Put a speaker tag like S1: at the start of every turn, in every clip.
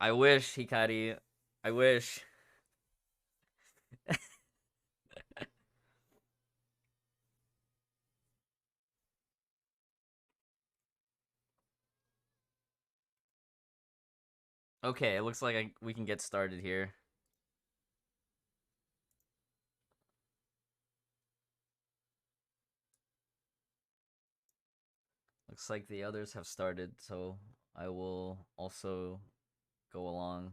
S1: I wish, Hikari. I wish. Okay, it looks like we can get started here. Looks like the others have started, so I will also go along.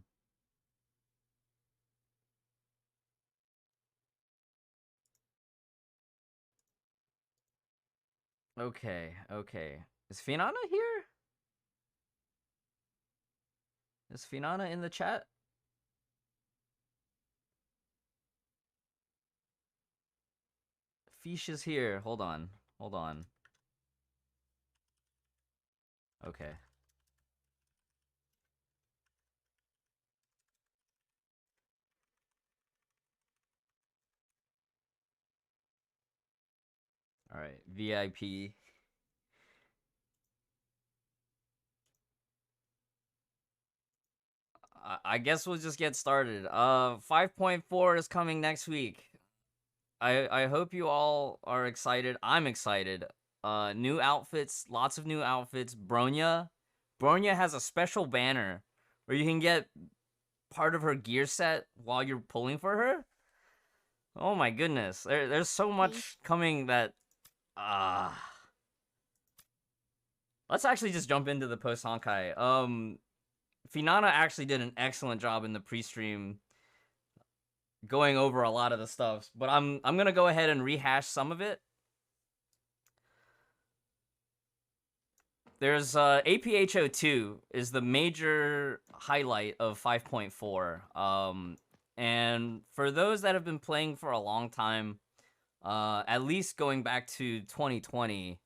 S1: Okay, okay. Is Finana here? Is Finana in the chat? Fish is here. Hold on. Hold on. Okay. All right. VIP. I guess we'll just get started. 5.4 is coming next week. I hope you all are excited. I'm excited. New outfits, lots of new outfits. Bronya has a special banner where you can get part of her gear set while you're pulling for her. Oh my goodness. There's so much coming that let's actually just jump into the post Honkai. Finana actually did an excellent job in the pre-stream going over a lot of the stuff, but I'm gonna go ahead and rehash some of it. There's APHO2 is the major highlight of 5.4. And for those that have been playing for a long time, at least going back to 2020,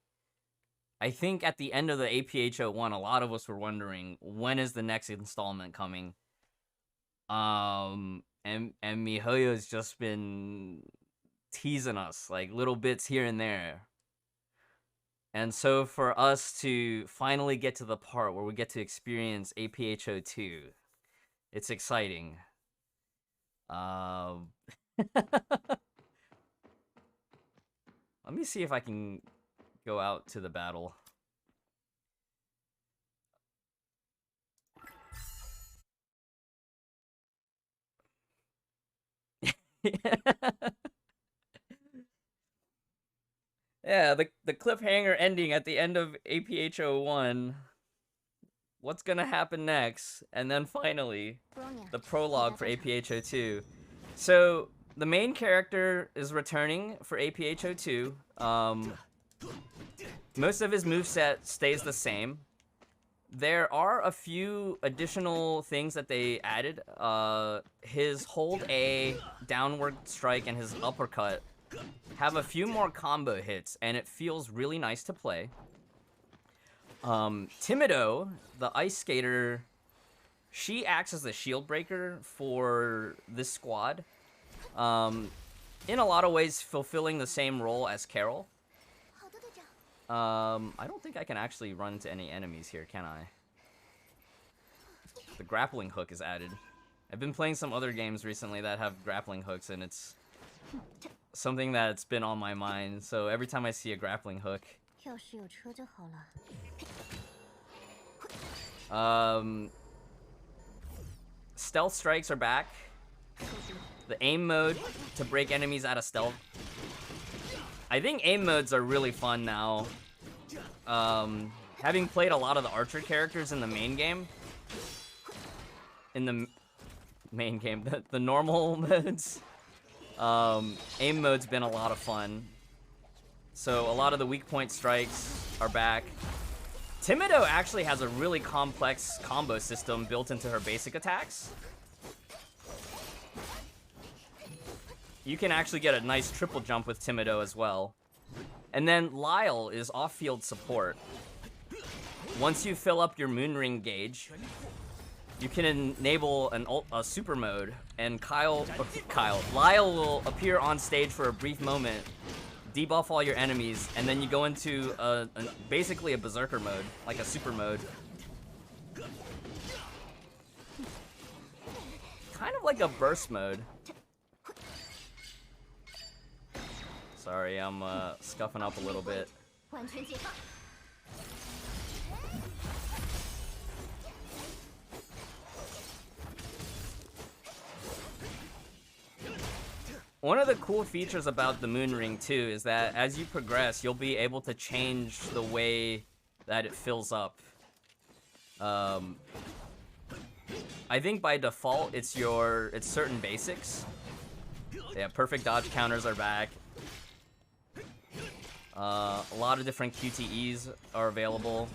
S1: I think at the end of the APHO1, a lot of us were wondering, when is the next installment coming? And Mihoyo's just been teasing us, like little bits here and there. And so for us to finally get to the part where we get to experience APHO2, it's exciting. Let me see if I can go out to the battle. Yeah, the cliffhanger ending at the end of APHO1. What's gonna happen next? And then finally, the prologue for APHO2. So, the main character is returning for APHO2. Most of his moveset stays the same. There are a few additional things that they added. His hold A, downward strike, and his uppercut have a few more combo hits, and it feels really nice to play. Timido, the ice skater, she acts as the shield breaker for this squad. In a lot of ways, fulfilling the same role as Carol. I don't think I can actually run into any enemies here, can I? The grappling hook is added. I've been playing some other games recently that have grappling hooks, and it's something that's been on my mind, so every time I see a grappling hook... Stealth strikes are back. The aim mode to break enemies out of stealth. I think aim modes are really fun now. Having played a lot of the archer characters in the main game... the normal modes... aim mode's been a lot of fun. So a lot of the weak point strikes are back. Timido actually has a really complex combo system built into her basic attacks. You can actually get a nice triple jump with Timido as well. And then Lyle is off-field support. Once you fill up your Moonring gauge, you can enable a super mode, and Lyle will appear on stage for a brief moment, debuff all your enemies, and then you go into basically a berserker mode, like a super mode. kind of like a burst mode. Sorry, I'm scuffing up a little bit. One of the cool features about the Moon Ring too is that as you progress, you'll be able to change the way that it fills up. I think by default it's certain basics. Yeah, perfect dodge counters are back. A lot of different QTEs are available.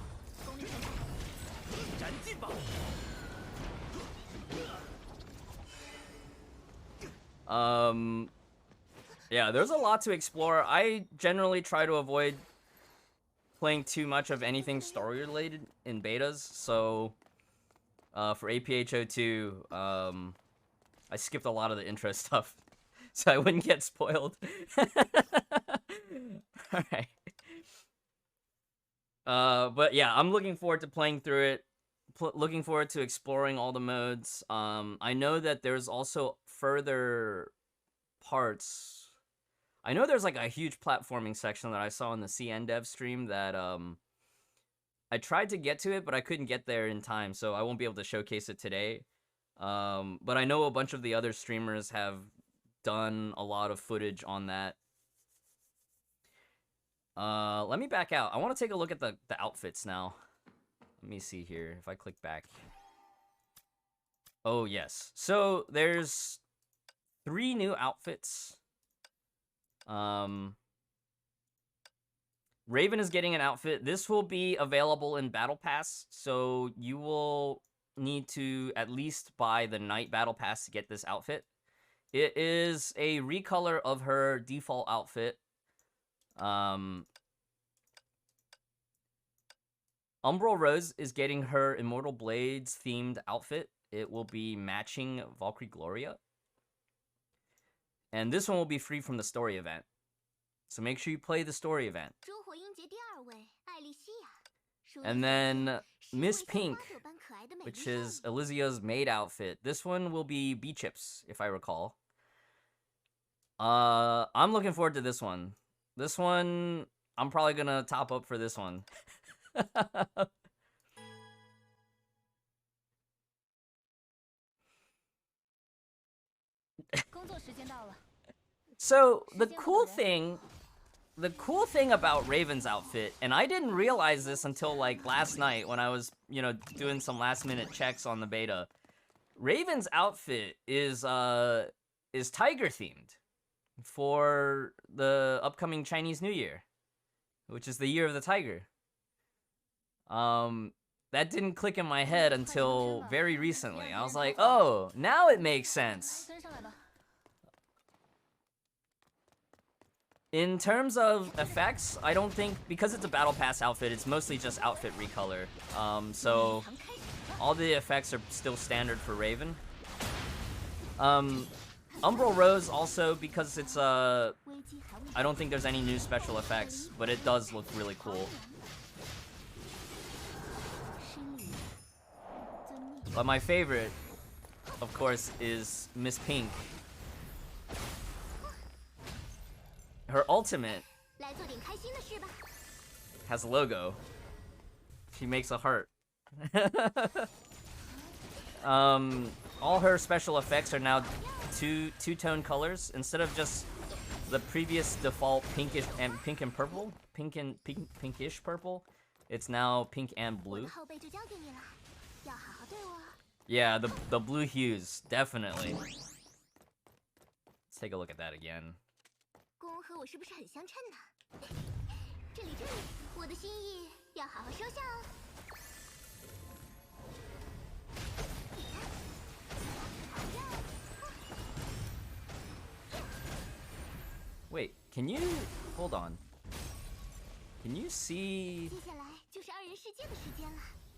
S1: Yeah, there's a lot to explore. I generally try to avoid playing too much of anything story related in betas, so for APHO2, I skipped a lot of the intro stuff so I wouldn't get spoiled. Alright. But yeah, I'm looking forward to playing through it, looking forward to exploring all the modes. I know that there's also further parts. I know there's like a huge platforming section that I saw in the CN Dev stream that I tried to get to it, but I couldn't get there in time, so I won't be able to showcase it today. But I know a bunch of the other streamers have done a lot of footage on that. Let me back out. I want to take a look at the outfits now. Let me see here if I click back. Oh, yes. So there's 3 new outfits. Raven is getting an outfit. This will be available in Battle Pass, so you will need to at least buy the Night Battle Pass to get this outfit. It is a recolor of her default outfit. Umbral Rose is getting her Immortal Blades themed outfit. It will be matching Valkyrie Gloria. And this one will be free from the story event. So make sure you play the story event. And then Miss Pink, which is Elysia's maid outfit. This one will be B-Chips, if I recall. I'm looking forward to this one. This one, I'm probably gonna top up for this one. So the cool thing about Raven's outfit, and I didn't realize this until like last night when I was, doing some last minute checks on the beta. Raven's outfit is tiger themed for the upcoming Chinese New Year, which is the year of the tiger. That didn't click in my head until very recently. I was like, oh, now it makes sense. In terms of effects, I don't think, because it's a Battle Pass outfit, it's mostly just outfit recolor. So all the effects are still standard for Raven. Umbral Rose also, because it's I don't think there's any new special effects, but it does look really cool. But my favorite, of course, is Miss Pink. Her ultimate has a logo. She makes a heart. All her special effects are now two-tone colors instead of just the previous default pinkish and purple, pinkish purple. It's now pink and blue. Yeah, the blue hues, definitely. Let's take a look at that again. Wait, can you hold on? Can you see?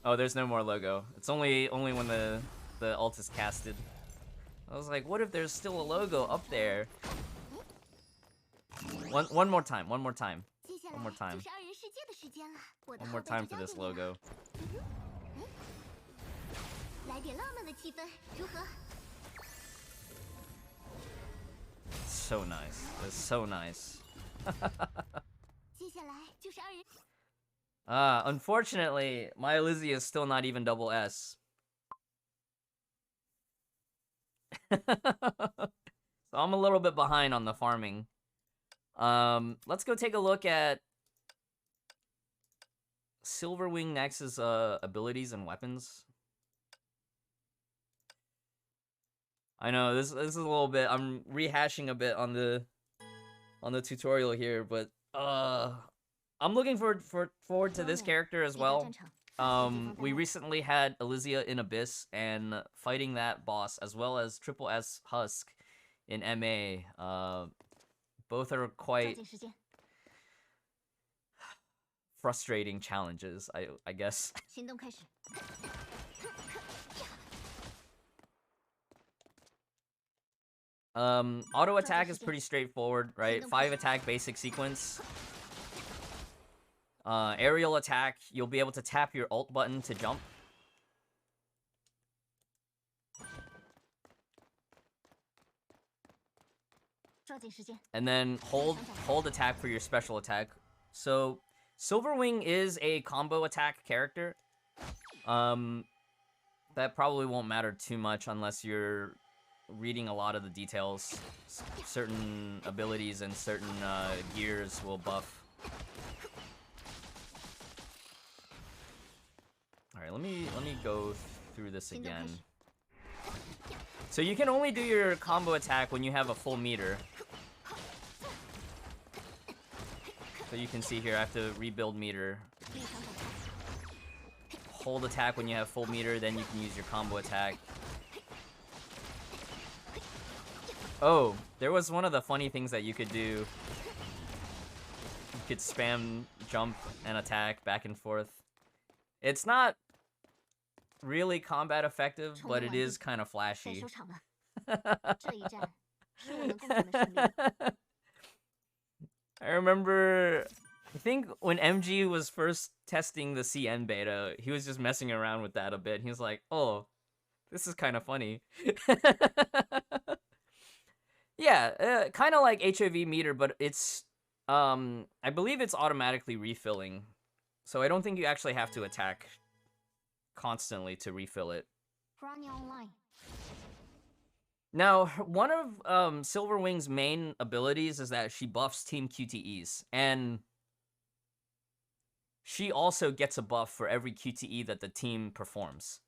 S1: Oh, there's no more logo. It's only when the ult is casted. I was like, what if there's still a logo up there? One more time. One more time for this logo. so nice. That's so nice. Unfortunately, my Alizia is still not even double S. So I'm a little bit behind on the farming. Let's go take a look at Silverwing Nex's abilities and weapons. I know this is a little bit. I'm rehashing a bit on the tutorial here, but I'm looking forward to this character as well. We recently had Alizia in Abyss, and fighting that boss as well as SSS Husk in MA. Both are quite frustrating challenges, I guess. Auto attack is pretty straightforward, right? 5 attack basic sequence. Aerial attack, you'll be able to tap your ult button to jump. And then hold attack for your special attack. So Silverwing is a combo attack character. That probably won't matter too much unless you're reading a lot of the details. Certain abilities and certain gears will buff. All right, let me go through this again. So you can only do your combo attack when you have a full meter. So you can see here, I have to rebuild meter. Hold attack when you have full meter, then you can use your combo attack. Oh, there was one of the funny things that you could do. You could spam jump and attack back and forth. It's not really combat effective, but it is kind of flashy. I remember, I think when MG was first testing the CN beta, he was just messing around with that a bit. He was like, oh, this is kind of funny. Yeah, kind of like HIV meter, but it's, I believe it's automatically refilling. So I don't think you actually have to attack constantly to refill it. Now, one of Silverwing's main abilities is that she buffs team QTEs, and she also gets a buff for every QTE that the team performs.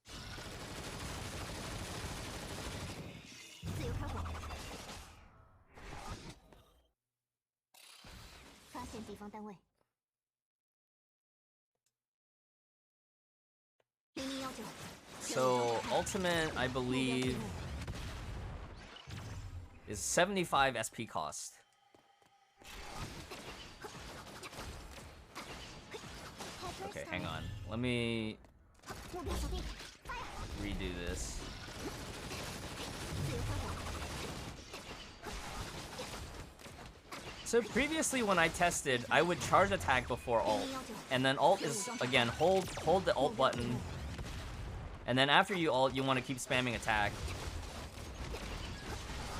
S1: So, ultimate, I believe, is 75 SP cost. Okay, hang on. Let me redo this. So previously when I tested, I would charge attack before ult, and then ult is, again, hold the ult button, and then after you ult, you want to keep spamming attack.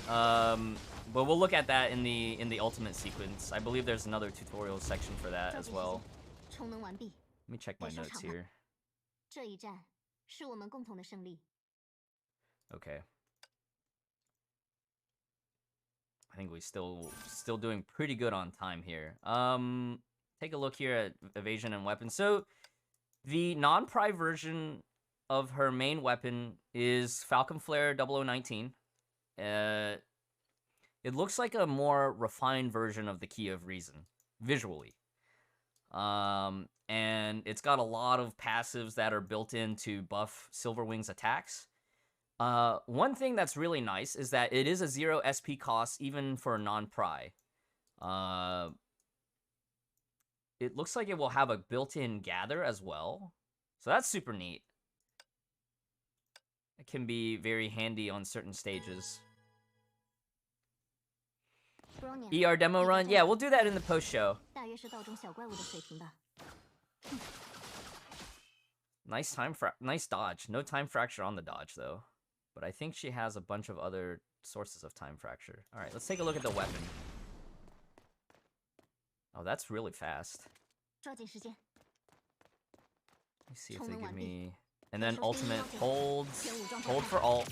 S1: But we'll look at that in the ultimate sequence. I believe there's another tutorial section for that as well. Let me check my notes here. Okay. I think we still doing pretty good on time here. Take a look here at evasion and weapons. So the non-pry version of her main weapon is Falcon Flare 0019. It looks like a more refined version of the Key of Reason, visually. And it's got a lot of passives that are built in to buff Silverwing's attacks. One thing that's really nice is that it is a 0 SP cost even for non-pry. It looks like it will have a built-in gather as well. So that's super neat. It can be very handy on certain stages. ER demo run? Yeah, we'll do that in the post-show. Nice dodge. No time fracture on the dodge, though. But I think she has a bunch of other Sources of time fracture. All right, let's take a look at the weapon. Oh, that's really fast. Let me see if they give me... And then ultimate holds. Hold for alt.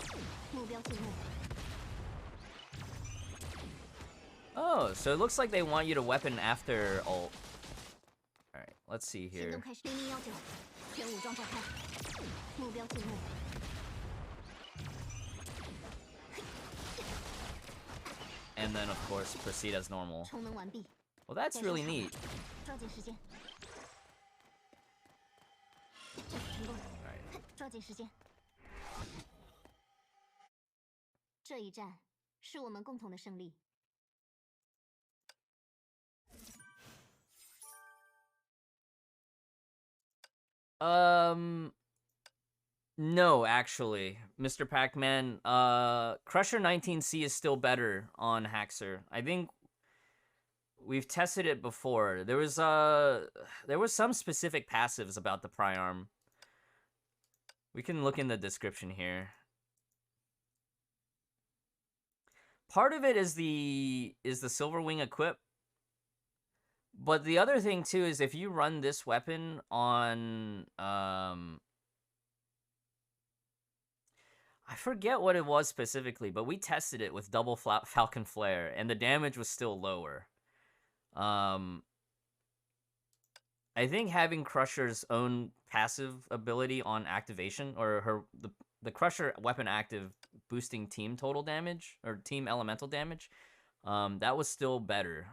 S1: Oh, so it looks like they want you to weapon after ult. Alright, let's see here. And then, of course, proceed as normal. Well, that's really neat. No, actually, Mr. Pac-Man, Crusher 19C is still better on Haxer. I think we've tested it before. There was some specific passives about the Priarm. We can look in the description here. Part of it is the Silver Wing equip. But the other thing too is if you run this weapon on I forget what it was specifically, but we tested it with double Falcon Flare and the damage was still lower. I think having Crusher's own passive ability on activation, or the Crusher weapon active boosting team total damage, or team elemental damage, that was still better.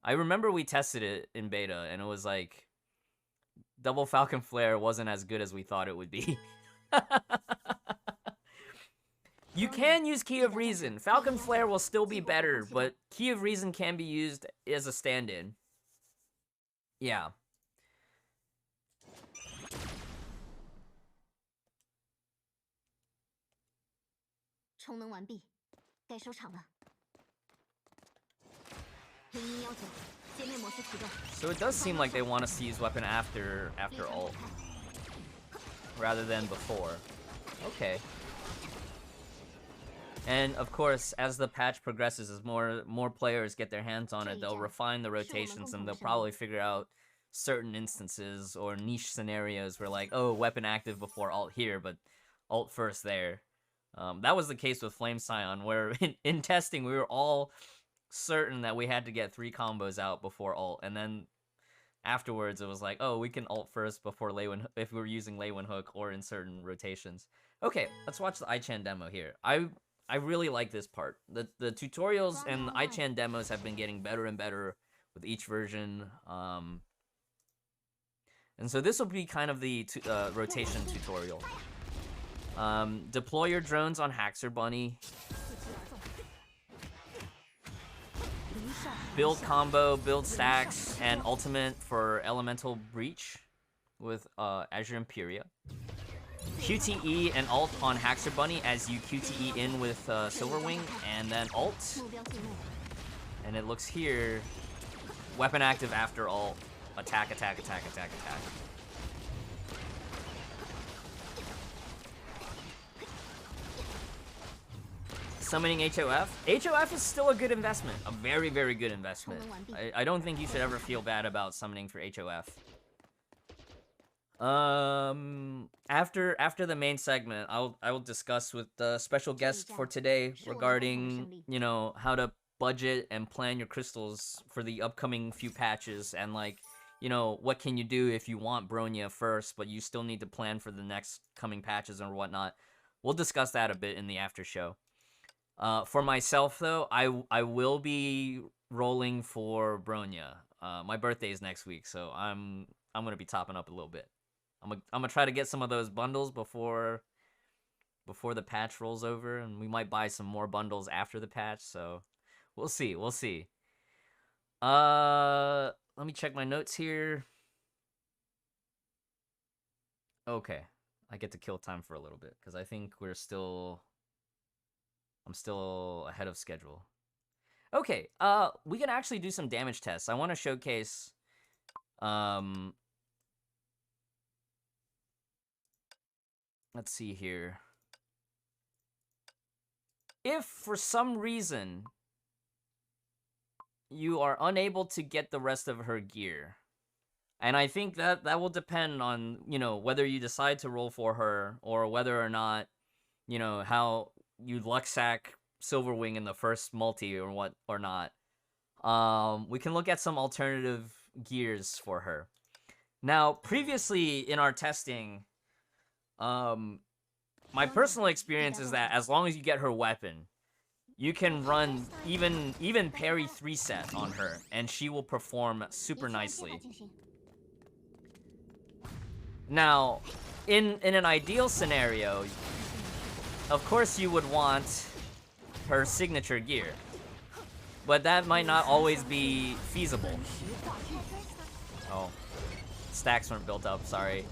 S1: I remember we tested it in beta, and it was like, double Falcon Flare wasn't as good as we thought it would be. You can use Key of Reason. Falcon Flare will still be better, but Key of Reason can be used as a stand-in. Yeah. So it does seem like they want us to use weapon after ult, rather than before. Okay. And of course, as the patch progresses, as more players get their hands on it, they'll refine the rotations and they'll probably figure out certain instances or niche scenarios where like, oh, weapon active before ult here, but ult first there. That was the case with Flame Scion, where in testing we were all certain that we had to get 3 combos out before ult, and then afterwards it was like, oh, we can ult first before Lei-Wen if we were using Lei-Wen Hook or in certain rotations. Okay, let's watch the iChan demo here. I really like this part. The tutorials and the iChan demos have been getting better and better with each version. And so this will be kind of the rotation tutorial. Deploy your drones on Haxer Bunny. Build combo, build stacks, and ultimate for Elemental Breach with Azure Imperia. QTE and ult on Haxer Bunny as you QTE in with Silverwing, and then ult. And it looks here, weapon active after ult, attack, attack, attack, attack, attack. Summoning HOF. HOF is still a good investment, a very, very good investment. I don't think you should ever feel bad about summoning for HOF. After the main segment, I will discuss with the special guest for today regarding, you know, how to budget and plan your crystals for the upcoming few patches, and like, you know, what can you do if you want Bronya first, but you still need to plan for the next coming patches or whatnot. We'll discuss that a bit in the after show. For myself though, I will be rolling for Bronya. My birthday is next week, so I'm gonna be topping up a little bit. I'm gonna try to get some of those bundles before the patch rolls over, and we might buy some more bundles after the patch, so we'll see. Let me check my notes here. Okay, I get to kill time for a little bit because I think I'm still ahead of schedule. Okay, we can actually do some damage tests. I want to showcase let's see here. if for some reason you are unable to get the rest of her gear, and I think that will depend on, you know, whether you decide to roll for her or whether or not, you know, how you luck sack Silverwing in the first multi or what or not. We can look at some alternative gears for her. Now, previously in our testing, my personal experience is that as long as you get her weapon, you can run even parry 3-set on her, and she will perform super nicely. Now, in an ideal scenario, of course you would want her signature gear, but that might not always be feasible. Oh, stacks weren't built up, sorry.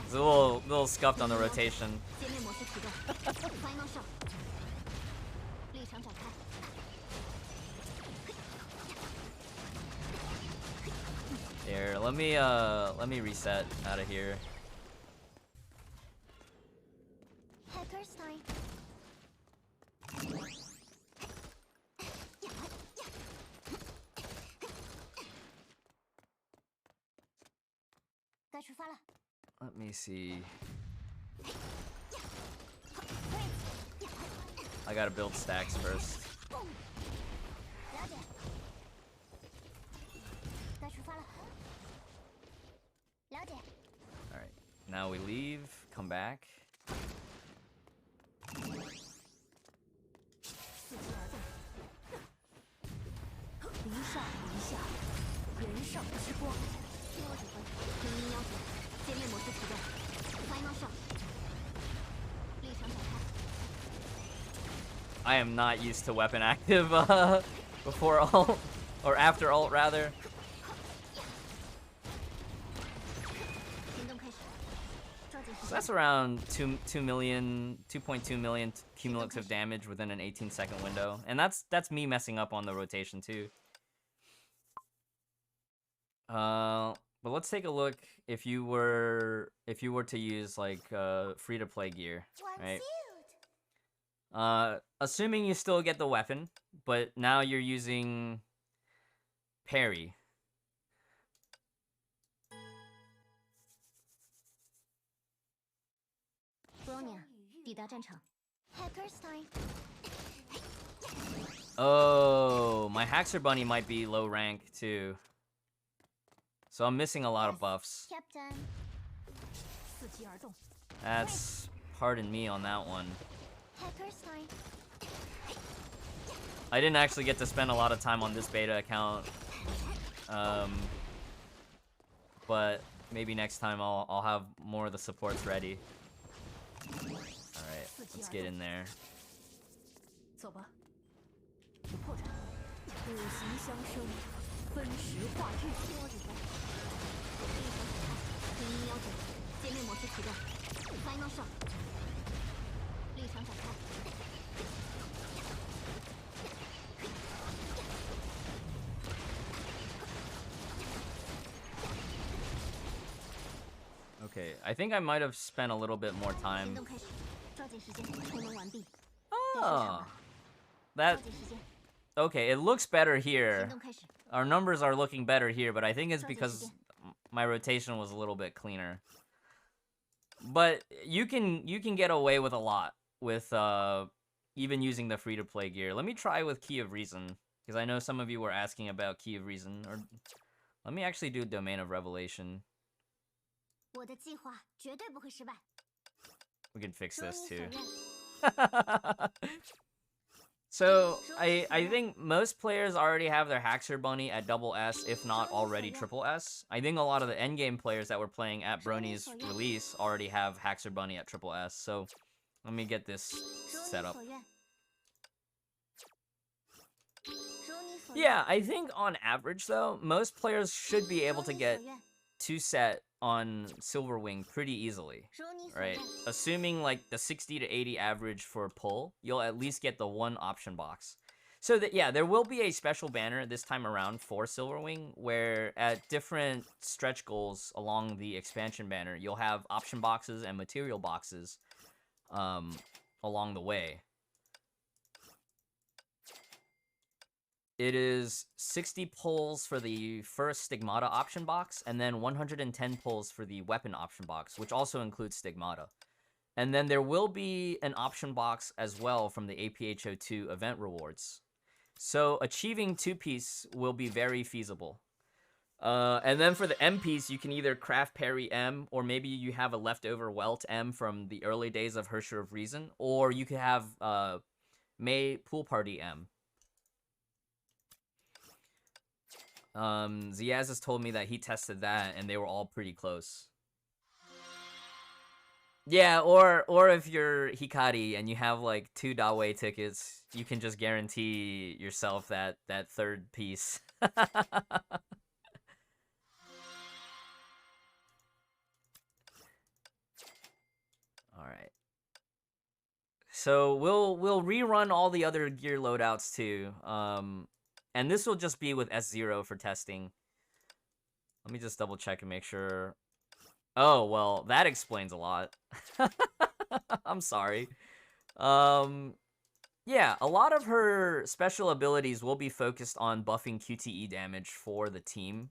S1: It's a little scuffed on the rotation. Here, let me reset out of here. Let me see. I gotta build stacks first. Alright, now we leave, come back. I am not used to weapon active before ult, or after ult rather. So that's around 2.2 million cumulative damage within an 18-second window, and that's me messing up on the rotation too. But let's take a look if you were to use like free-to-play gear, right? Assuming you still get the weapon, but now you're using parry. Oh, my Haxer Bunny might be low rank too. So I'm missing a lot of buffs. That's, pardon me on that one. I didn't actually get to spend a lot of time on this beta account. But maybe next time I'll have more of the supports ready. Alright, let's get in there. Okay, I think I might have spent a little bit more time. Oh, that... Okay, it looks better here. Our numbers are looking better here, but I think it's because my rotation was a little bit cleaner. But you can get away with a lot with even using the free-to-play gear. Let me try with Key of Reason, because I know some of you were asking about Key of Reason. Or let me actually do Domain of Revelation. We can fix this too. So, I think most players already have their Haxer Bunny at double S, if not already triple S. I think a lot of the endgame players that were playing at Brony's release already have Haxer Bunny at triple S, so let me get this set up. Yeah, I think on average though, most players should be able to get 2-set on Silverwing pretty easily, right? Assuming like the 60 to 80 average for pull, you'll at least get the one option box. So that, yeah, there will be a special banner this time around for Silverwing, where at different stretch goals along the expansion banner, you'll have option boxes and material boxes along the way. It is 60 pulls for the first Stigmata option box, and then 110 pulls for the weapon option box, which also includes Stigmata. And then there will be an option box as well from the APHO2 event rewards. So achieving 2-piece will be very feasible. And then for the M piece, you can either craft Parry M, or maybe you have a leftover Welt M from the early days of Hersher of Reason, or you could have May Pool Party M. Ziazis told me that he tested that, and they were all pretty close. Yeah, or if you're Hikari and you have like 2 Dawei tickets, you can just guarantee yourself that third piece. Alright. So we'll rerun all the other gear loadouts too. And this will just be with S0 for testing. Let me just double check and make sure. Oh, well, that explains a lot. I'm sorry. Yeah, a lot of her special abilities will be focused on buffing QTE damage for the team.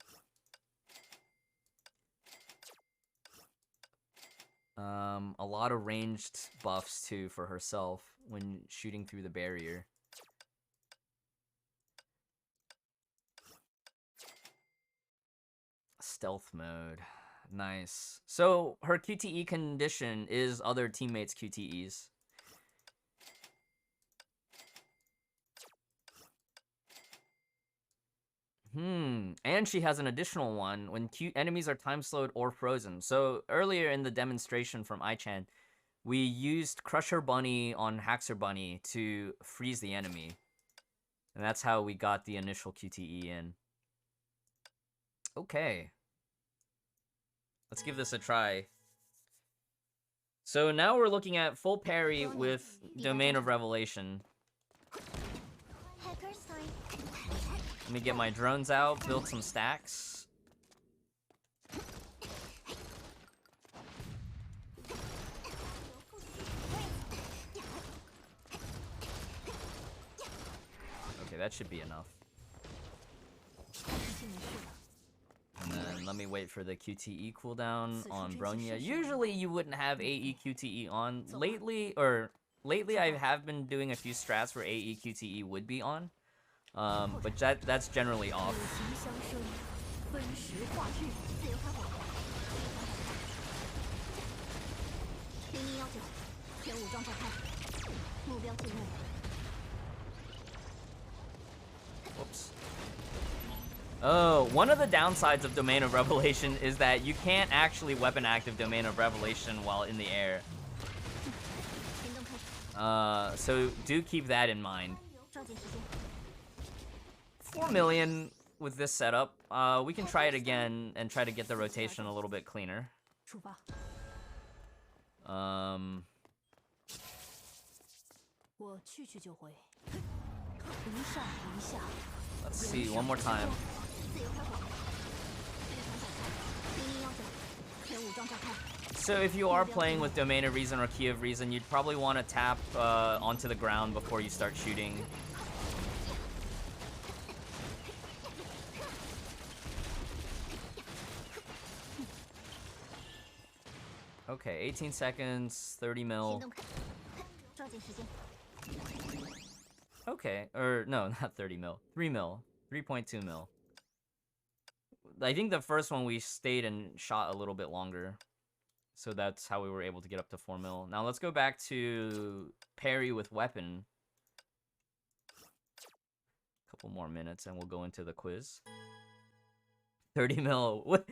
S1: A lot of ranged buffs, too, for herself when shooting through the barrier. Stealth mode. Nice. So, her QTE condition is other teammates' QTEs. And she has an additional one when enemies are time slowed or frozen. So earlier in the demonstration from Ichan, we used Crusher Bunny on Haxer Bunny to freeze the enemy. And that's how we got the initial QTE in. Okay. Let's give this a try. So now we're looking at full parry with Domain of Revelation. Let me get my drones out, build some stacks. Okay, that should be enough. And then let me wait for the QTE cooldown on Bronya. Usually you wouldn't have AE QTE on. Lately I have been doing a few strats where AE QTE would be on. But that's generally off. Whoops. Oh, one of the downsides of Domain of Revelation is that you can't actually weapon active Domain of Revelation while in the air. So do keep that in mind. 4 million with this setup. We can try it again and try to get the rotation a little bit cleaner. Let's see, one more time. So if you are playing with Domain of Reason or Key of Reason, you'd probably want to tap onto the ground before you start shooting. Okay, 18 seconds, 30 mil. Okay, or no, not 30 mil. 3 mil. 3.2 mil. I think the first one we stayed and shot a little bit longer. So that's how we were able to get up to 4 mil. Now let's go back to parry with weapon. A couple more minutes and we'll go into the quiz. 30 mil. What?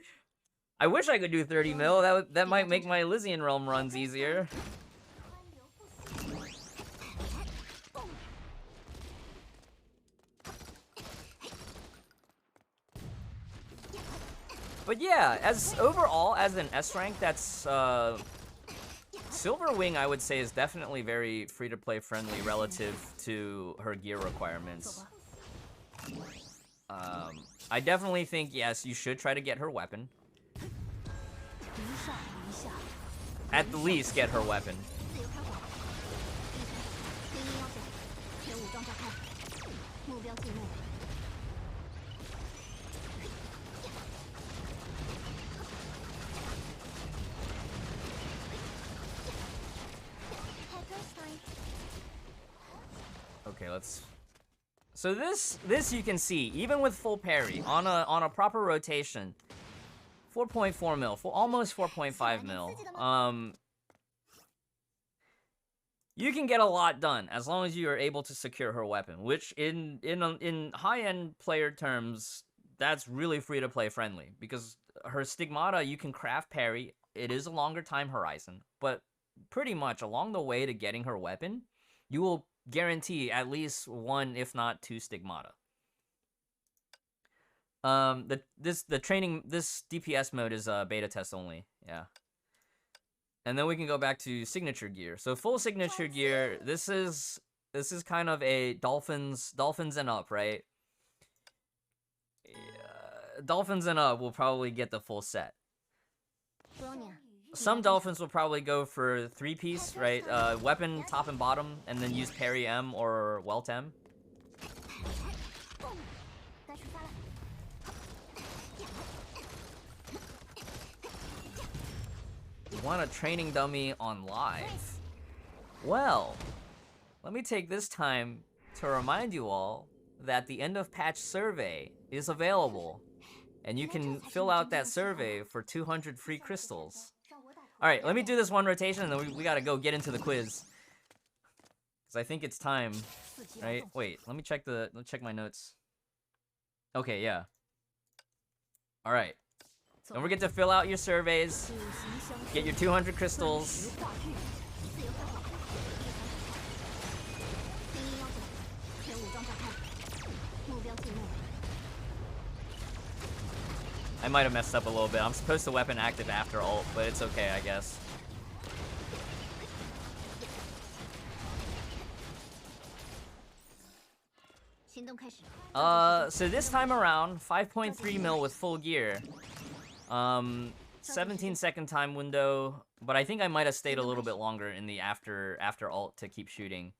S1: I wish I could do 30 mil. That might make my Elysian Realm runs easier. But yeah, overall as an S rank, that's Silver Wing, I would say, is definitely very free-to-play friendly relative to her gear requirements. I definitely think, yes, you should try to get her weapon. At the least, get her weapon. Okay, let's... So this you can see, even with full parry, on a proper rotation, 4.4 mil, almost 4.5 mil. You can get a lot done as long as you are able to secure her weapon, which in high-end player terms, that's really free-to-play friendly, because her stigmata you can craft parry. It is a longer time horizon, but pretty much along the way to getting her weapon, you will guarantee at least 1, if not 2 stigmata. This DPS mode is beta test only, yeah. And then we can go back to signature gear. So full signature gear, this is kind of a dolphins and up, right? Yeah, dolphins and up will probably get the full set. Some dolphins will probably go for 3-piece, right? Weapon top and bottom, and then use parry M or welt M. You want a training dummy on live? Well, let me take this time to remind you all that the end of patch survey is available, and you can fill out that survey for 200 free crystals. Alright, let me do this one rotation, and then we gotta go get into the quiz. Because I think it's time, right? Wait, let me check my notes. Okay, yeah. Alright. Don't forget to fill out your surveys, get your 200 crystals. I might have messed up a little bit. I'm supposed to weapon active after ult, but it's okay, I guess. So this time around, 5.3 mil with full gear. 17-second time window, but I think I might have stayed a little bit longer in the after ult to keep shooting.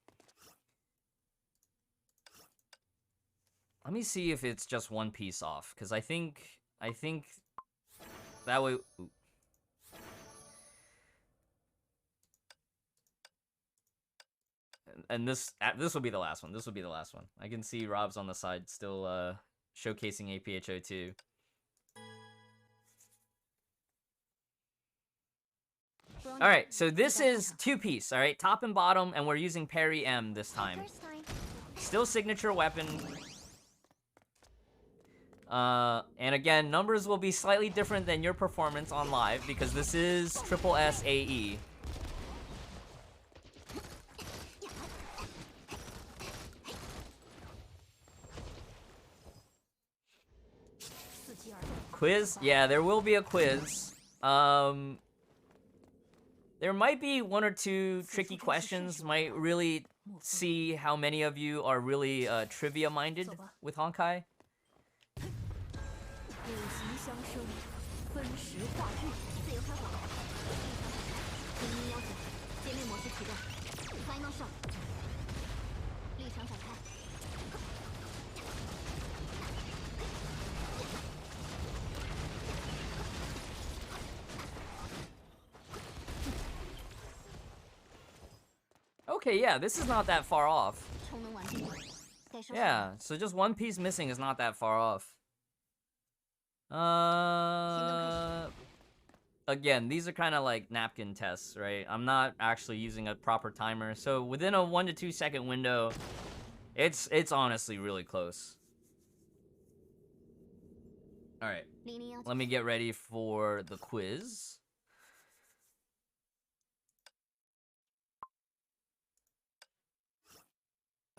S1: Let me see if it's just 1 piece off, because I think that way... Ooh. And this will be the last one. This will be the last one. I can see Rob's on the side still showcasing APHO2. Alright, so this is 2-piece, alright? Top and bottom, and we're using parry M this time. Still signature weapon. And again, numbers will be slightly different than your performance on live, because this is SSS AE. Quiz? Yeah, there will be a quiz. There might be 1 or 2 tricky questions. Might really see how many of you are really trivia-minded with Honkai. Okay, yeah, this is not that far off. Yeah, so just 1 piece missing is not that far off. Again, these are kind of like napkin tests, right? I'm not actually using a proper timer, so within a 1 to 2 second window, it's honestly really close. All right, let me get ready for the quiz.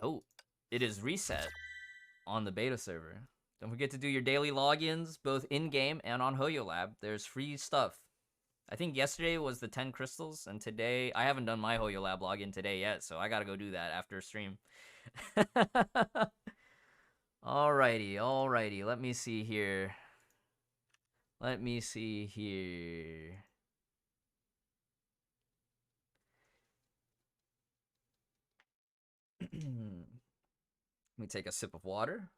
S1: Oh, it is reset on the beta server. Don't forget to do your daily logins, both in-game and on Hoyo Lab. There's free stuff. I think yesterday was the 10 crystals, and today, I haven't done my Hoyo Lab login today yet, so I gotta go do that after stream. Alrighty, let me see here. Let me take a sip of water.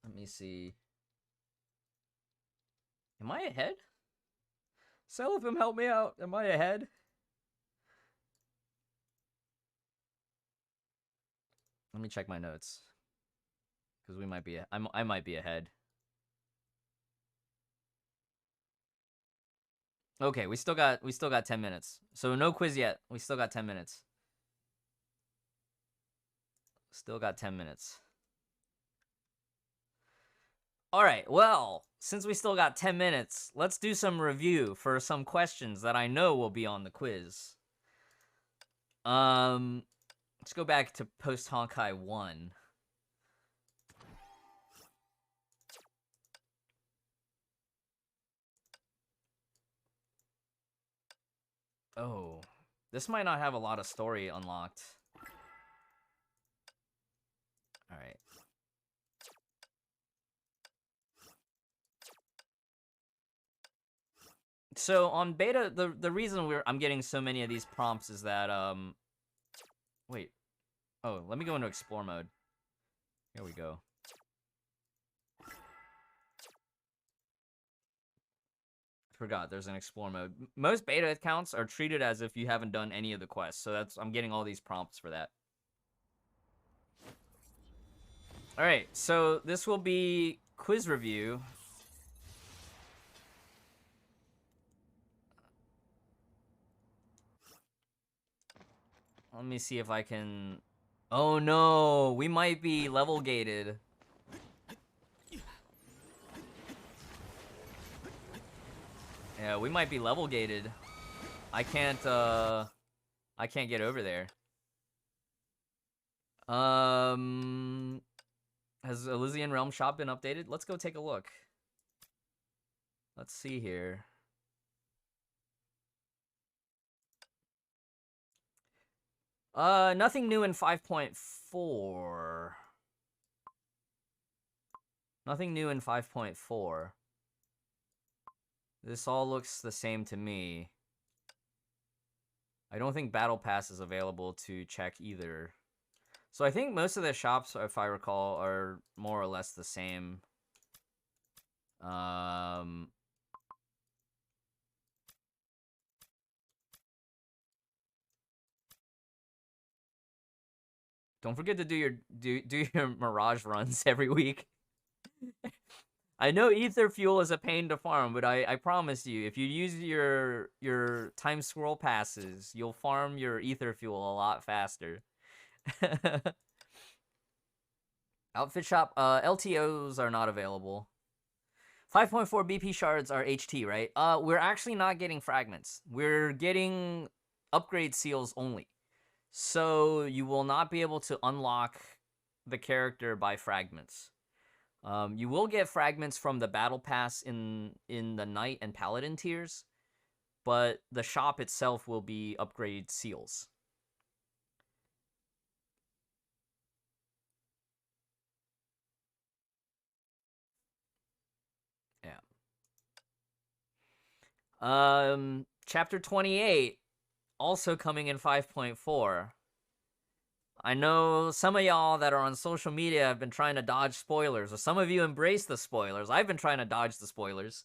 S1: Let me see. Am I ahead? Seraphim, help me out. Am I ahead? Let me check my notes. Because we might be... I might be ahead. Okay, we still got 10 minutes. So no quiz yet. We still got 10 minutes. Still got 10 minutes. All right, well, since we still got 10 minutes, let's do some review for some questions that I know will be on the quiz. Let's go back to post Honkai 1. Oh, this might not have a lot of story unlocked. All right. So on beta, the reason I'm getting so many of these prompts is that wait. Oh, let me go into explore mode. Here we go. Forgot there's an explore mode. Most beta accounts are treated as if you haven't done any of the quests, so I'm getting all these prompts for that. All right, so this will be quiz review. Let me see if I can... Oh no, we might be level gated. Yeah, we might be level gated. I can't get over there. Has Elysian Realm Shop been updated? Let's go take a look. Let's see here. Nothing new in 5.4. Nothing new in 5.4. This all looks the same to me. I don't think Battle Pass is available to check either. So I think most of the shops, if I recall, are more or less the same. Don't forget to do your Mirage runs every week. I know ether fuel is a pain to farm, but I promise you, if you use your time scroll passes, you'll farm your ether fuel a lot faster. Outfit shop, LTOs are not available. 5.4 BP shards are HT, right? We're actually not getting fragments. We're getting upgrade seals only. So you will not be able to unlock the character by fragments. You will get fragments from the battle pass in the knight and paladin tiers, but the shop itself will be upgrade seals. Yeah. Chapter 28 also coming in 5.4. I know some of y'all that are on social media have been trying to dodge spoilers, or some of you embrace the spoilers. I've been trying to dodge the spoilers.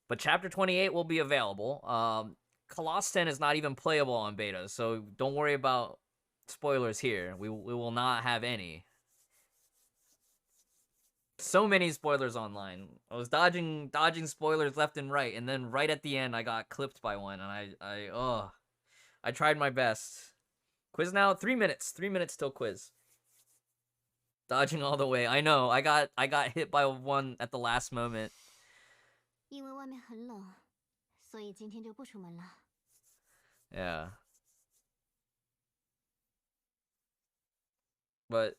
S1: But Chapter 28 will be available. Colostan is not even playable on beta, so don't worry about spoilers here. We will not have any. So many spoilers online. I was dodging spoilers left and right, and then right at the end I got clipped by one, and I tried my best. Quiz now, 3 minutes. 3 minutes till quiz. Dodging all the way. I know. I got hit by one at the last moment. Yeah. But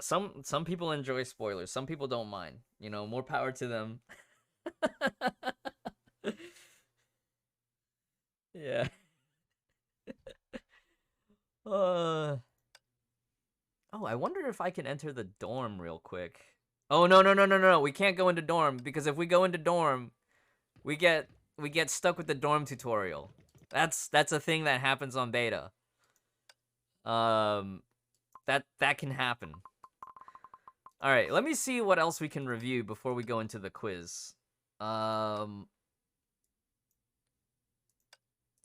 S1: some people enjoy spoilers. Some people don't mind. You know, more power to them. Yeah. Oh, I wonder if I can enter the dorm real quick. Oh, no. We can't go into dorm, because if we go into dorm, we get stuck with the dorm tutorial. That's a thing that happens on beta. That can happen. All right, let me see what else we can review before we go into the quiz.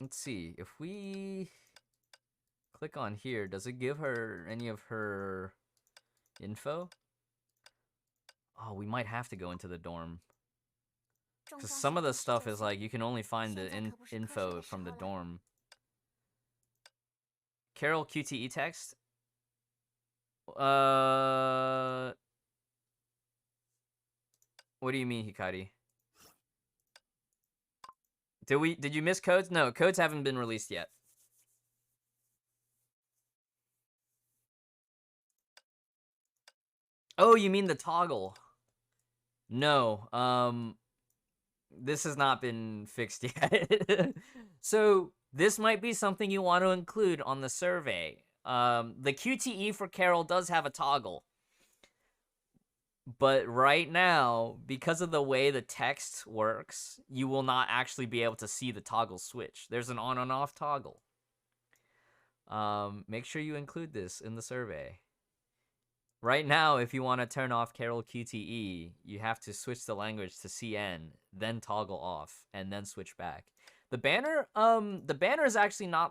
S1: Let's see. If we click on here, does it give her any of her info? Oh, we might have to go into the dorm. Because some of the stuff is like, you can only find the info from the dorm. Carol QTE text? What do you mean, Hikari? Did you miss codes? No, codes haven't been released yet. Oh, you mean the toggle? No, this has not been fixed yet. So this might be something you want to include on the survey. The QTE for Carol does have a toggle. But right now, because of the way the text works, you will not actually be able to see the toggle switch. There's an on and off toggle. Make sure you include this in the survey. Right now, if you want to turn off Carol QTE, you have to switch the language to CN, then toggle off, and then switch back. The banner is actually not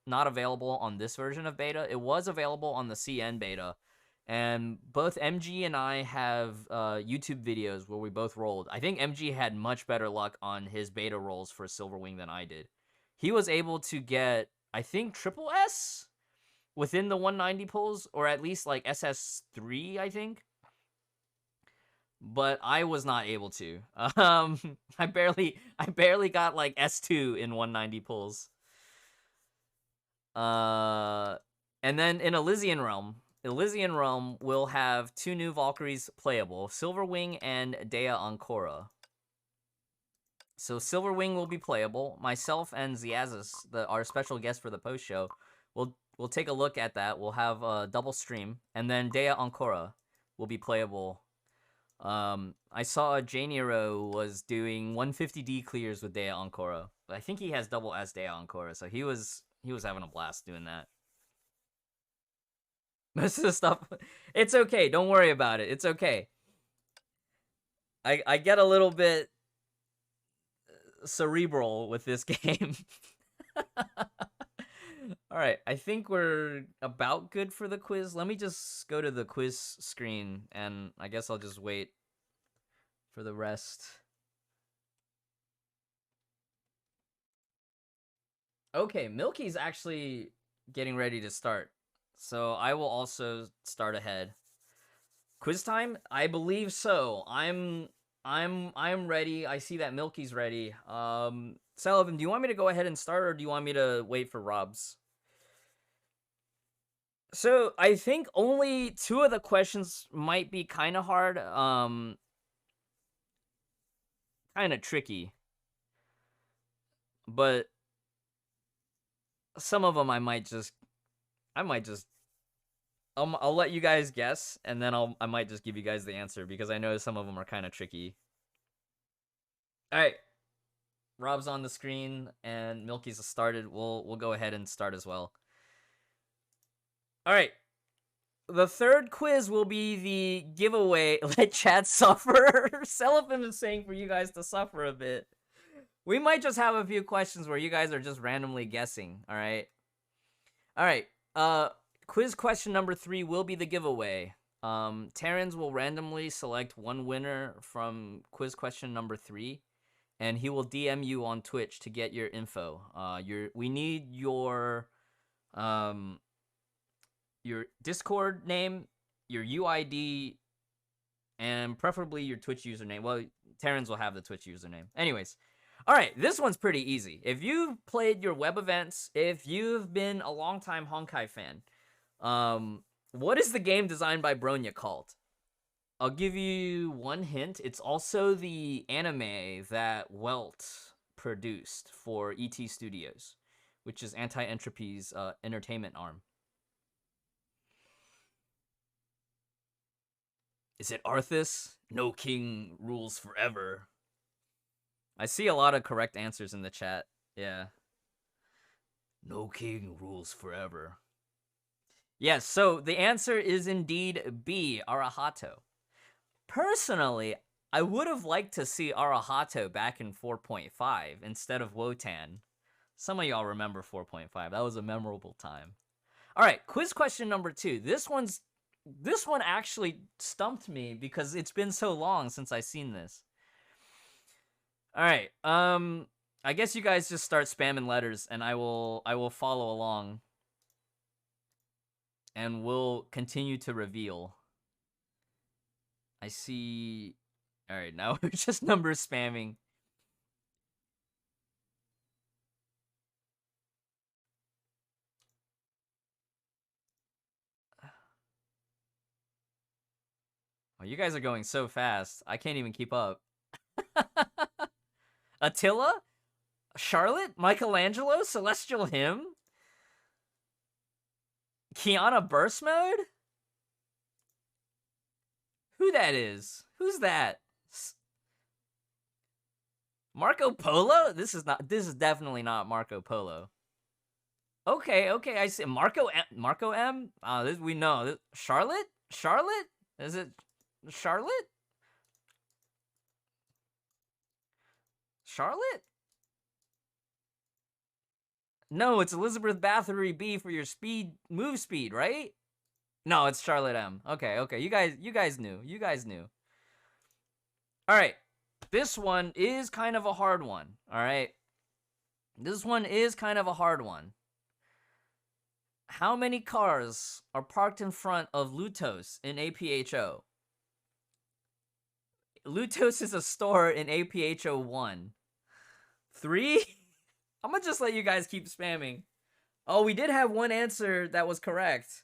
S1: available on this version of beta. It was available on the CN beta, and both MG and I have YouTube videos where we both rolled. I think MG had much better luck on his beta rolls for Silverwing than I did. He was able to get, I think, triple S within the 190 pulls, or at least like SS3, I think. But I was not able to. I barely got like S2 in 190 pulls. And then in Elysian Realm will have 2 new Valkyries playable, Silverwing and Dea Ancora. So Silverwing will be playable. Myself and Ziazis, our special guest for the post show, we'll take a look at that. We'll have a double stream, and then Dea Ancora will be playable. I saw Janiro was doing 150D clears with Dea Ancora. I think he has double S Dea Ancora, so he was having a blast doing that. Most of the stuff, it's okay. Don't worry about it. It's okay. I get a little bit cerebral with this game. All right, I think we're about good for the quiz. Let me just go to the quiz screen, and I guess I'll just wait for the rest. Okay, Milky's actually getting ready to start, so I will also start ahead. Quiz time? I believe so. I'm ready. I see that Milky's ready. Sullivan, do you want me to go ahead and start, or do you want me to wait for Rob's? So I think only 2 of the questions might be kind of hard, kind of tricky, but some of them I'll let you guys guess, and then I might just give you guys the answer, because I know some of them are kind of tricky. All right, Rob's on the screen and Milky's started. We'll go ahead and start as well. All right. The third quiz will be the giveaway. Let chat suffer. Cellophane is saying for you guys to suffer a bit. We might just have a few questions where you guys are just randomly guessing. All right. All right. Quiz question number 3 will be the giveaway. Terrans will randomly select one winner from quiz question number 3, and he will DM you on Twitch to get your info. We need your Discord name, your UID, and preferably your Twitch username. Well, Terrans will have the Twitch username. Anyways, all right, this one's pretty easy. If you've played your web events, if you've been a longtime Honkai fan, what is the game designed by Bronya called? I'll give you one hint. It's also the anime that Welt produced for ET Studios, which is Anti-Entropy's entertainment arm. Is it Arthas? No king rules forever. I see a lot of correct answers in the chat. Yeah. No king rules forever. Yes, so the answer is indeed B, Arahato. Personally, I would have liked to see Arahato back in 4.5 instead of Wotan. Some of y'all remember 4.5. That was a memorable time. All right, quiz question number 2. This one actually stumped me because it's been so long since I seen this. All right, I guess you guys just start spamming letters, and I will follow along, and we'll continue to reveal. I see. All right, now we're just number spamming. Oh, you guys are going so fast. I can't even keep up. Attila? Charlotte? Michelangelo? Celestial Hymn? Kiana Burst Mode? Who that is? Who's that? Marco Polo? This is definitely not Marco Polo. Okay, I see. Marco M? We know. Charlotte? Is it Charlotte? Charlotte? No, it's Elizabeth Bathory B for your move speed, right? No, it's Charlotte M. Okay. You guys knew. All right. This one is kind of a hard one, all right? This one is kind of a hard one. How many cars are parked in front of Lutos in APHO? Lutos is a store in APHO 1. 3? I'm gonna just let you guys keep spamming. Oh, we did have one answer that was correct.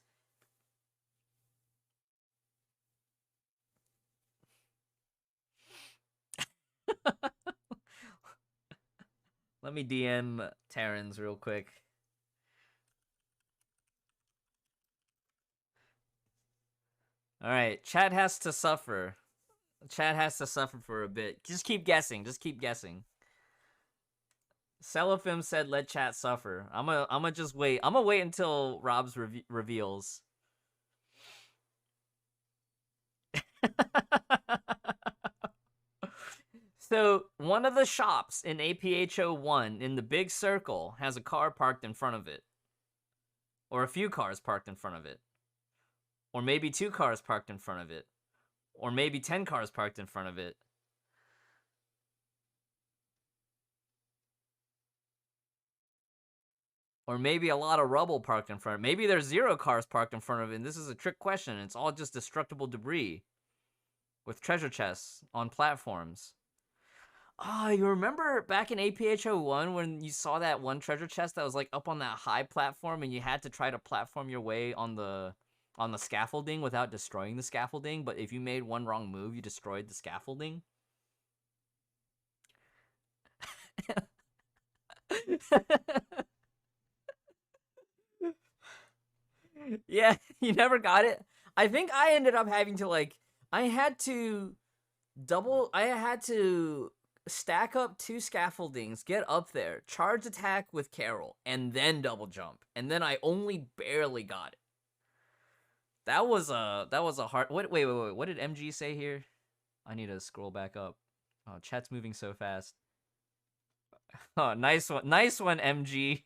S1: Let me DM Terrans real quick. All right, chat has to suffer. Chat has to suffer for a bit. Just keep guessing. Seraphim said, "Let chat suffer." I'm gonna just wait. I'm gonna wait until Rob's reveals. So one of the shops in APHO 1 in the big circle has a car parked in front of it, or a few cars parked in front of it, or maybe 2 cars parked in front of it, or maybe 10 cars parked in front of it. Or maybe a lot of rubble parked in front of it. Maybe there's 0 cars parked in front of it, and this is a trick question. It's all just destructible debris with treasure chests on platforms. Oh, you remember back in APHO 1 when you saw that one treasure chest that was like up on that high platform and you had to try to platform your way on the scaffolding without destroying the scaffolding, but if you made one wrong move, you destroyed the scaffolding? Yeah, you never got it? I think I ended up having to I had to stack up 2 scaffoldings, get up there, charge attack with Carol, and then double jump. And then I only barely got it. That was a hard... Wait, what did MG say here? I need to scroll back up. Oh, chat's moving so fast. Oh, nice one, MG.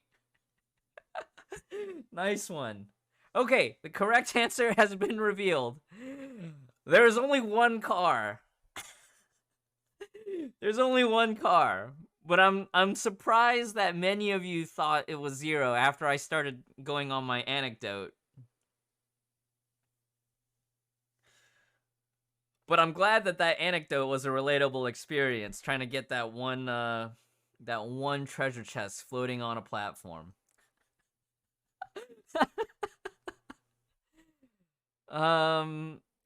S1: Nice one. Okay, the correct answer has been revealed. There is only 1 car. There's only 1 car, but I'm surprised that many of you thought it was 0 after I started going on my anecdote. But I'm glad that anecdote was a relatable experience, trying to get that one treasure chest floating on a platform.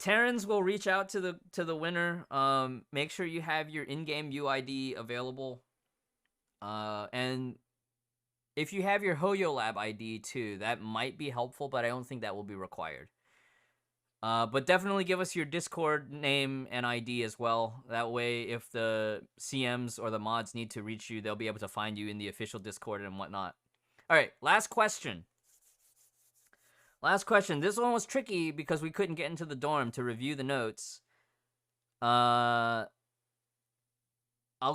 S1: Terrans will reach out to the winner. Make sure you have your in-game UID available. And if you have your Hoyo Lab ID too, that might be helpful, but I don't think that will be required. But definitely give us your Discord name and ID as well. That way, if the CMs or the mods need to reach you, they'll be able to find you in the official Discord and whatnot. All right, last question. This one was tricky because we couldn't get into the dorm to review the notes. I'll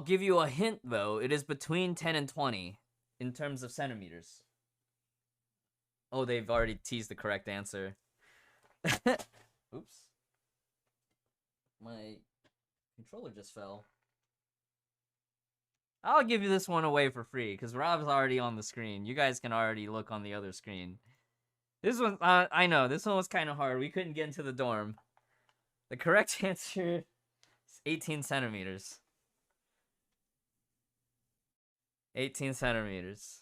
S1: give you a hint, though. It is between 10 and 20. in terms of centimeters? Oh, they've already teased the correct answer. Oops. My controller just fell. I'll give you this one away for free because Rob's already on the screen. You guys can already look on the other screen. This one, I know, this one was kind of hard. We couldn't get into the dorm. The correct answer is 18 centimeters. 18 centimeters.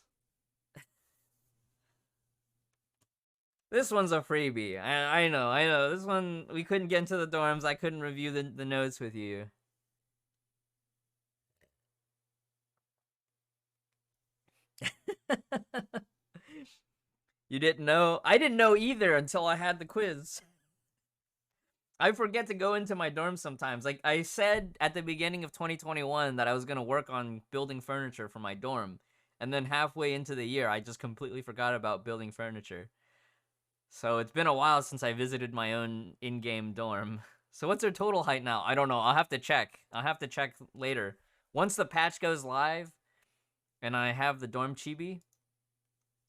S1: This one's a freebie. I know. This one, we couldn't get into the dorms. I couldn't review the notes with you. You didn't know? I didn't know either until I had the quiz. I forget to go into my dorm sometimes. Like I said at the beginning of 2021 that I was going to work on building furniture for my dorm. And then halfway into the year, I just completely forgot about building furniture. So it's been a while since I visited my own in-game dorm. So what's their total height now? I don't know. I'll have to check. I'll have to check later. Once the patch goes live and I have the dorm chibi,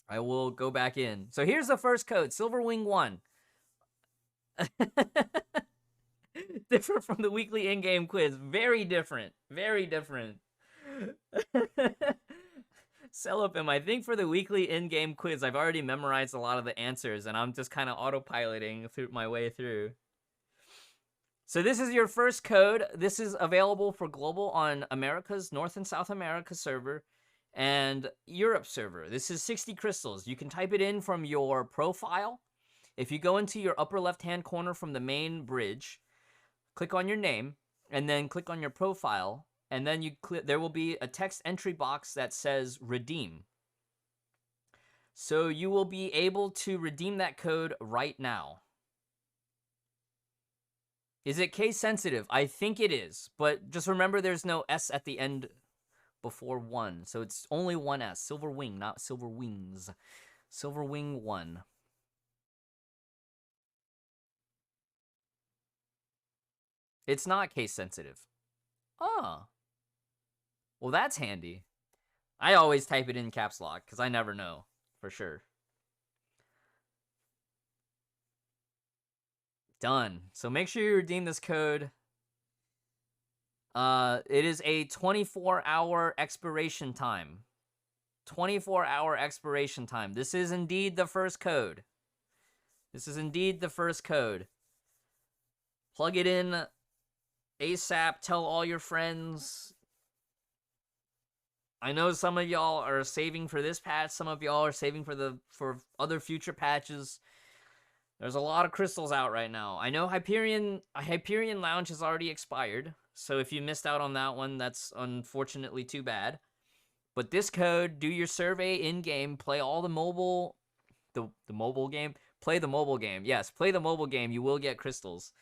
S1: I will go back in. So here's the first code, Silverwing 1. Different from the weekly in-game quiz. Very different. Very different. Cellophim, I think for the weekly in-game quiz, I've already memorized a lot of the answers, and I'm just kind of autopiloting through my way through. So this is your first code. This is available for global on America's North and South America server and Europe server. This is 60 crystals. You can type it in from your profile. If you go into your upper left-hand corner from the main bridge, click on your name, and then click on your profile, and then there will be a text entry box that says redeem. So you will be able to redeem that code right now. Is it case sensitive? I think it is, but just remember there's no S at the end before 1, so it's only one S. Silver Wing, not Silver Wings. Silver Wing 1. It's not case sensitive. Oh. Well, that's handy. I always type it in caps lock because I never know for sure. Done. So make sure you redeem this code. It is a 24-hour expiration time. 24-hour expiration time. This is indeed the first code. This is indeed the first code. Plug it in ASAP. Tell all your friends. I know some of y'all are saving for this patch. Some of y'all are saving for other future patches. There's a lot of crystals out right now. I know Hyperion Lounge has already expired. So if you missed out on that one, that's unfortunately too bad. But this code, do your survey in-game, play all the mobile... The mobile game? Play the mobile game. Yes, play the mobile game. You will get crystals.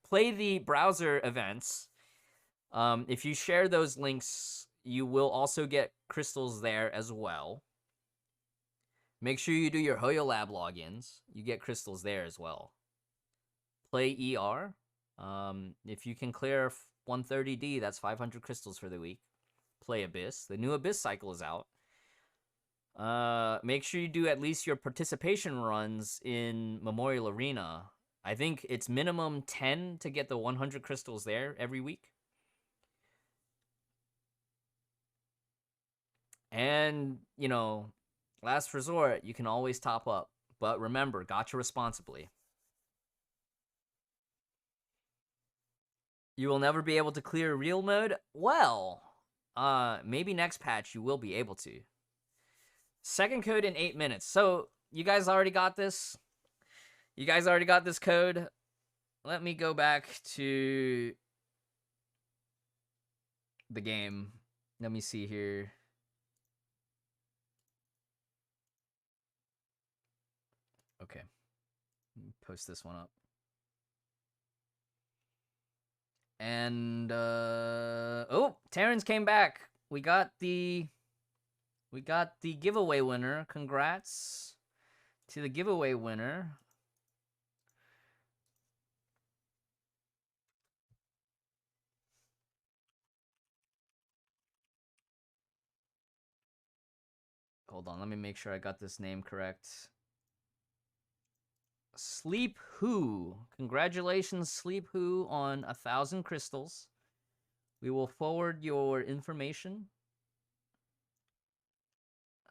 S1: Play the browser events. If you share those links, you will also get crystals there as well. Make sure you do your Hoyo Lab logins. You get crystals there as well. Play ER. If you can clear 130D, that's 500 crystals for the week. Play Abyss. The new Abyss cycle is out. Make sure you do at least your participation runs in Memorial Arena. I think it's minimum 10 to get the 100 crystals there every week. And, you know, last resort, you can always top up. But remember, gacha responsibly. You will never be able to clear real mode? Well, maybe next patch you will be able to. Second code in 8 minutes. So, you guys already got this? You guys already got this code? Let me go back to the game. Let me see here. Okay. Post this one up. And oh, Terrence came back. We got the giveaway winner. Congrats to the giveaway winner. Hold on, let me make sure I got this name correct. Sleep Who. Congratulations, Sleep Who, on 1,000 crystals. We will forward your information.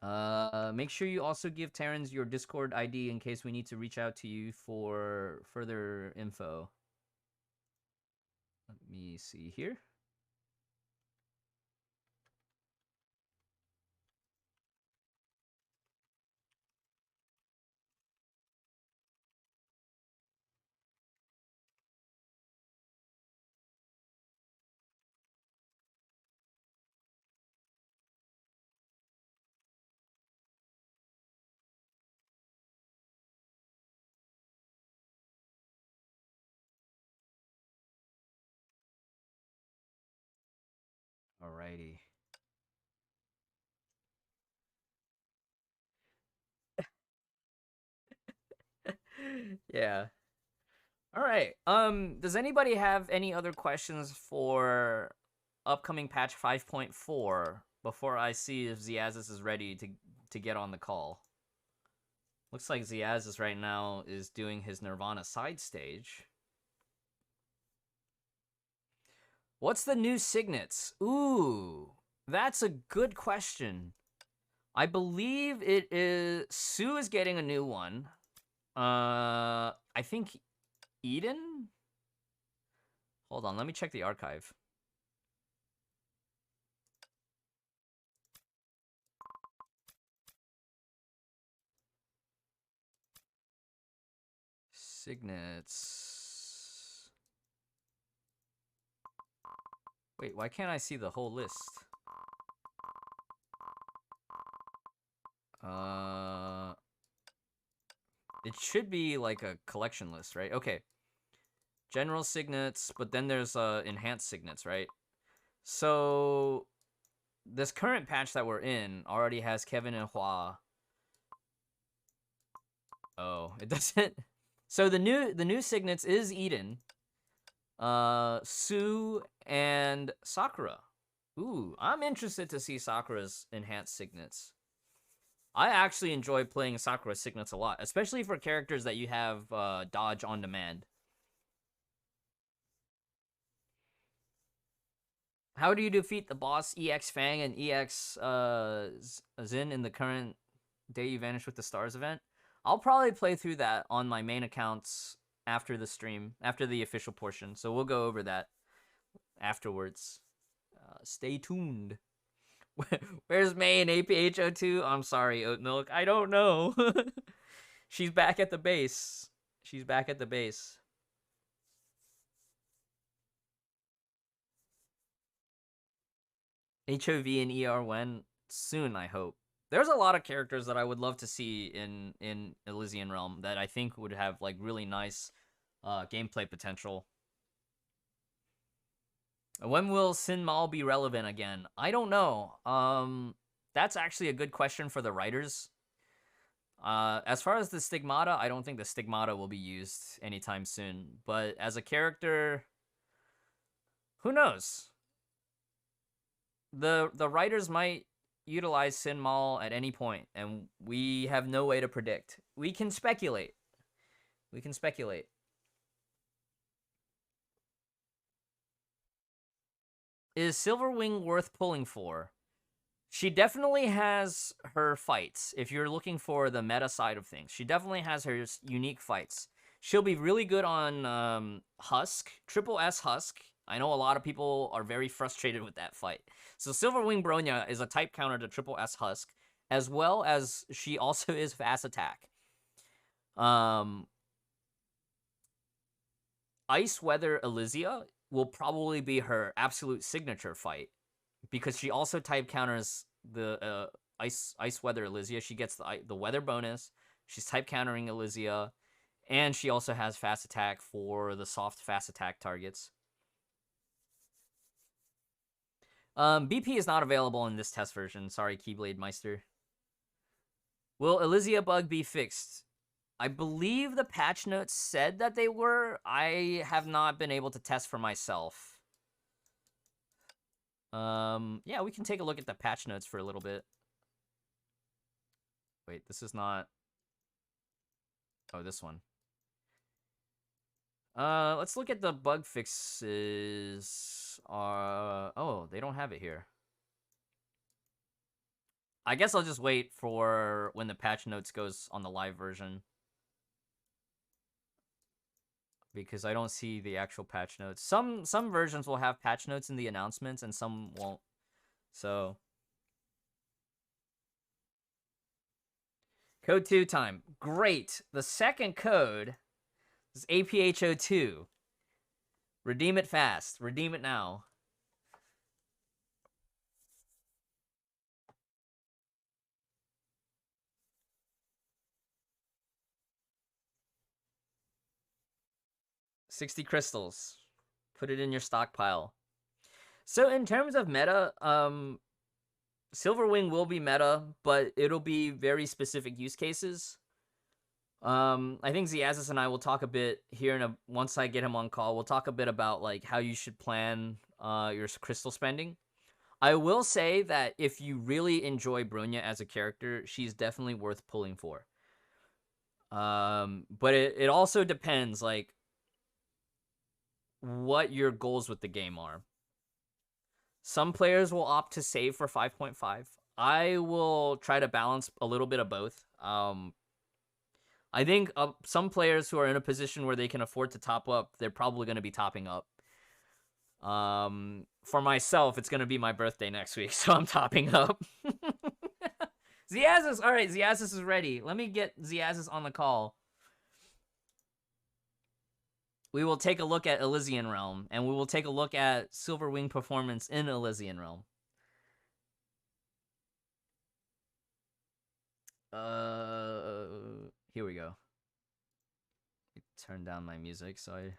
S1: Make sure you also give Terrence your Discord ID in case we need to reach out to you for further info. Let me see here. Alrighty. Yeah. All right. Does anybody have any other questions for upcoming patch 5.4 before I see if Ziazis is ready to get on the call? Looks like Ziazis right now is doing his Nirvana side stage. What's the new signets? Ooh, that's a good question. I believe it is Sue is getting a new one. I think Eden? Hold on, let me check the archive. Signets. Wait, why can't I see the whole list? It should be like a collection list, right? Okay. General signets, but then there's enhanced signets, right? So this current patch that we're in already has Kevin and Hua. Oh, it doesn't. So the new signets is Eden, Sue, and Sakura. Ooh, I'm interested to see Sakura's enhanced signets. I actually enjoy playing Sakura signets a lot, especially for characters that you have dodge on demand. How do you defeat the boss EX Fang and EX Zin in the current Day You Vanish with the Stars event? I'll probably play through that on my main accounts after the stream, after the official portion. So we'll go over that afterwards. Stay tuned. Where's May in APH02? I'm sorry, Oat Milk. I don't know. She's back at the base. She's back at the base. HOV and ER when? Soon, I hope. There's a lot of characters that I would love to see in Elysian Realm that I think would have like really nice gameplay potential. When will Sin Mal be relevant again? I don't know. That's actually a good question for the writers. As far as the Stigmata, I don't think the Stigmata will be used anytime soon. But as a character, who knows? The writers might utilize Sin Mal at any point, and we have no way to predict. We can speculate. We can speculate. Is Silverwing worth pulling for? She definitely has her fights. If you're looking for the meta side of things, she definitely has her unique fights. She'll be really good on Husk, Triple S Husk. I know a lot of people are very frustrated with that fight. So Silverwing Bronya is a type counter to Triple S Husk, as well as she also is fast attack. Ice Weather Elysia will probably be her absolute signature fight, because she also type counters the Ice Weather Elysia. She gets the weather bonus. She's type countering Elysia, and she also has fast attack for the soft fast attack targets. BP is not available in this test version. Sorry, Keyblade Meister. Will Elysia bug be fixed? I believe the patch notes said that they were. I have not been able to test for myself. Yeah, we can take a look at the patch notes for a little bit. Wait, this is not. Oh, this one. Let's look at the bug fixes. Oh, they don't have it here. I guess I'll just wait for when the patch notes goes on the live version. Because I don't see the actual patch notes. Some versions will have patch notes in the announcements and some won't. So code 2 time. Great. The second code is APHO2. Redeem it fast. Redeem it now. $60 crystals. Put it in your stockpile. So in terms of meta, Silverwing will be meta, but it'll be very specific use cases. I think Ziazis and I will talk a bit here once I get him on call. We'll talk a bit about like how you should plan your crystal spending. I will say that if you really enjoy Bronya as a character, she's definitely worth pulling for. But it also depends like what your goals with the game are. Some players will opt to save for 5.5. I will try to balance a little bit of both. I think some players who are in a position where they can afford to top up, they're probably going to be topping up. For myself, it's going to be my birthday next week, so I'm topping up. Ziazis, all right, Ziazis is ready. Let me get Ziazis on the call. We will take a look at Elysian Realm, and we will take a look at Silverwing performance in Elysian Realm. Here we go. Turn down my music, so I...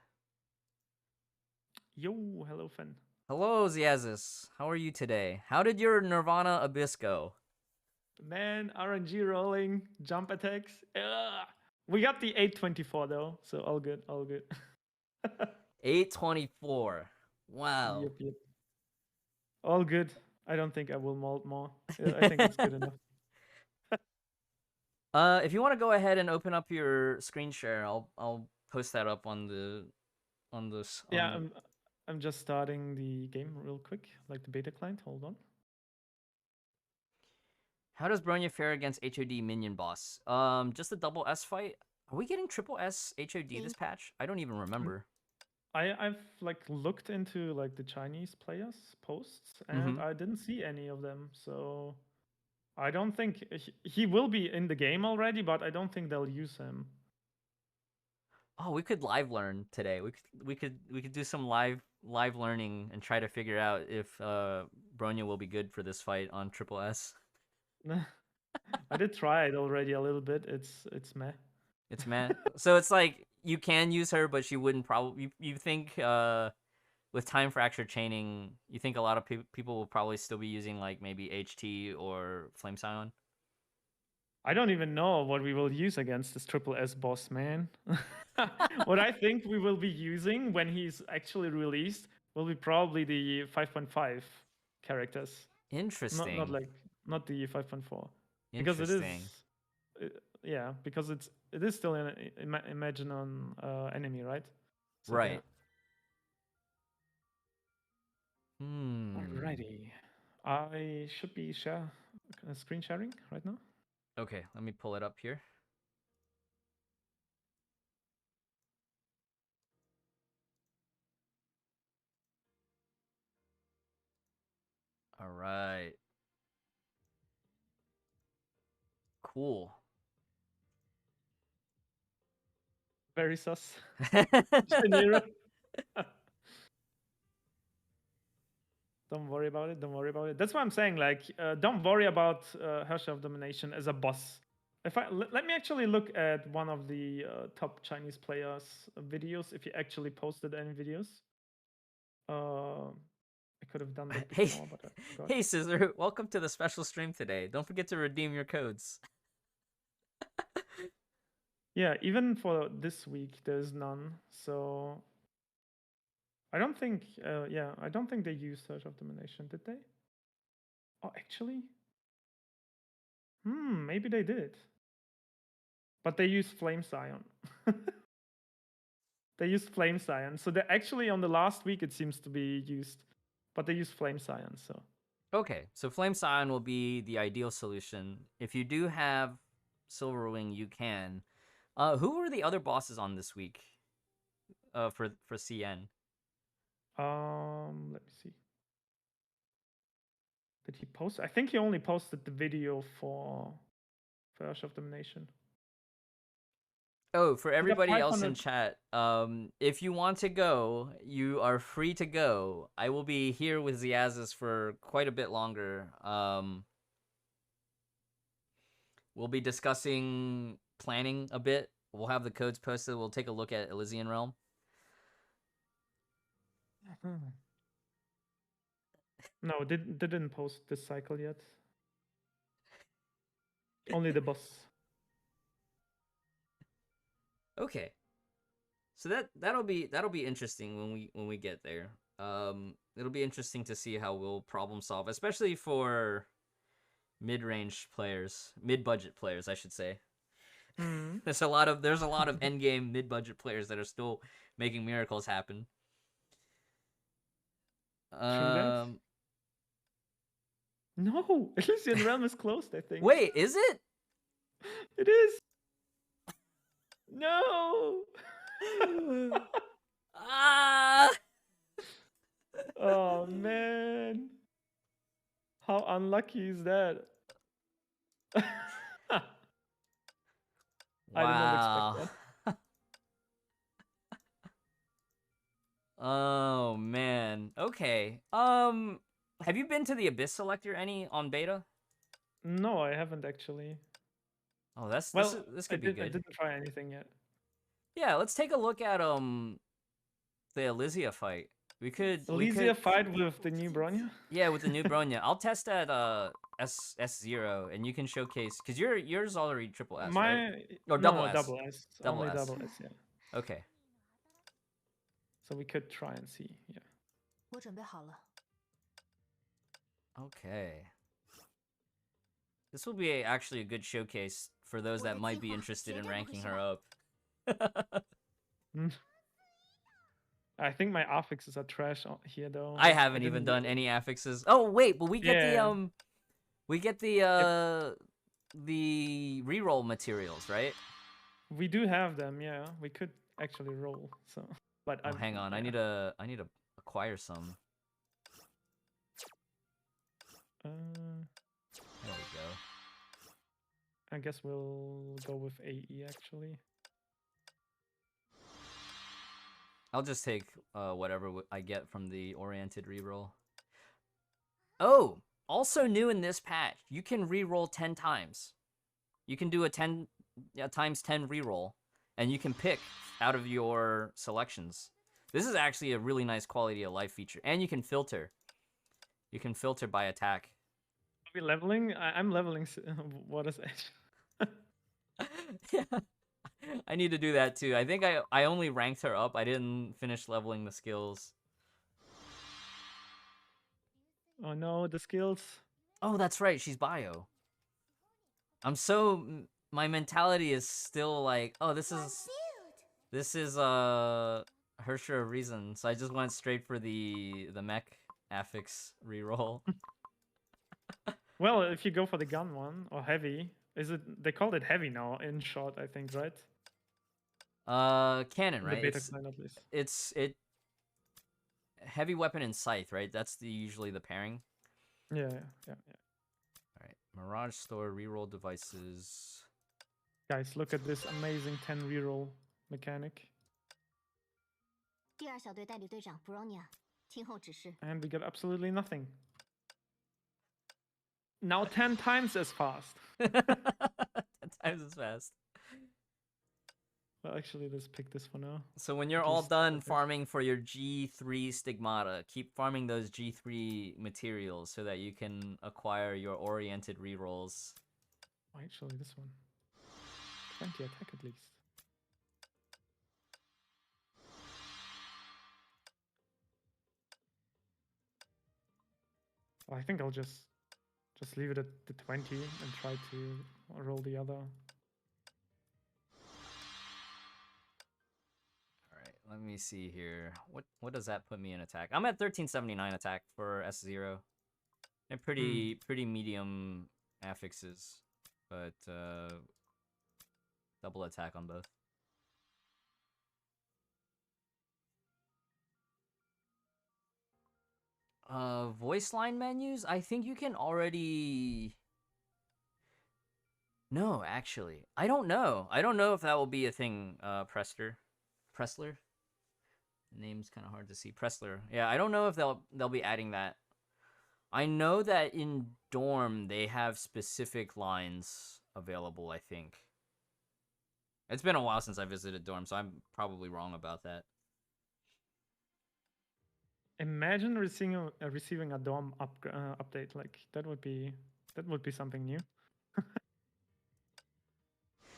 S2: Yo, hello, Fen.
S1: Hello, Ziazis. How are you today? How did your Nirvana Abyss go?
S2: Man, RNG rolling, jump attacks. Ugh. We got the 824 though, so all good, all good.
S1: 824. Wow.
S2: Yep. All good. I don't think I will mold more. I think it's good enough.
S1: If you want to go ahead and open up your screen share, I'll post that up on the
S2: Yeah, I'm just starting the game real quick, like the beta client. Hold on.
S1: How does Bronya fare against HOD minion boss? Just a double S fight. Are we getting triple S HOD this patch? I don't even remember.
S2: I've like looked into like the Chinese players posts and I didn't see any of them. So I don't think he will be in the game already, but I don't think they'll use him.
S1: Oh, we could live learn today. We could do some live learning and try to figure out if Bronya will be good for this fight on triple S.
S2: I did try it already a little bit. It's meh.
S1: It's meh. So it's like you can use her, but she wouldn't probably. You think with time fracture chaining, you think a lot of people will probably still be using like maybe HT or Flame Scion?
S2: I don't even know what we will use against this triple S boss, man. What I think we will be using when he's actually released will be probably the 5.5 characters.
S1: Interesting.
S2: Not the 5.4.
S1: Because
S2: it is yeah, because it is still an imagine on enemy, right? So,
S1: right.
S2: Yeah. Alrighty. I should be screen sharing right now.
S1: Okay, let me pull it up here. All right. Cool.
S2: Very sus. Don't worry about it. Don't worry about it. That's why I'm saying, like, don't worry about Herrscher of Domination as a boss. Let me actually look at one of the top Chinese players' videos. If he actually posted any videos, I could have done that before, but I forgot.
S1: Hey, Scissor, welcome to the special stream today. Don't forget to redeem your codes.
S2: Yeah, even for this week, there's none. So I don't think, I don't think they used Herrscher of Domination, did they? Oh, actually? Maybe they did. But they use Flame Scion. They used Flame Scion. So they actually on the last week it seems to be used. But they use Flame Scion, so.
S1: Okay, so Flame Scion will be the ideal solution. If you do have Silverwing, you can. Who were the other bosses on this week? For CN.
S2: Let me see. Did he post? I think he only posted the video for Urge of Domination.
S1: Oh, for everybody else in
S2: 500.
S1: chat, if you want to go, you are free to go. I will be here with Ziazis for quite a bit longer. We'll be discussing planning a bit. We'll have the codes posted. We'll take a look at Elysian Realm.
S2: No, they didn't post this cycle yet. Only the boss.
S1: Okay. So that'll be interesting when we get there. It'll be interesting to see how we'll problem solve, especially for mid-range players, mid-budget players, I should say. There's a lot of endgame mid-budget players that are still making miracles happen.
S2: True that. No, Elysian Realm is closed, I think.
S1: Wait, is it?
S2: It is. No.
S1: Ah.
S2: Oh man. How unlucky is that? I did not expect that.
S1: Oh man. Okay. Have you been to the Abyss Selector any on beta?
S2: No, I haven't actually.
S1: Oh, this could be good.
S2: I didn't try anything yet.
S1: Yeah, let's take a look at the Elysia fight. We could
S2: fight with the new Bronya?
S1: Yeah, with the new Bronya. I'll test at S0 and you can showcase cause yours already triple S, right? Or double S.
S2: Double S. Only double S, yeah.
S1: Okay.
S2: So we could try and see, yeah.
S3: 我准备好了。
S1: Okay. This will be actually a good showcase for those that might be interested in ranking her up.
S2: I think my affixes are trash here though.
S1: I haven't even done any affixes. Oh wait, but we get the reroll materials, right?
S2: We do have them, yeah. We could actually roll. So, but
S1: hang on, yeah. I need to acquire some.
S2: There
S1: we go.
S2: I guess we'll go with AE actually.
S1: I'll just take whatever I get from the oriented reroll. Oh, also new in this patch, you can reroll 10 times. You can do a 10 times 10 reroll, and you can pick out of your selections. This is actually a really nice quality of life feature, and you can filter. You can filter by attack.
S2: Are we leveling? I'm leveling. What is it?
S1: Yeah. I need to do that too. I think I only ranked her up. I didn't finish leveling the skills.
S2: Oh no, the skills.
S1: Oh, that's right. She's bio. My mentality is still like, oh, this is Hersher of Reason. So I just went straight for the mech affix reroll.
S2: Well, if you go for the gun one or heavy, they called it heavy now in short, I think, right?
S1: Cannon, right?
S2: The beta clan at least.
S1: It's heavy weapon and scythe, right? That's usually the pairing.
S2: Yeah.
S1: All right, Mirage Store reroll devices.
S2: Guys, look at this amazing 10 reroll mechanic.
S3: 第二小队代理队长 Bronya， 听候指示。
S2: And we get absolutely nothing. Now 10 times as fast.
S1: 10 times as fast.
S2: Well, actually, let's pick this for now.
S1: So when you're all done farming for your G3 stigmata, keep farming those G3 materials so that you can acquire your oriented rerolls.
S2: Oh, actually, this one. 20 attack at least. I think I'll just Just leave it at the 20 and try to roll the other.
S1: Alright, let me see here. What does that put me in attack? I'm at 1379 attack for S0. And pretty medium affixes, but double attack on both. Voice line menus? I think you can already... No, actually. I don't know. I don't know if that will be a thing, Pressler. The name's kind of hard to see. Pressler. Yeah, I don't know if they'll be adding that. I know that in Dorm, they have specific lines available, I think. It's been a while since I visited Dorm, so I'm probably wrong about that.
S2: Imagine receiving a DOM update. Like that would be something new.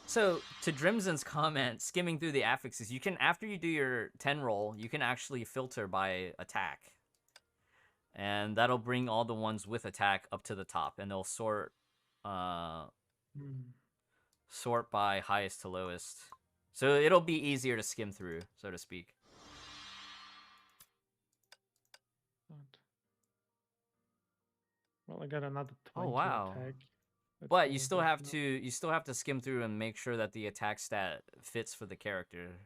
S1: So, to Drimzen's comment, skimming through the affixes, you can, after you do your 10 roll, you can actually filter by attack. And that'll bring all the ones with attack up to the top, and they'll sort sort by highest to lowest. So it'll be easier to skim through, so to speak.
S2: Well, I got another 20
S1: Oh wow.
S2: attack.
S1: But you still have to skim through and make sure that the attack stat fits for the character,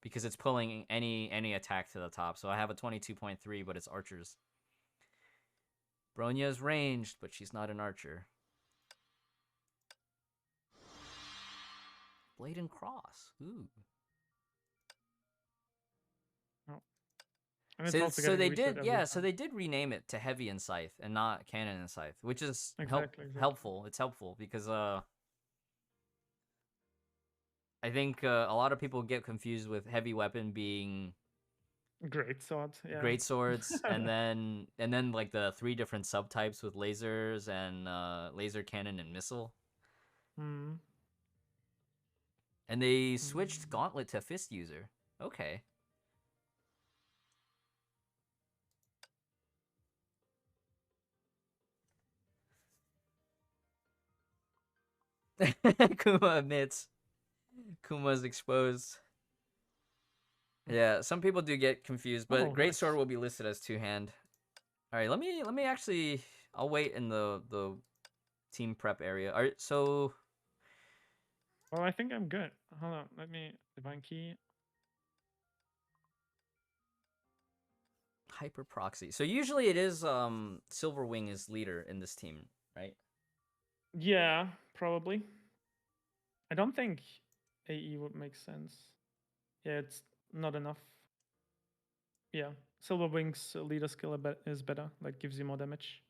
S1: because it's pulling any attack to the top. So I have a 22.3, but it's archers. Bronya's ranged, but she's not an archer. Blade and cross. Ooh. So they did, yeah. So they did rename it to Heavy and Scythe and not Cannon and Scythe, which is helpful. It's helpful because I think a lot of people get confused with heavy weapon being
S2: great swords, yeah.
S1: Great swords, and then like the 3 different subtypes with lasers and laser cannon and missile. And they switched Gauntlet to Fist User. Okay. Kuma admits. Kuma's exposed. Yeah, some people do get confused, but Greatsword will be listed as 2-hand. All right, let me actually. I'll wait in the team prep area. All right, so.
S2: Oh, I think I'm good. Hold on, let me divine key.
S1: Hyper proxy. So usually it is Silverwing is leader in this team, right?
S2: Yeah, probably. I don't think AE would make sense. Yeah, it's not enough. Yeah, Silverwing's leader skill is better. Like gives you more damage.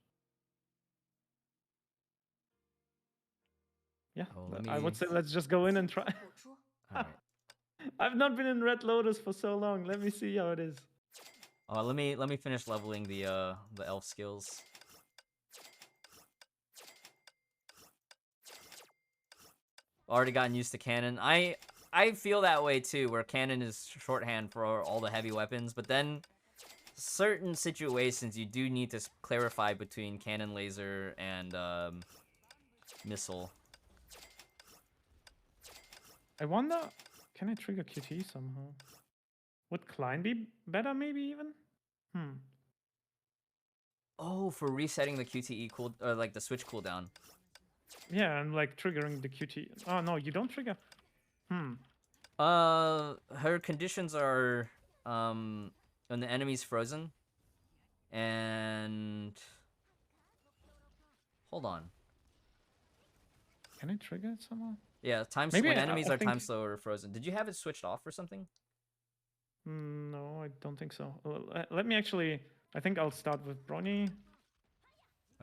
S2: Yeah, I would say let's just go in and try.
S1: All right.
S2: I've not been in Red Lotus for so long. Let me see how it is.
S1: Oh, let me finish leveling the elf skills. Already gotten used to cannon. I feel that way too, where cannon is shorthand for all the heavy weapons, but then certain situations you do need to clarify between cannon, laser, and missile.
S2: I wonder, can I trigger QT somehow? Would Klein be better, maybe even?
S1: Oh, for resetting the QTE like the switch cooldown.
S2: Yeah, and like triggering the QT. Oh no, you don't trigger.
S1: Her conditions are when the enemy's frozen, and hold on.
S2: Can I trigger it somehow?
S1: Yeah, when enemies are time slow or frozen. Did you have it switched off or something?
S2: No, I don't think so. Let me actually. I think I'll start with Bronny.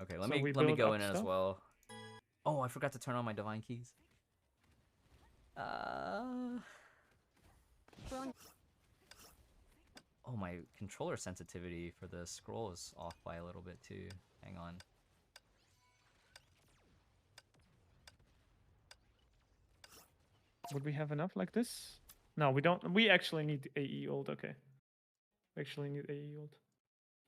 S1: Okay, let me go in as well. Oh, I forgot to turn on my divine keys. Oh, my controller sensitivity for the scroll is off by a little bit too. Hang on.
S2: Would we have enough like this? No, we don't. We actually need AE ult. Okay. We actually need AE ult.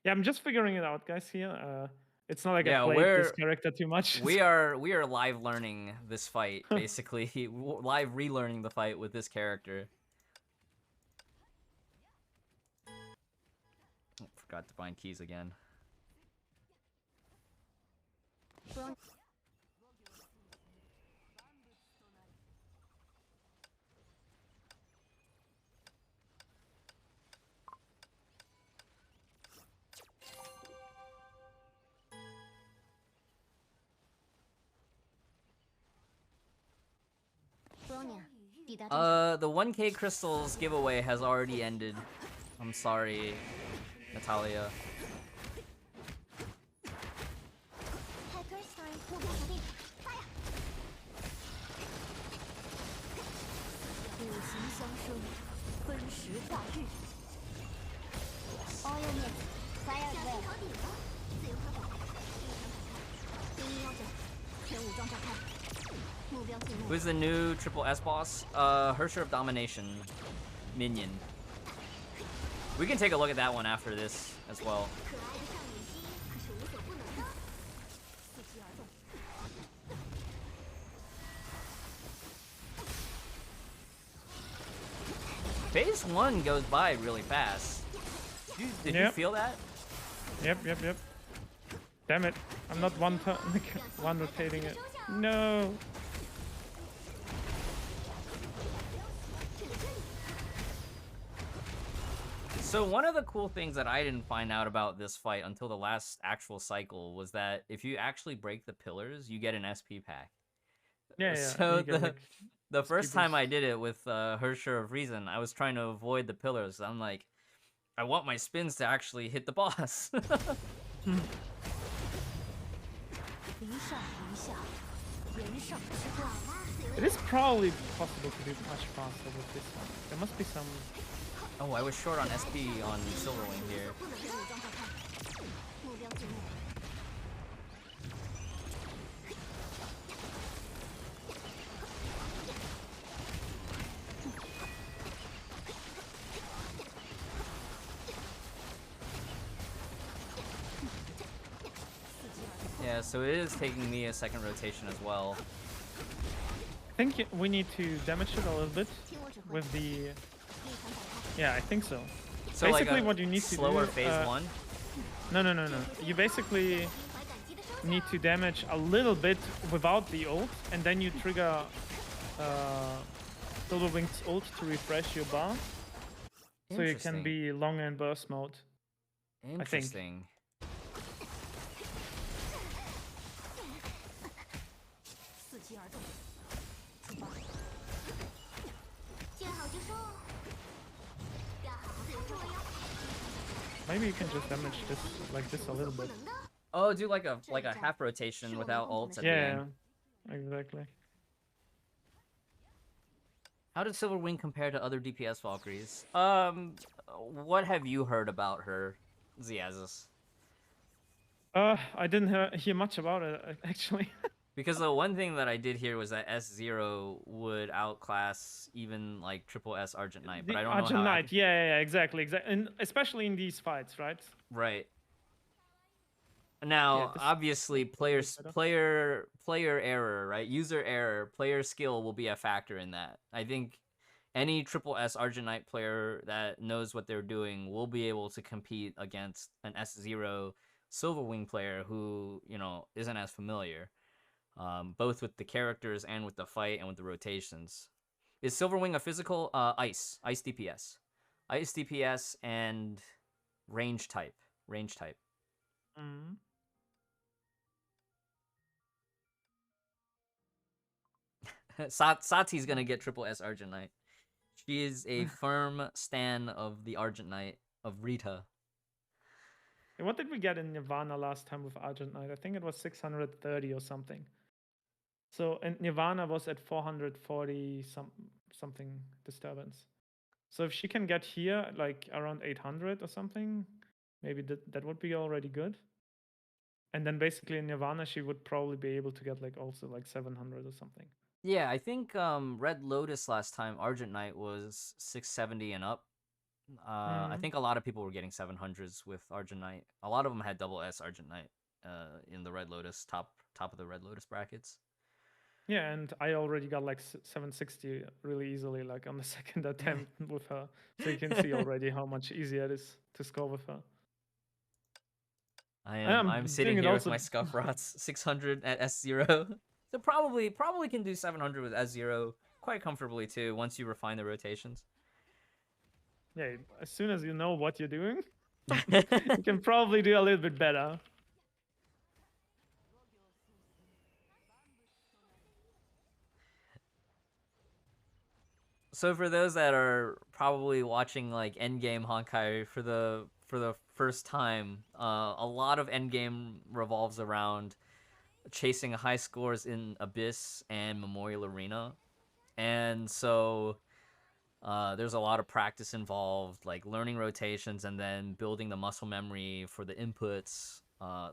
S2: Yeah, I'm just figuring it out, guys, here. It's not like
S1: Yeah,
S2: I played this character too much.
S1: we are live learning this fight, basically. Live relearning the fight with this character. Oh, forgot to find keys again. The 1K crystals giveaway has already ended. I'm sorry, Natalia. Who's the new Triple S boss? Hersher of Domination minion. We can take a look at that one after this as well. Phase 1 goes by really fast. Did you feel that?
S2: Yep. Damn it. I'm not one rotating it. No.
S1: So one of the cool things that I didn't find out about this fight until the last actual cycle was that if you actually break the pillars, you get an SP pack.
S2: Yeah.
S1: So the first time I did it with Hersher of Reason, I was trying to avoid the pillars. I'm like, I want my spins to actually hit the boss.
S2: It is probably possible to do much faster with this one. There must be some...
S1: Oh, I was short on SP on Silverwing here. Yeah, so it is taking me a second rotation as well.
S2: I think we need to damage it a little bit with the... Yeah, I think so.
S1: So
S2: basically
S1: like
S2: what you need to do...
S1: slower phase 1?
S2: No. You basically need to damage a little bit without the ult, and then you trigger Silverwing's ult to refresh your bar. So you can be long in burst mode.
S1: Interesting.
S2: Maybe you can just damage this like this a little bit.
S1: Oh, do like a half rotation without ults at the end.
S2: Yeah, exactly.
S1: How does Silverwing compare to other DPS Valkyries? What have you heard about her, Ziazis?
S2: I didn't hear much about it actually.
S1: Because the one thing that I did hear was that S0 would outclass even like Triple S Argent Knight, but I don't know
S2: Argent
S1: how.
S2: Knight, yeah, exactly, and especially in these fights, right?
S1: Right. Now, obviously, player error, right? User error, player skill will be a factor in that. I think any Triple S Argent Knight player that knows what they're doing will be able to compete against an S0 Silverwing player who, you know, isn't as familiar. Both with the characters and with the fight and with the rotations. Is Silverwing a physical? Ice DPS. Ice DPS and range type.
S2: Mm-hmm.
S1: Sati's gonna get Triple S Argent Knight. She is a firm stan of the Argent Knight, of Rita.
S2: What did we get in Nirvana last time with Argent Knight? I think it was 630 or something. So, and Nirvana was at 440 something disturbance. So if she can get here like around 800 or something, maybe that would be already good. And then basically in Nirvana she would probably be able to get like also like 700 or something.
S1: Yeah, I think Red Lotus last time Argent Knight was 670 and up. I think a lot of people were getting 700s with Argent Knight. A lot of them had double S Argent Knight in the Red Lotus top of the Red Lotus brackets.
S2: Yeah, and I already got like 760 really easily, like on the second attempt with her. So you can see already how much easier it is to score with her.
S1: I'm sitting
S2: doing it
S1: here with
S2: also-
S1: my Scuff Rots 600 at S0. So probably can do 700 with S0 quite comfortably too once you refine the rotations.
S2: Yeah, as soon as you know what you're doing, you can probably do a little bit better.
S1: So for those that are probably watching like Endgame Honkai for the first time, a lot of Endgame revolves around chasing high scores in Abyss and Memorial Arena, and so there's a lot of practice involved, like learning rotations and then building the muscle memory for the inputs.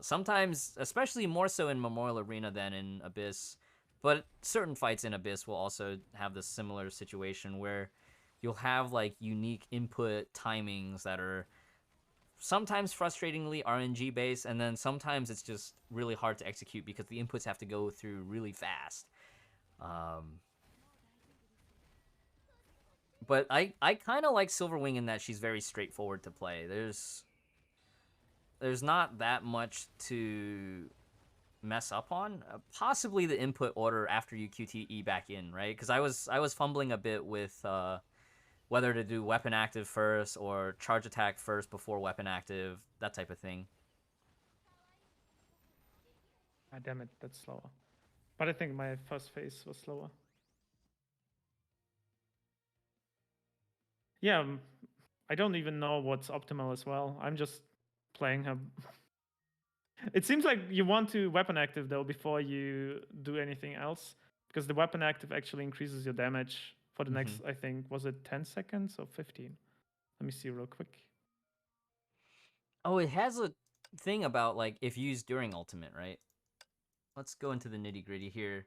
S1: Sometimes, especially more so in Memorial Arena than in Abyss, but certain fights in Abyss will also have this similar situation where you'll have like unique input timings that are sometimes frustratingly RNG based, and then sometimes it's just really hard to execute because the inputs have to go through really fast. But I kind of like Silverwing in that she's very straightforward to play. There's not that much to mess up on. Possibly the input order after you QTE back in, right? Because I was fumbling a bit with whether to do weapon active first or charge attack first before weapon active, that type of thing.
S2: Ah, damn it, that's slower. But I think my first phase was slower. Yeah, I don't even know what's optimal as well. I'm just playing her. It seems like you want to weapon active though before you do anything else, because the weapon active actually increases your damage for the next, I think, was it 10 seconds or 15? Let me see real quick.
S1: Oh, it has a thing about like if used during ultimate, right? Let's go into the nitty gritty here.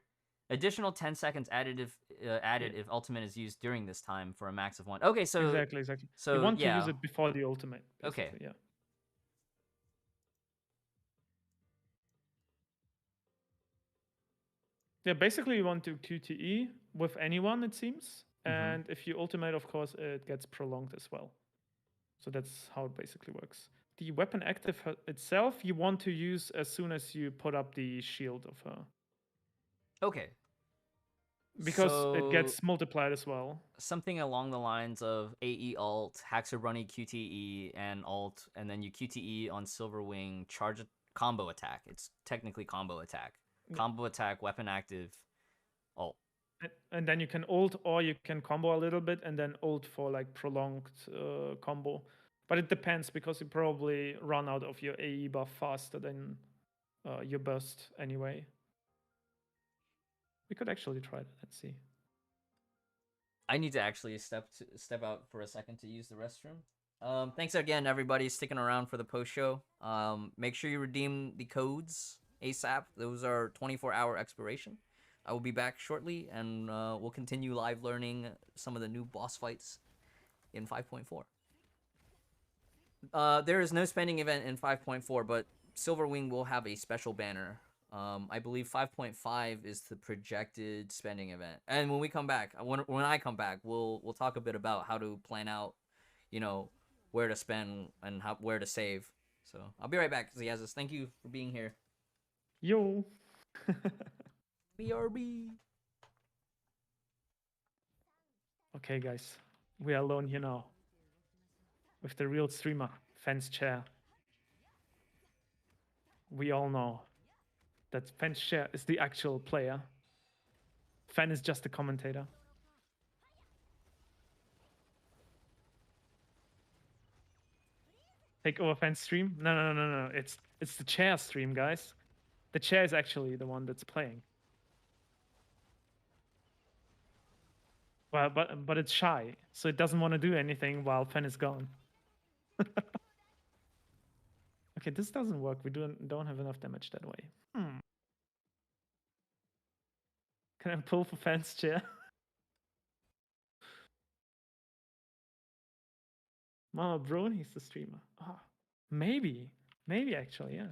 S1: Additional 10 seconds added if ultimate is used during this time for a max of 1. Okay, so
S2: Exactly.
S1: So
S2: you want
S1: yeah.
S2: to use it before the ultimate, basically.
S1: Okay.
S2: Yeah. Yeah, basically you want to QTE with anyone, it seems. And if you ultimate, of course, it gets prolonged as well. So that's how it basically works. The weapon active itself, you want to use as soon as you put up the shield of her.
S1: Okay.
S2: Because it gets multiplied as well.
S1: Something along the lines of AE ult, Haxorunny QTE, and ult, and then you QTE on Silverwing, charge a combo attack. It's technically combo attack. Combo attack, weapon active, ult.
S2: And then you can ult or you can combo a little bit and then ult for like prolonged combo. But it depends because you probably run out of your AE buff faster than your burst anyway. We could actually try that. Let's see.
S1: I need to actually step out for a second to use the restroom. Thanks again, everybody, sticking around for the post show. Make sure you redeem the codes ASAP. Those are 24-hour expiration. I will be back shortly, and we'll continue live learning some of the new boss fights in 5.4. There is no spending event in 5.4, but Silverwing will have a special banner. I believe 5.5 is the projected spending event. And when we come back, when I come back, we'll talk a bit about how to plan out, where to spend and where to save. So I'll be right back, Ziazis. Thank you for being here.
S2: Yo.
S1: BRB.
S2: Okay, guys, we are alone here now with the real streamer, Fence Chair. We all know that Fence Chair is the actual player. Fan is just a commentator. Take over Fan's stream? No. It's the Chair stream, guys. The Chair is actually the one that's playing. Well, but it's shy, so it doesn't want to do anything while Fan is gone. Okay, this doesn't work. We don't have enough damage that way. Can I pull for Fan's chair? Mama Brony is the streamer. Ah, maybe actually, yeah.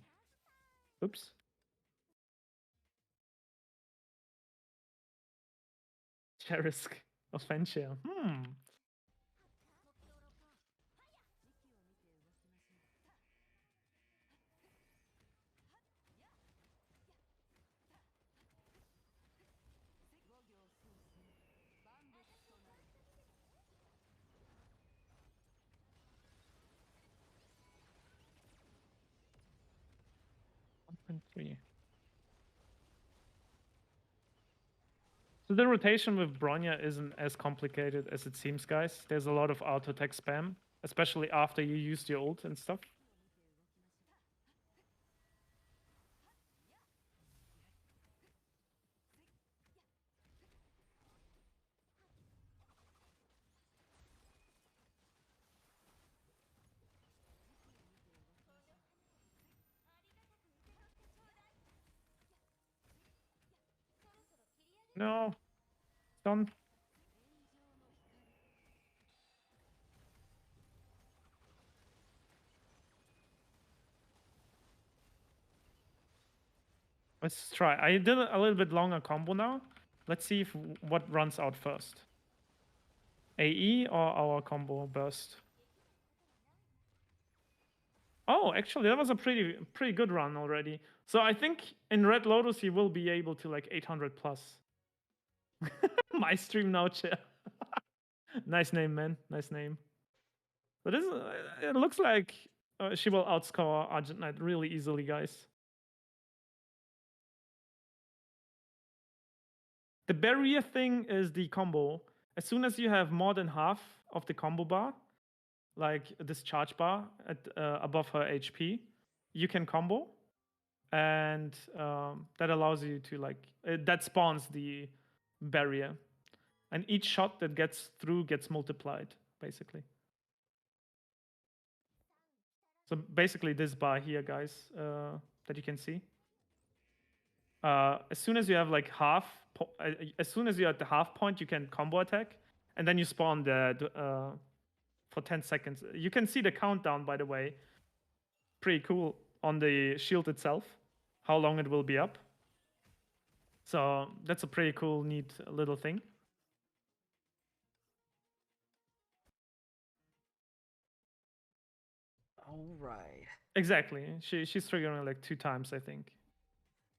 S2: Oops. Cherisk Offensia. Three. So the rotation with Bronya isn't as complicated as it seems, guys. There's a lot of auto attack spam, especially after you used your ult and stuff. No. Done. Let's try. I did a little bit longer combo now. Let's see if what runs out first. AE or our combo burst? Oh, actually, that was a pretty good run already. So I think in Red Lotus you will be able to like 800 plus. My stream now, chair. Nice name, man. Nice name. But this, it looks like she will outscore Argent Knight really easily, guys. The barrier thing is the combo. As soon as you have more than half of the combo bar, like this charge bar at above her HP, you can combo, and that allows you to like that spawns the barrier, and each shot that gets through gets multiplied basically. So basically, this bar here, guys, that you can see. As soon as you have like half, as soon as you're at the half point, you can combo attack, and then you spawn the for 10 seconds. You can see the countdown, by the way. Pretty cool on the shield itself, how long it will be up. So that's a pretty cool, neat little thing.
S1: All right.
S2: Exactly. She's triggering like 2 times, I think.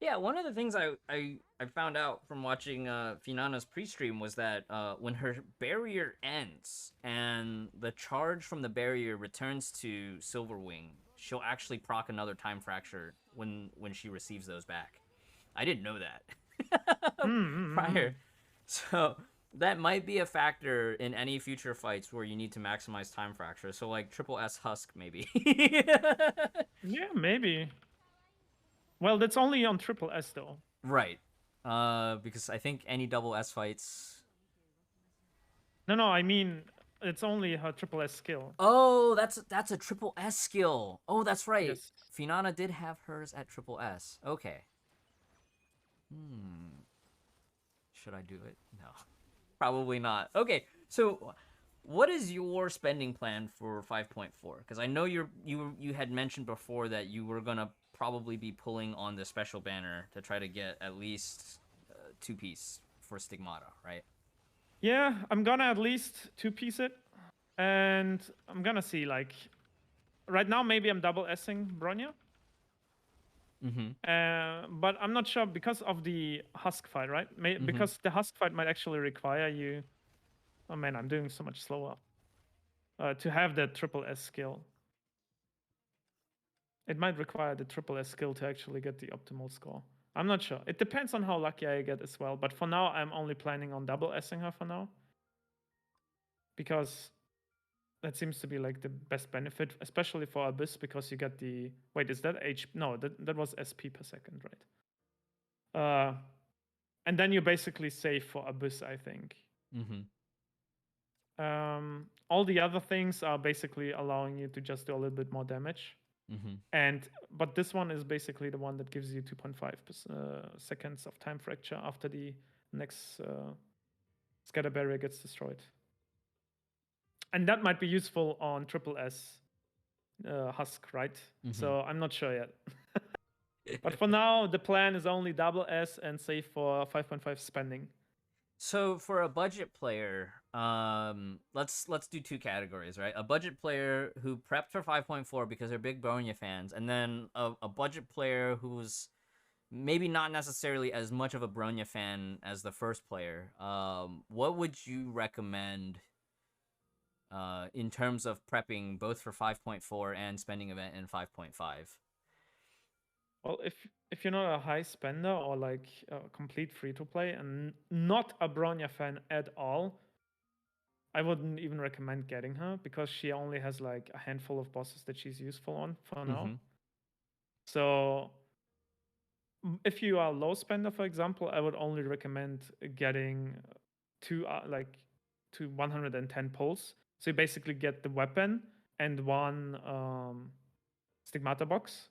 S1: Yeah, one of the things I found out from watching Finana's pre-stream was that when her barrier ends and the charge from the barrier returns to Silverwing, she'll actually proc another time fracture when she receives those back. I didn't know that prior. So that might be a factor in any future fights where you need to maximize time fracture. So like SSS Husk maybe.
S2: Yeah, maybe. Well, that's only on SSS though.
S1: Right. Because I think any double S fights.
S2: No, I mean it's only her SSS skill.
S1: Oh, that's a triple S skill. Oh, that's right.
S2: Yes.
S1: Finana did have hers at triple S. Okay. Should I do it? No. Probably not. Okay. So what is your spending plan for 5.4? Because I know you had mentioned before that you were gonna probably be pulling on the special banner to try to get at least 2-piece for Stigmata, right?
S2: Yeah, I'm gonna at least 2-piece it, and I'm gonna see like right now maybe I'm double S-ing Bronya. But I'm not sure because of the Husk fight, right? Because the Husk fight might actually require you. Oh man, I'm doing so much slower. To have that triple S skill. It might require the triple S skill to actually get the optimal score. I'm not sure. It depends on how lucky I get as well. But for now, I'm only planning on double S-ing her for now. Because that seems to be like the best benefit, especially for Abyss, because you get the... Wait, is that H... No, that was SP per second, right? And then you basically save for Abyss, I think. All the other things are basically allowing you to just do a little bit more damage. But this one is basically the one that gives you 2.5 seconds of time fracture after the next scatter barrier gets destroyed. And that might be useful on triple S Husk, right? So I'm not sure yet. But for now, the plan is only double S and save for 5.5 spending.
S1: So for a budget player, let's do two categories, right? A budget player who prepped for 5.4 because they're big Bronya fans, and then a budget player who's maybe not necessarily as much of a Bronya fan as the first player. What would you recommend in terms of prepping both for 5.4 and spending event in 5.5?
S2: Well, if you're not a high spender or like a complete free to play and not a Bronya fan at all, I wouldn't even recommend getting her because she only has like a handful of bosses that she's useful on for now. So if you are a low spender, for example, I would only recommend getting two 110 pulls. So you basically get the weapon and one stigmata box.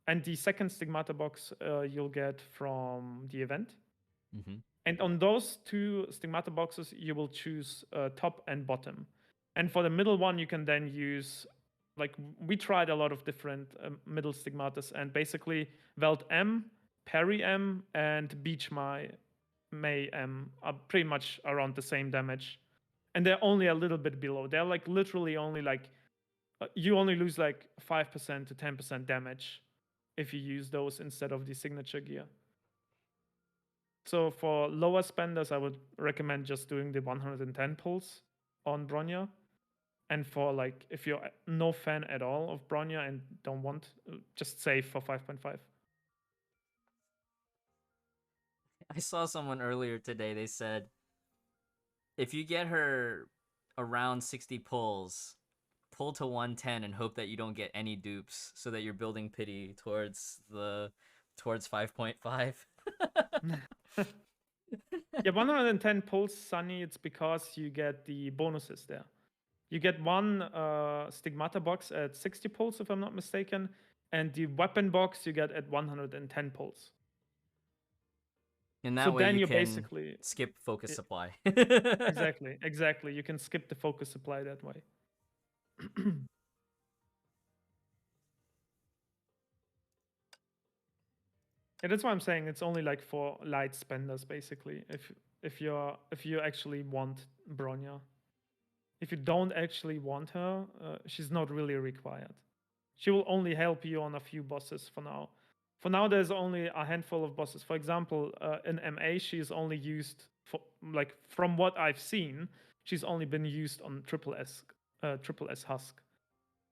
S2: And the second stigmata box you'll get from the event. And on those two stigmata boxes, you will choose top and bottom. And for the middle one, you can then use, like, we tried a lot of different middle stigmatas, and basically Veld M, Parry M, and Beach May M are pretty much around the same damage. And they're only a little bit below. They're like literally only like, you only lose like 5% to 10% damage if you use those instead of the signature gear. So for lower spenders, I would recommend just doing the 110 pulls on Bronya. And for like, if you're no fan at all of Bronya and don't want, just save for 5.5.
S1: I saw someone earlier today, they said, if you get her around 60 pulls, pull to 110 and hope that you don't get any dupes so that you're building pity towards 5.5.
S2: Yeah, 110 pulls, Sunny, it's because you get the bonuses there. You get one stigmata box at 60 pulls, if I'm not mistaken, and the weapon box you get at 110 pulls.
S1: And that
S2: So
S1: way
S2: then
S1: you
S2: you
S1: can
S2: basically
S1: skip focus supply.
S2: exactly. You can skip the focus supply that way. Yeah, that's why I'm saying it's only like for light spenders, basically. If you actually want Bronya, if you don't actually want her, she's not really required. She will only help you on a few bosses for now. For now, there's only a handful of bosses. For example, in MA, she's only used for, like, from what I've seen, she's only been used on Triple S Husk.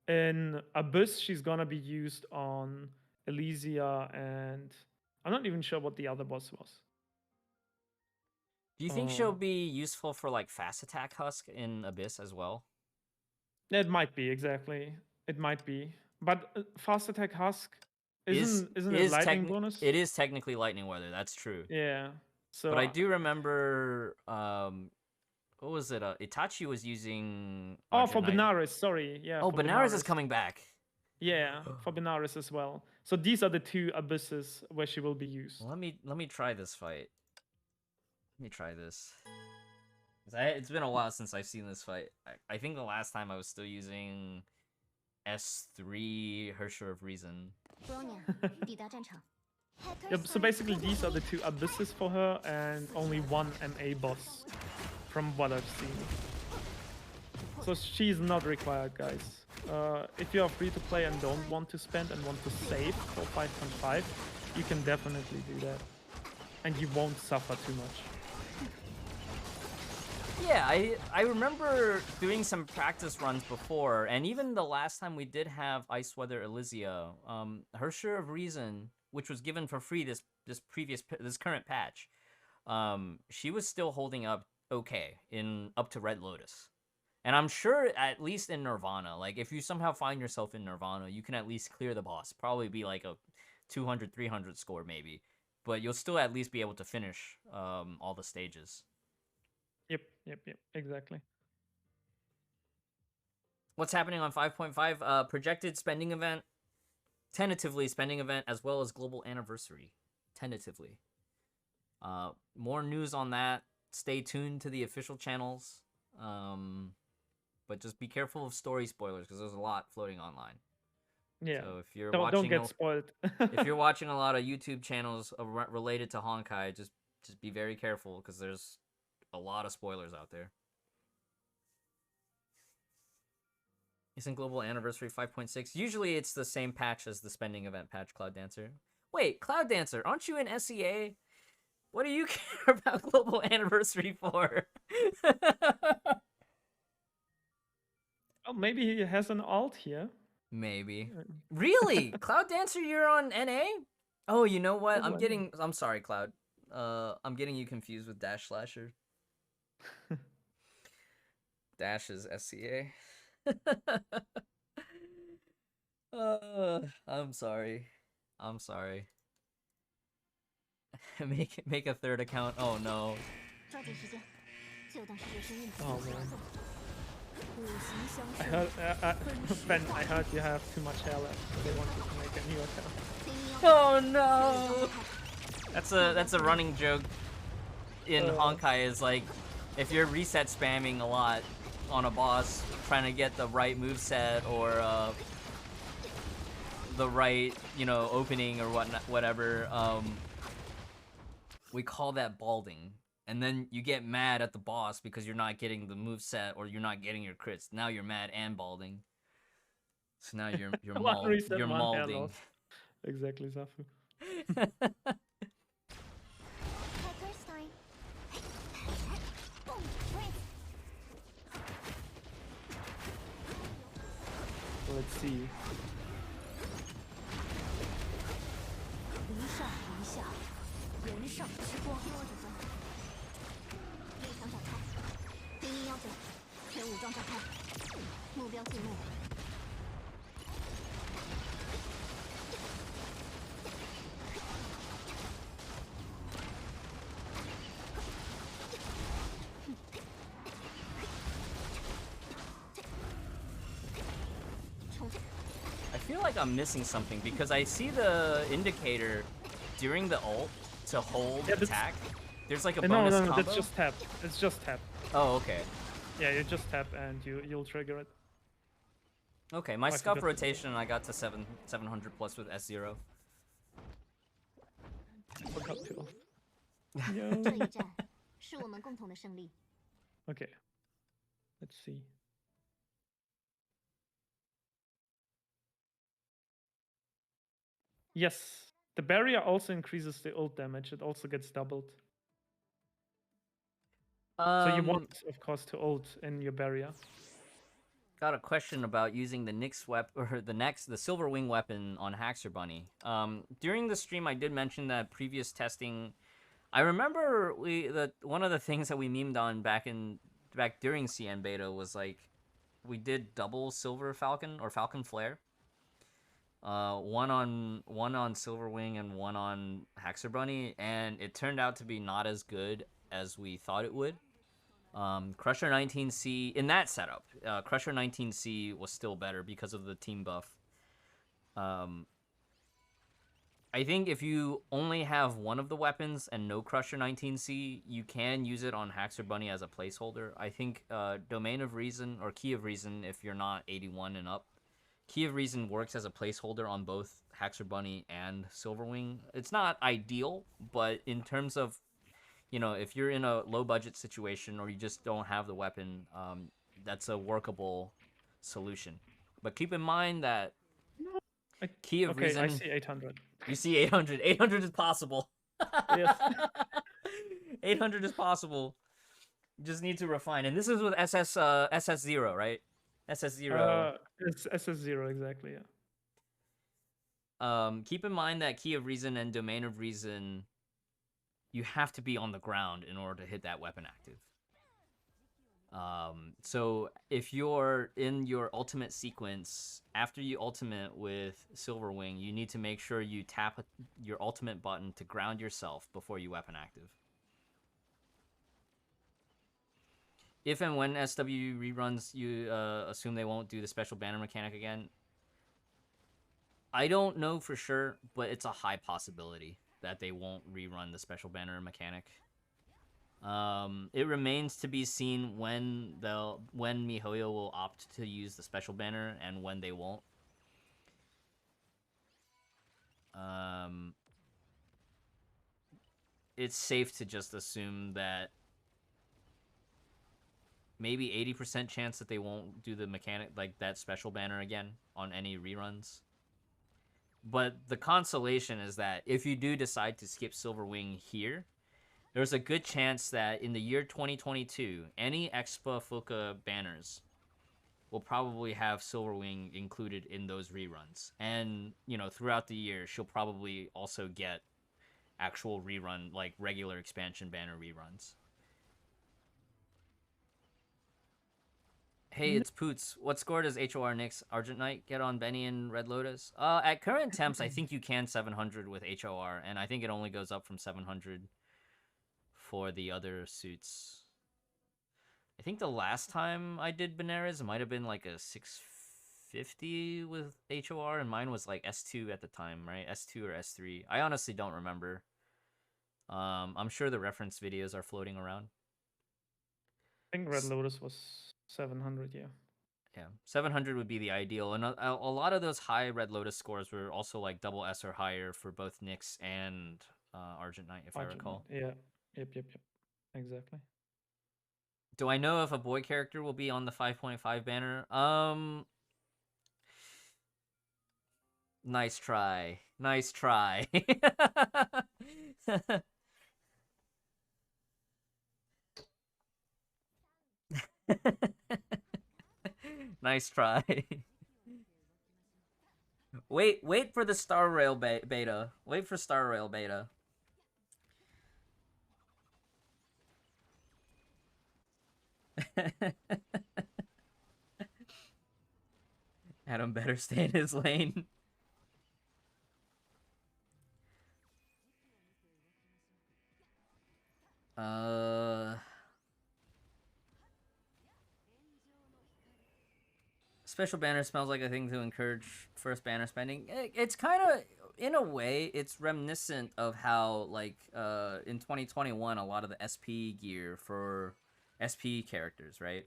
S2: In Abyss, she's gonna be used on Elysia, and I'm not even sure what the other boss was.
S1: Do you think she'll be useful for like fast attack Husk in Abyss as well?
S2: It might be, exactly. It might be. But fast attack Husk isn't it lightning bonus?
S1: It is technically lightning weather, that's true.
S2: Yeah. So
S1: but I do remember what was it? Itachi was using
S2: for Benares, sorry. Yeah.
S1: Oh, Benares is coming back.
S2: Yeah, for Benares as well. So these are the two abysses where she will be used.
S1: Well, let me try this fight. Let me try this. It's been a while since I've seen this fight. I think the last time I was still using S3 Hersher of Reason.
S2: Yep, so basically these are the two abysses for her and only one MA boss from what I've seen. So she's not required, guys. If you are free to play and don't want to spend and want to save for 5.5, you can definitely do that. And you won't suffer too much.
S1: Yeah, I remember doing some practice runs before, and even the last time we did have Ice Weather Elysia, Hersher of Reason, which was given for free this current patch, she was still holding up okay up to Red Lotus. And I'm sure at least in Nirvana, like if you somehow find yourself in Nirvana, you can at least clear the boss. Probably be like a 200, 300 score maybe, but you'll still at least be able to finish all the stages.
S2: Yep, exactly.
S1: What's happening on 5.5? Projected spending event, tentatively spending event, as well as global anniversary, tentatively. More news on that. Stay tuned to the official channels. But just be careful of story spoilers because there's a lot floating online.
S2: Yeah.
S1: So if you're
S2: Don't
S1: watching,
S2: get spoiled.
S1: if you're watching a lot of YouTube channels related to Honkai, just be very careful because there's a lot of spoilers out there. Isn't Global Anniversary 5.6? Usually it's the same patch as the spending event patch, Cloud Dancer. Wait, Cloud Dancer, aren't you in SEA? What do you care about Global Anniversary for?
S2: Oh, maybe he has an alt here.
S1: Maybe. Really? Cloud Dancer, you're on NA? Oh, you know what?
S2: Oh,
S1: I'm sorry, Cloud. I'm getting you confused with Dash Slasher. Dash is SCA. I'm sorry. I'm sorry. make a third account. Oh no.
S3: 抓紧时间，就当是热身运动。
S2: Oh man.
S3: 五行相
S2: I
S3: 生，
S2: heard, Ben, I heard you have too much hair left. So they want you to make a new account.
S3: 飞鹰腰
S1: Oh
S3: 准
S1: no.
S3: 备状态。
S1: That's a running joke in Honkai is like if you're reset spamming a lot on a boss trying to get the right moveset or the right, you know, opening or whatever, we call that balding. And then you get mad at the boss because you're not getting the moveset or you're not getting your crits. Now you're mad and balding. So now you're
S2: One reset,
S1: you're
S2: one hair
S1: malding.
S2: loss. Exactly, Zafu.
S3: Hackers time. Boom, right.
S2: Let's see.
S3: 离上离下，人上之光。立场展开，飞鹰腰准，全武装状态，目标进入。
S1: I feel like I'm missing something because I see the indicator during the ult to hold attack. There's like a bonus
S2: no,
S1: combo.
S2: that's just tap. It's just tap.
S1: Oh, okay.
S2: Yeah, you just tap and you'll trigger it.
S1: Okay, my
S2: I
S1: scuff
S2: forgot.
S1: rotation I got to 700 plus with S0.
S2: Forgot to.
S3: 这一战是我们共同的胜利。
S2: Okay. Let's see. Yes, the barrier also increases the ult damage. It also gets doubled. So you want, of course, to ult in your barrier.
S1: Got a question about using the Nyx or the Silver Wing weapon on Haxer Bunny. During the stream, I did mention that previous testing. I remember one of the things that we memed on back during CN beta was like we did double Silver Falcon or Falcon Flare. One on Silver Wing and one on Haxer Bunny, and it turned out to be not as good as we thought it would. Crusher 19C in that setup, Crusher 19C was still better because of the team buff. I think if you only have one of the weapons and no Crusher 19C, you can use it on Haxer Bunny as a placeholder. I think Domain of Reason or Key of Reason, if you're not 81 and up, Key of Reason works as a placeholder on both Haxer Bunny and Silverwing. It's not ideal, but in terms of, you know, if you're in a low budget situation or you just don't have the weapon, that's a workable solution. But keep in mind that Key of Reason...
S2: I see 800.
S1: You see 800. 800 is possible.
S2: Yes.
S1: 800 is possible. You just need to refine. And this is with SS0, right? SS0.
S2: It's SS0, exactly, yeah.
S1: Keep in mind that Key of Reason and Domain of Reason, you have to be on the ground in order to hit that weapon active. So if you're in your ultimate sequence, after you ultimate with Silverwing, you need to make sure you tap your ultimate button to ground yourself before you weapon active. If and when SW reruns, you assume they won't do the special banner mechanic again. I don't know for sure, but it's a high possibility that they won't rerun the special banner mechanic. It remains to be seen when Mihoyo will opt to use the special banner and when they won't. it's safe to just assume that maybe 80% chance that they won't do the mechanic, like that special banner again on any reruns. But the consolation is that if you do decide to skip Silverwing here, there's a good chance that in the year 2022, any Expa Fuka banners will probably have Silverwing included in those reruns. And, you know, throughout the year, she'll probably also get actual rerun, like regular expansion banner reruns. Hey, it's Poots. What score does HOR Nyx Argent Knight get on Benny and Red Lotus? At current temps, I think you can 700 with HOR, and I think it only goes up from 700 for the other suits. I think the last time I did Benares, it might have been like a 650 with HOR, and mine was like S2 at the time, right? S2 or S3. I honestly don't remember. I'm sure the reference videos are floating around.
S2: I think Red Lotus was 700, yeah.
S1: Yeah, 700 would be the ideal. And a lot of those high Red Lotus scores were also like double S or higher for both Nyx and Argent Knight, if I recall.
S2: Yeah, yep. Exactly.
S1: Do I know if a boy character will be on the 5.5 banner? Nice try. Nice try. Nice try. Wait for the Star Rail beta. Wait for Star Rail beta. Adam better stay in his lane. Special banner smells like a thing to encourage first banner spending. It's kind of, in a way, it's reminiscent of how, like, in 2021, a lot of the SP gear for SP characters, right?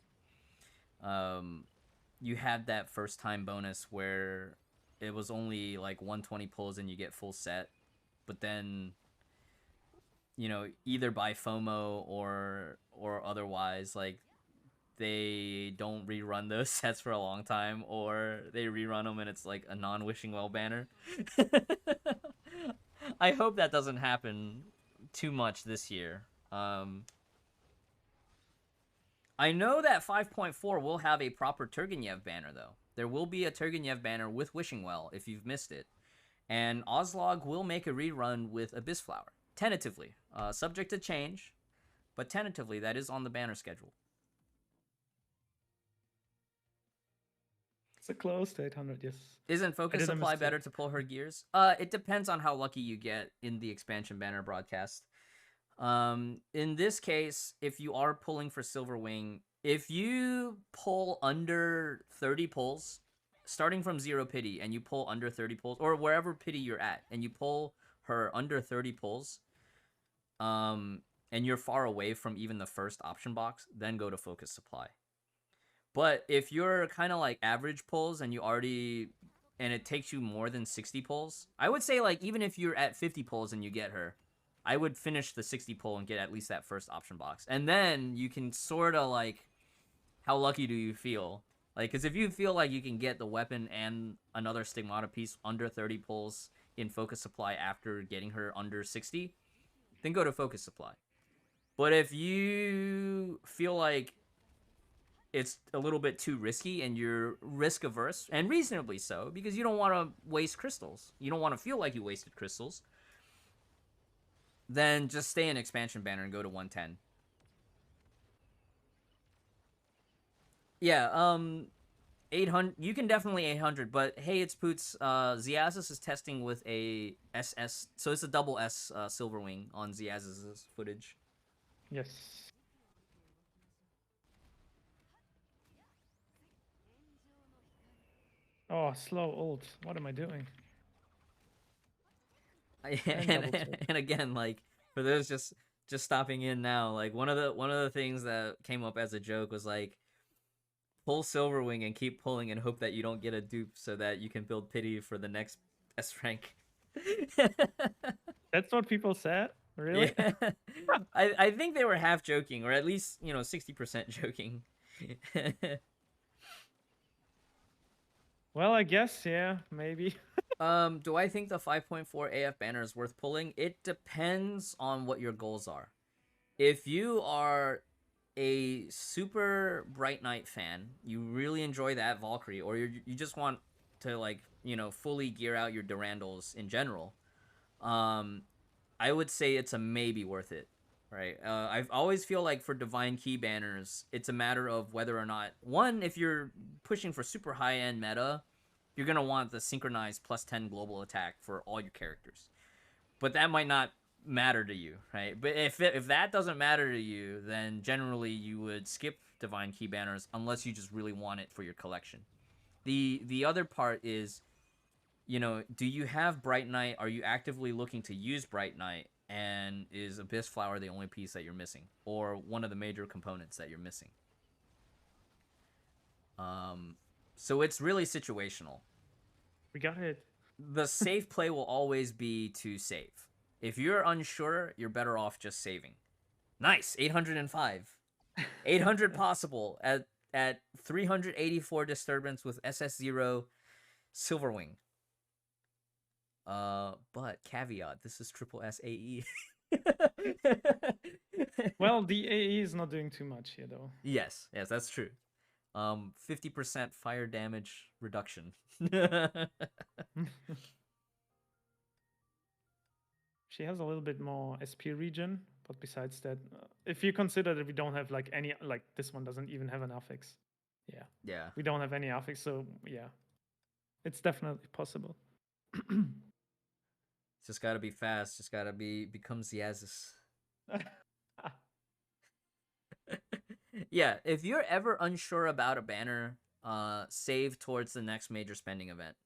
S1: You had that first time bonus where it was only like 120 pulls and you get full set, but then, you know, either by FOMO or otherwise, like, they don't rerun those sets for a long time, or they rerun them and it's like a non-wishing well banner. I hope that doesn't happen too much this year. I know that 5.4 will have a proper Turgenev banner, though. There will be a Turgenev banner with Wishing Well, if you've missed it. And Ozlog will make a rerun with Abyss Flower. Tentatively. Subject to change, but tentatively, that is on the banner schedule.
S2: It's a close to 800, yes.
S1: Isn't Focus Supply better to pull her gears? It depends on how lucky you get in the expansion banner broadcast. In this case, if you are pulling for Silverwing, if you pull under 30 pulls, starting from 0 pity, and you pull under 30 pulls, or wherever pity you're at, and you pull her under 30 pulls, and you're far away from even the first option box, then go to Focus Supply. But if you're kind of like average pulls and you already, and it takes you more than 60 pulls, I would say, like, even if you're at 50 pulls and you get her, I would finish the 60 pull and get at least that first option box. And then you can sort of, like, how lucky do you feel? Like, because if you feel like you can get the weapon and another Stigmata piece under 30 pulls in Focus Supply after getting her under 60, then go to Focus Supply. But if you feel like it's a little bit too risky and you're risk averse, and reasonably so, because you don't want to waste crystals, you don't want to feel like you wasted crystals, then just stay in expansion banner and go to 110. Yeah, 800, you can definitely 800, but hey, it's Poots. Ziazis is testing with a SS, so it's a double S Silverwing on Ziazis' footage.
S2: Yes. Oh, slow ult. What am I doing?
S1: And again, like, for those just stopping in now, like, one of the things that came up as a joke was, like, pull Silverwing and keep pulling and hope that you don't get a dupe so that you can build pity for the next S rank.
S2: That's what people said? Really?
S1: Yeah. I think they were half joking, or at least 60% joking.
S2: Well, I guess, yeah, maybe.
S1: Do I think the 5.4 AF banner is worth pulling? It depends on what your goals are. If you are a super Bright Knight fan, you really enjoy that Valkyrie, or you just want to fully gear out your Durandals in general, I would say it's a maybe worth it, right? I always feel like for Divine Key banners, it's a matter of whether or not, one, if you're pushing for super high end meta, you're gonna want the synchronized +10 global attack for all your characters, but that might not matter to you, right? But if that doesn't matter to you, then generally you would skip Divine Key banners unless you just really want it for your collection. The other part is, do you have Bright Knight? Are you actively looking to use Bright Knight? And is Abyss Flower the only piece that you're missing, or one of the major components that you're missing? So it's really situational.
S2: We got it.
S1: The safe play will always be to save. If you're unsure, you're better off just saving. Nice, 805. 800 possible at 384 disturbance with SS0 Silverwing. But caveat, this is triple SAE.
S2: Well, the AE is not doing too much here, though.
S1: Yes, that's true. 50% fire damage reduction.
S2: She has a little bit more SP regen, but besides that, if you consider that we don't have any, this one doesn't even have an affix. Yeah, we don't have any affix, so yeah, it's definitely possible.
S1: Just gotta be fast. Just gotta become Ziazis. Yeah, if you're ever unsure about a banner, save towards the next major spending event.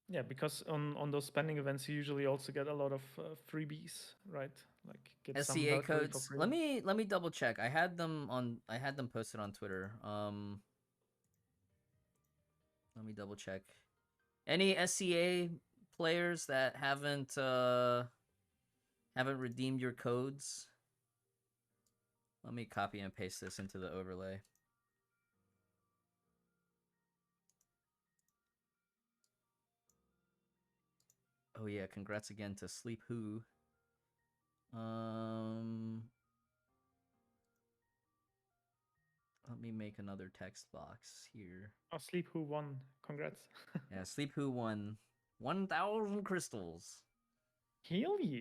S2: Yeah, because on those spending events, you usually also get a lot of freebies, right? Like get some
S1: SCA
S2: Valkyrie for
S1: codes.
S2: free.
S1: Let me double check. I had them posted on Twitter. Let me double check. Any SCA players that haven't redeemed your codes? Let me copy and paste this into the overlay. Oh yeah, congrats again to Sleep Who. Let me make another text box here.
S2: Oh, Sleep Who won. Congrats.
S1: Yeah, Sleep Who won 1,000 crystals.
S2: Hell yeah.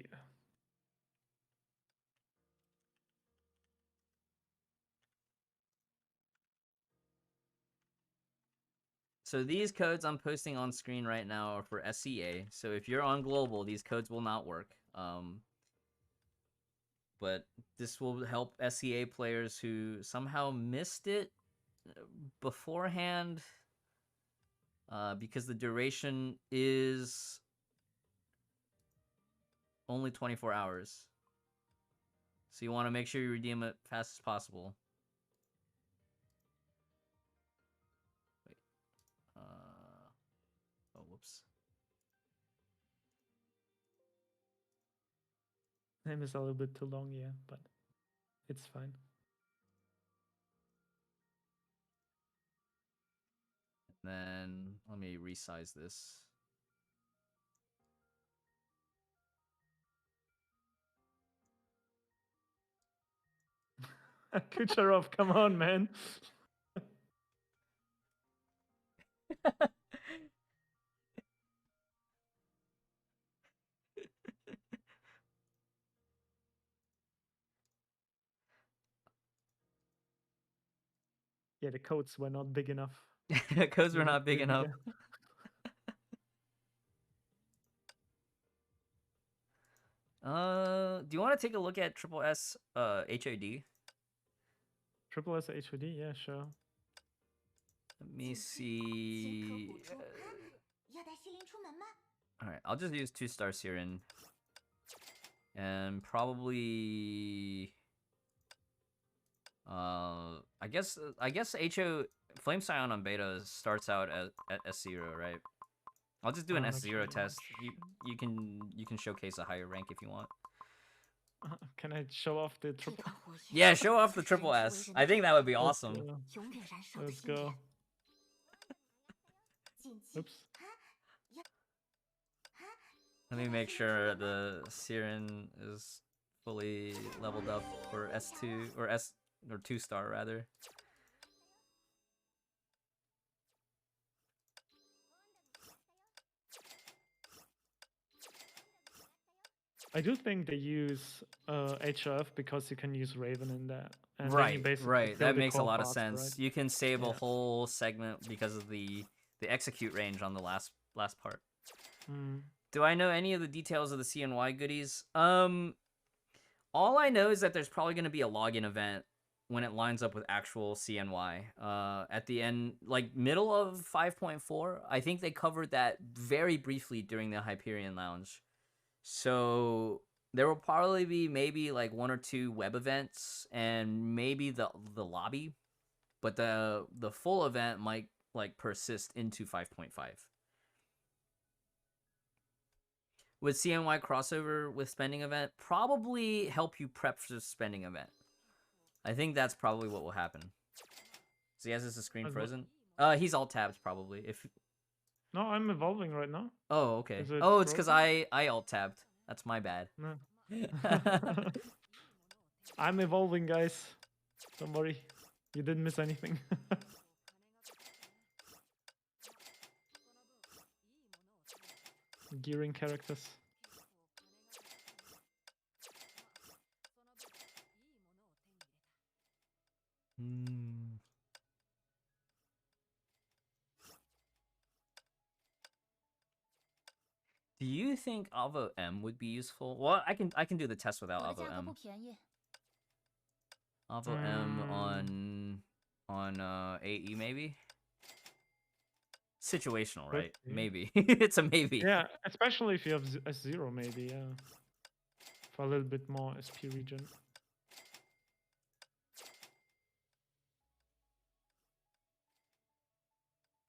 S1: So these codes I'm posting on screen right now are for SCA. So if you're on global, these codes will not work. But this will help SCA players who somehow missed it beforehand, because the duration is only 24 hours. So you want to make sure you redeem it fast as possible. Wait. Oh, whoops.
S2: Name is a little bit too long, yeah, but it's fine.
S1: Then let me resize this.
S2: Kucherov, come on, man. Yeah, the codes were not big enough.
S1: Codes were not big enough. Do you want to take a look at triple S HOD?
S2: Triple S HOD, yeah, sure.
S1: Let me see. Alright, I'll just use 2-star Siren. And probably... I guess HO Flame Scion on beta starts out at S0, right? I'll just do an S0 test. You can showcase a higher rank if you want.
S2: Can I show off the triple?
S1: Yeah, show off the triple S. I think that would be awesome.
S2: Let's go. Oops.
S1: Let me make sure the Siren is fully leveled up for S2 or 2-star rather.
S2: I do think they use HF because you can use Raven in that. And
S1: right. That makes a lot of
S2: faster,
S1: sense.
S2: right?
S1: You can save a whole segment because of the execute range on the last part. Do I know any of the details of the CNY goodies? All I know is that there's probably going to be a login event when it lines up with actual CNY. At the end, like middle of 5.4, I think they covered that very briefly during the Hyperion Lounge. So there will probably be maybe like 1 or 2 web events and maybe the lobby, but the full event might like persist into 5.5. With CNY crossover with spending event, probably help you prep for the spending event. I think that's probably what will happen. Ziazis is screen frozen. He's alt tabbed probably. If
S2: no, I'm evolving right now.
S1: Oh, okay. Oh, it's because I alt tabbed. That's my bad.
S2: No. I'm evolving, guys. Don't worry. You didn't miss anything. Gearing characters.
S1: Do you think Avo M would be useful? Well, I can do the test without Avo M. Avo M on AE maybe? Situational, right? Maybe. It's a maybe.
S2: Yeah, especially if you have S0 maybe, yeah. For a little bit more SP region.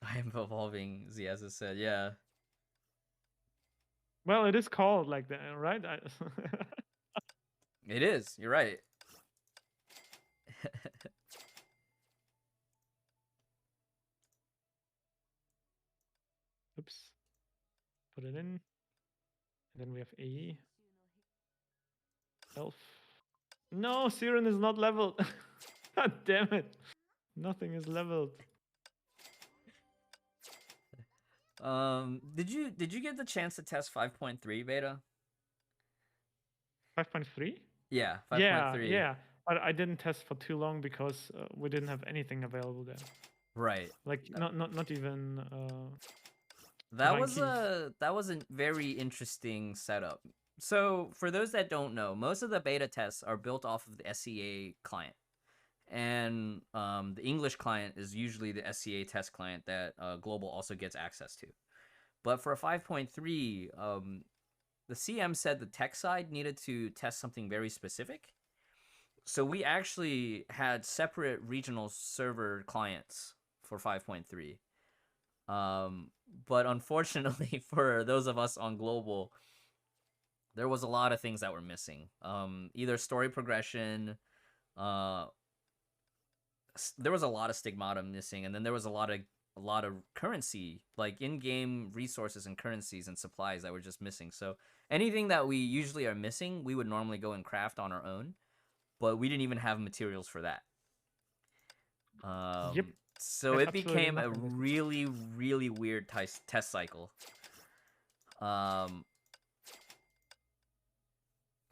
S1: I am evolving, Ziazis said, yeah.
S2: Well, it is called like that, right?
S1: It is, you're right.
S2: Oops. Put it in. And then we have AE. Elf. No, Siren is not leveled. God damn it. Nothing is leveled.
S1: Did you get the chance to test 5.3 beta?
S2: 5.3?
S1: Yeah, 5.3.
S2: Yeah. But I didn't test for too long because we didn't have anything available there.
S1: Right.
S2: Like not even
S1: that was a very interesting setup. So for those that don't know, most of the beta tests are built off of the SCA client. And the English client is usually the SCA test client that Global also gets access to. But for a 5.3, the CM said the tech side needed to test something very specific. So we actually had separate regional server clients for 5.3. But unfortunately for those of us on Global, there was a lot of things that were missing. Either story progression, there was a lot of stigmata missing, and then there was a lot of currency, like in-game resources and currencies and supplies that were just missing. So anything that we usually are missing, we would normally go and craft on our own, but we didn't even have materials for that.
S2: Yep.
S1: So it became a really, really weird test cycle.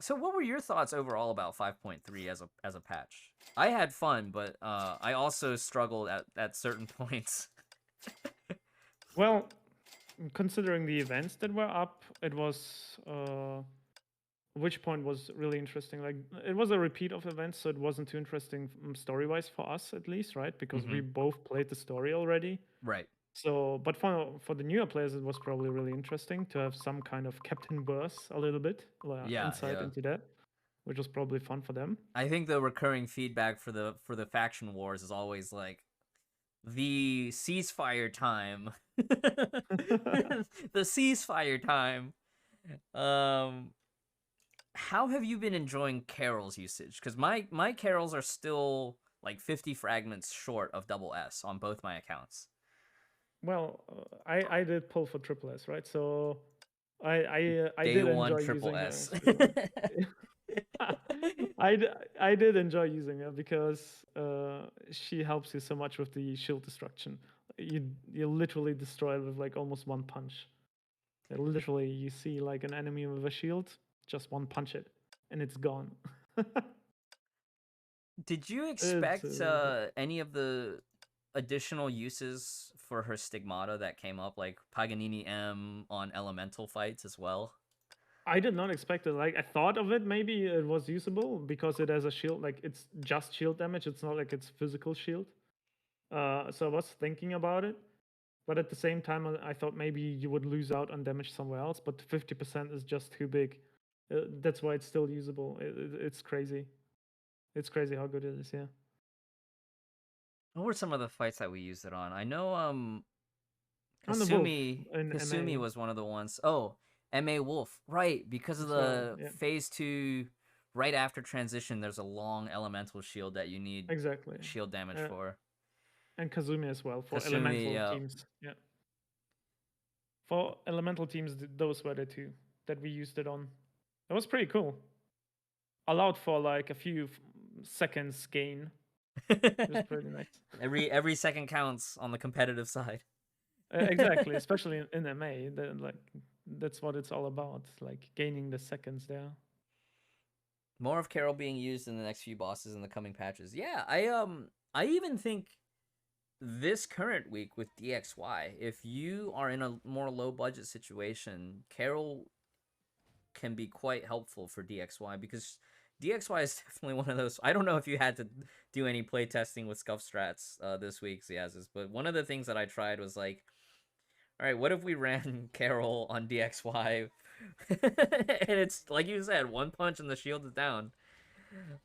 S1: So what were your thoughts overall about 5.3 as a patch? I had fun, but I also struggled at certain points.
S2: Well, considering the events that were up, it was which point was really interesting. Like it was a repeat of events, so it wasn't too interesting story-wise for us at least, right? Because we both played the story already.
S1: Right.
S2: So, but for the newer players, it was probably really interesting to have some kind of Captain Burst a little bit, insight into that, which was probably fun for them.
S1: I think the recurring feedback for the faction wars is always like, the ceasefire time. The ceasefire time. How have you been enjoying Carol's usage? Because my Carols are still like 50 fragments short of double S on both my accounts.
S2: Well, I did pull for triple S, right? So I
S1: Day
S2: did
S1: one
S2: enjoy
S1: triple
S2: using her.
S1: S.
S2: I did enjoy using her because she helps you so much with the shield destruction. You literally destroy it with like almost one punch. Literally, you see like an enemy with a shield, just one punch it, and it's gone.
S1: Did you
S2: It's
S1: expect any of the additional uses for her stigmata that came up, like Paganini M on elemental fights as well?
S2: I did not expect it. Like I thought of it, maybe it was usable because it has a shield. Like it's just shield damage. It's not like it's physical shield. So I was thinking about it, but at the same time, I thought maybe you would lose out on damage somewhere else. But 50% is just too big. That's why it's still usable. It's crazy. It's crazy how good it is. Yeah.
S1: What were some of the fights that we used it on? I know
S2: On the wolf in
S1: Kasumi
S2: MA.
S1: was one of the ones. Oh, MA Wolf. Right, because of
S2: As well,
S1: the
S2: yeah.
S1: phase 2 right after transition, there's a long elemental shield that you need
S2: Exactly.
S1: shield damage for.
S2: And Kazumi as well for
S1: Kasumi,
S2: elemental
S1: yeah.
S2: teams. Yeah. For elemental teams, those were the two that we used it on. That was pretty cool. Allowed for like a few seconds gain. It was pretty nice.
S1: Every second counts on the competitive side.
S2: Exactly, especially in MA. That's what it's all about, like gaining the seconds there.
S1: More of Carol being used in the next few bosses in the coming patches. Yeah, I even think this current week with DXY, if you are in a more low budget situation, Carol can be quite helpful for DXY because DXY is definitely one of those. I don't know if you had to do any play testing with Scuff Strats this week, Ziazis, but one of the things that I tried was like, all right, what if we ran Carol on DXY? And it's like you said, one punch and the shield is down.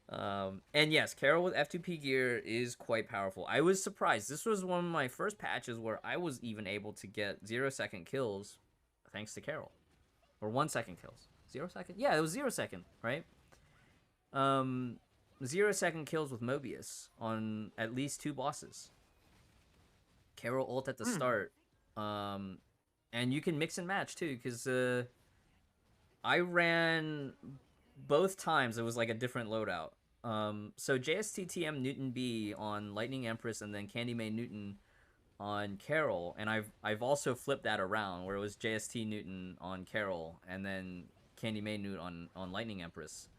S1: And yes, Carol with F2P gear is quite powerful. I was surprised. This was one of my first patches where I was even able to get 0-second kills thanks to Carol. Or 1-second kills. 0-second? Yeah, it was 0-second, right? 0-second kills with Mobius on at least 2 bosses. Carol ult at the start. And you can mix and match too, because I ran both times. It was like a different loadout. So JSTTM Newton B on Lightning Empress, and then Candy May Newton on Carol, and I've also flipped that around where it was JST Newton on Carol, and then Candy May Newton on Lightning Empress.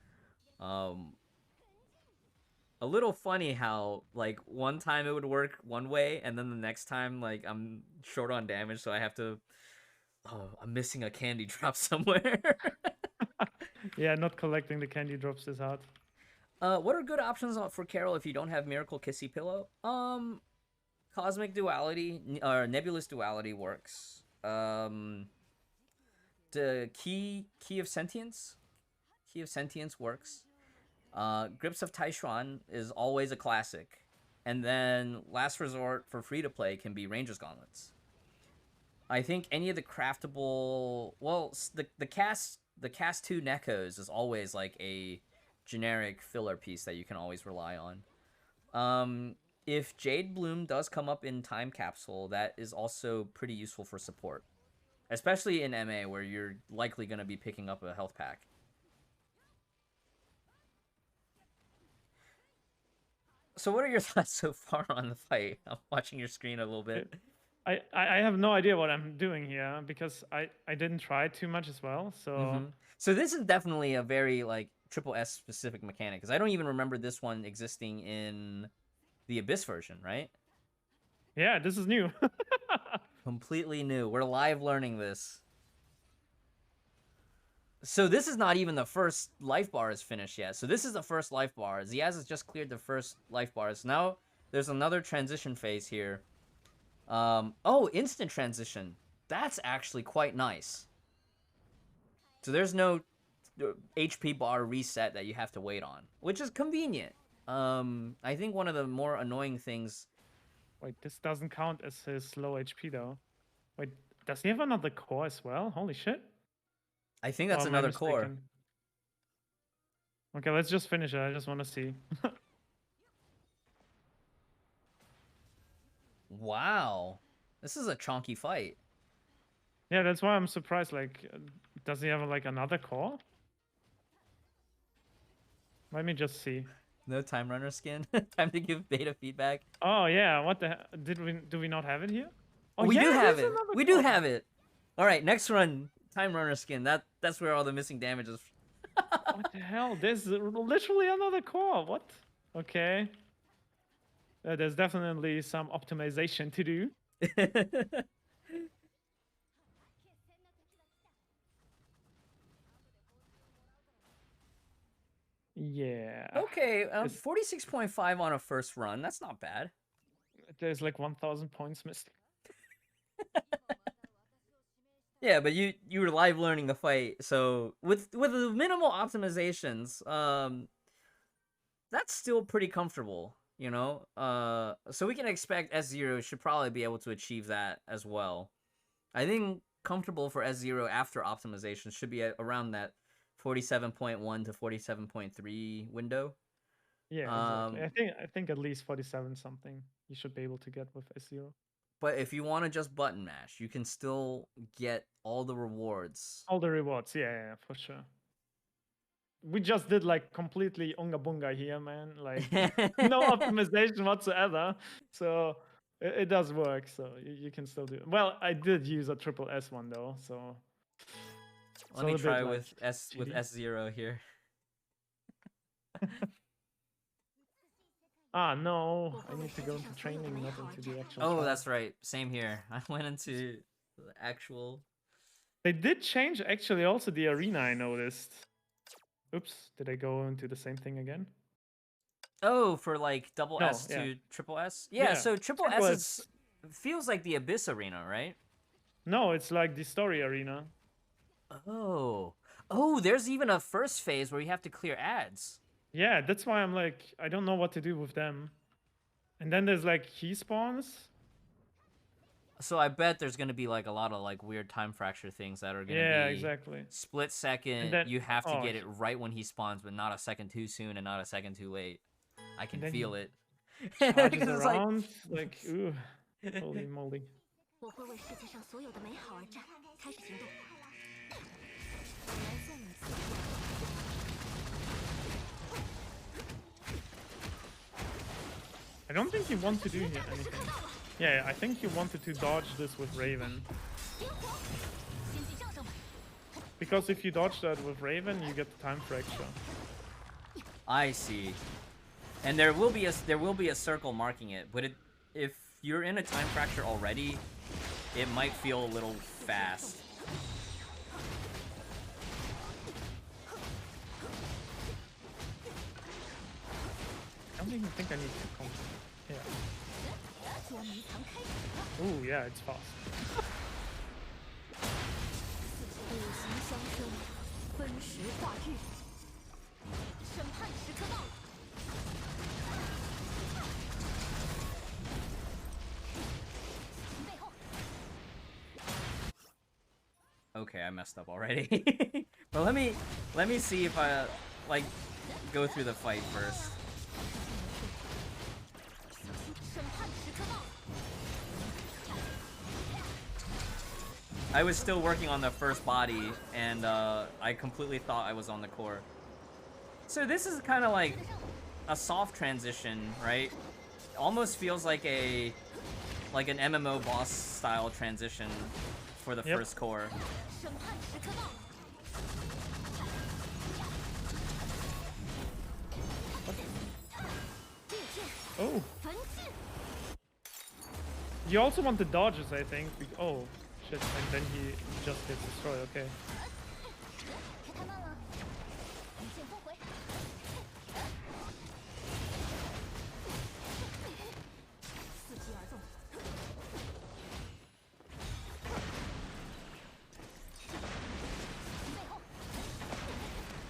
S1: A little funny how like one time it would work one way, and then the next time like I'm short on damage, so I have to. Oh, I'm missing a candy drop somewhere.
S2: Yeah, not collecting the candy drops is hard.
S1: What are good options for Carol if you don't have Miracle Kissy Pillow? Cosmic Duality or Nebulous Duality works. The Key of Sentience. Key of Sentience works. Grips of Taishuan is always a classic. And then last resort for free to play can be Ranger's Gauntlets. I think any of the craftable, well, the cast 2 Nekos is always like a generic filler piece that you can always rely on. If Jade Bloom does come up in Time Capsule, that is also pretty useful for support, especially in MA where you're likely going to be picking up a health pack. So what are your thoughts so far on the fight? I'm watching your screen a little bit.
S2: I have no idea what I'm doing here because I didn't try too much as well. So
S1: So this is definitely a very like triple S specific mechanic, because I don't even remember this one existing in the Abyss version, right?
S2: Yeah, this is new.
S1: Completely new. We're live learning this. So this is not even the first life bar is finished yet. So this is the first life bar. Ziaz has just cleared the first life bars. Now there's another transition phase here. Oh, instant transition. That's actually quite nice. So there's no HP bar reset that you have to wait on, which is convenient. I think one of the more annoying things
S2: Wait, this doesn't count as his low HP though. Wait, does he have another core as well? Holy shit.
S1: I think that's
S2: Or am I
S1: another core.
S2: mistaken? Okay, let's just finish it. I just want to see.
S1: Wow. This is a chunky fight.
S2: Yeah, that's why I'm surprised. Like, does he have like another core? Let me just see.
S1: No time runner skin. Time to give beta feedback.
S2: Oh yeah, what the hell? Do we not have it here? Oh,
S1: we
S2: yeah,
S1: do have
S2: there's
S1: it.
S2: another
S1: We do
S2: core.
S1: have it. All right, next run, time runner skin. That's where all the missing damage is.
S2: What the hell? There's literally another core. What? Okay. There's definitely some optimization to do. Yeah.
S1: Okay, 46.5 on a first run. That's not bad.
S2: There's like 1,000 points missed.
S1: Yeah, but you were live learning the fight, so with the minimal optimizations, that's still pretty comfortable, you know. So we can expect S0 should probably be able to achieve that as well. I think comfortable for S0 after optimization should be at around that 47.1 to 47.3 window.
S2: Yeah, exactly. I think at least 47 something you should be able to get with S0.
S1: But if you want to just button mash, you can still get all the rewards.
S2: All the rewards, yeah, for sure. We just did like completely unga bunga here, man. Like no optimization whatsoever. So it does work. So you can still do it. Well, I did use a triple S one though. So
S1: let me try with S0 here.
S2: Ah, no, I need to go into training, not into the actual.
S1: Oh, that's right. Same here. I went into the actual.
S2: They did change actually also the arena, I noticed. Oops, did I go into the same thing again?
S1: Oh, for like double
S2: No,
S1: S
S2: yeah.
S1: to triple S? Yeah, so triple S feels like the Abyss arena, right?
S2: No, it's like the story arena.
S1: Oh. Oh, there's even a first phase where you have to clear ads.
S2: Yeah, that's why I'm like, I don't know what to do with them. And then there's like key spawns.
S1: So I bet there's gonna be like a lot of like weird time fracture things that are gonna be.
S2: Yeah, exactly.
S1: Split second,
S2: then,
S1: you have to get it right when he spawns, but not a second too soon and not a second too late. I can feel it.
S2: Charges around, like, ooh, holy moly. I don't think you want to do here anything. Yeah, I think you wanted to dodge this with Raven. Because if you dodge that with Raven, you get the time fracture.
S1: I see. And there will be a circle marking it, but if you're in a time fracture already, it might feel a little fast.
S2: I don't even think I need to come. Yeah. Ooh, yeah, it's fast.
S1: Okay, I messed up already. But let me see if I like go through the fight first. I was still working on the first body, and I completely thought I was on the core. So this is kind of like a soft transition, right? Almost feels like an MMO boss style transition for the first core.
S2: Oh. You also want the dodges, I think. Oh, shit. And then he just gets destroyed. Okay.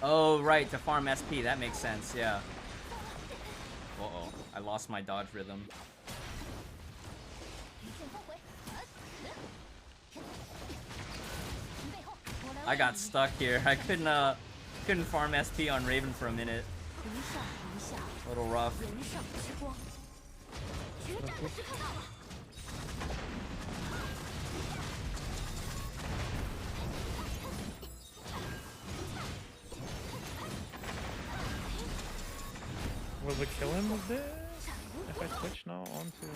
S1: Oh, right, to farm SP. That makes sense, yeah. Uh-oh. I lost my dodge rhythm. I got stuck here. I couldn't farm SP on Raven for a minute. A little rough.
S2: Will we kill him with this? If I switch now onto...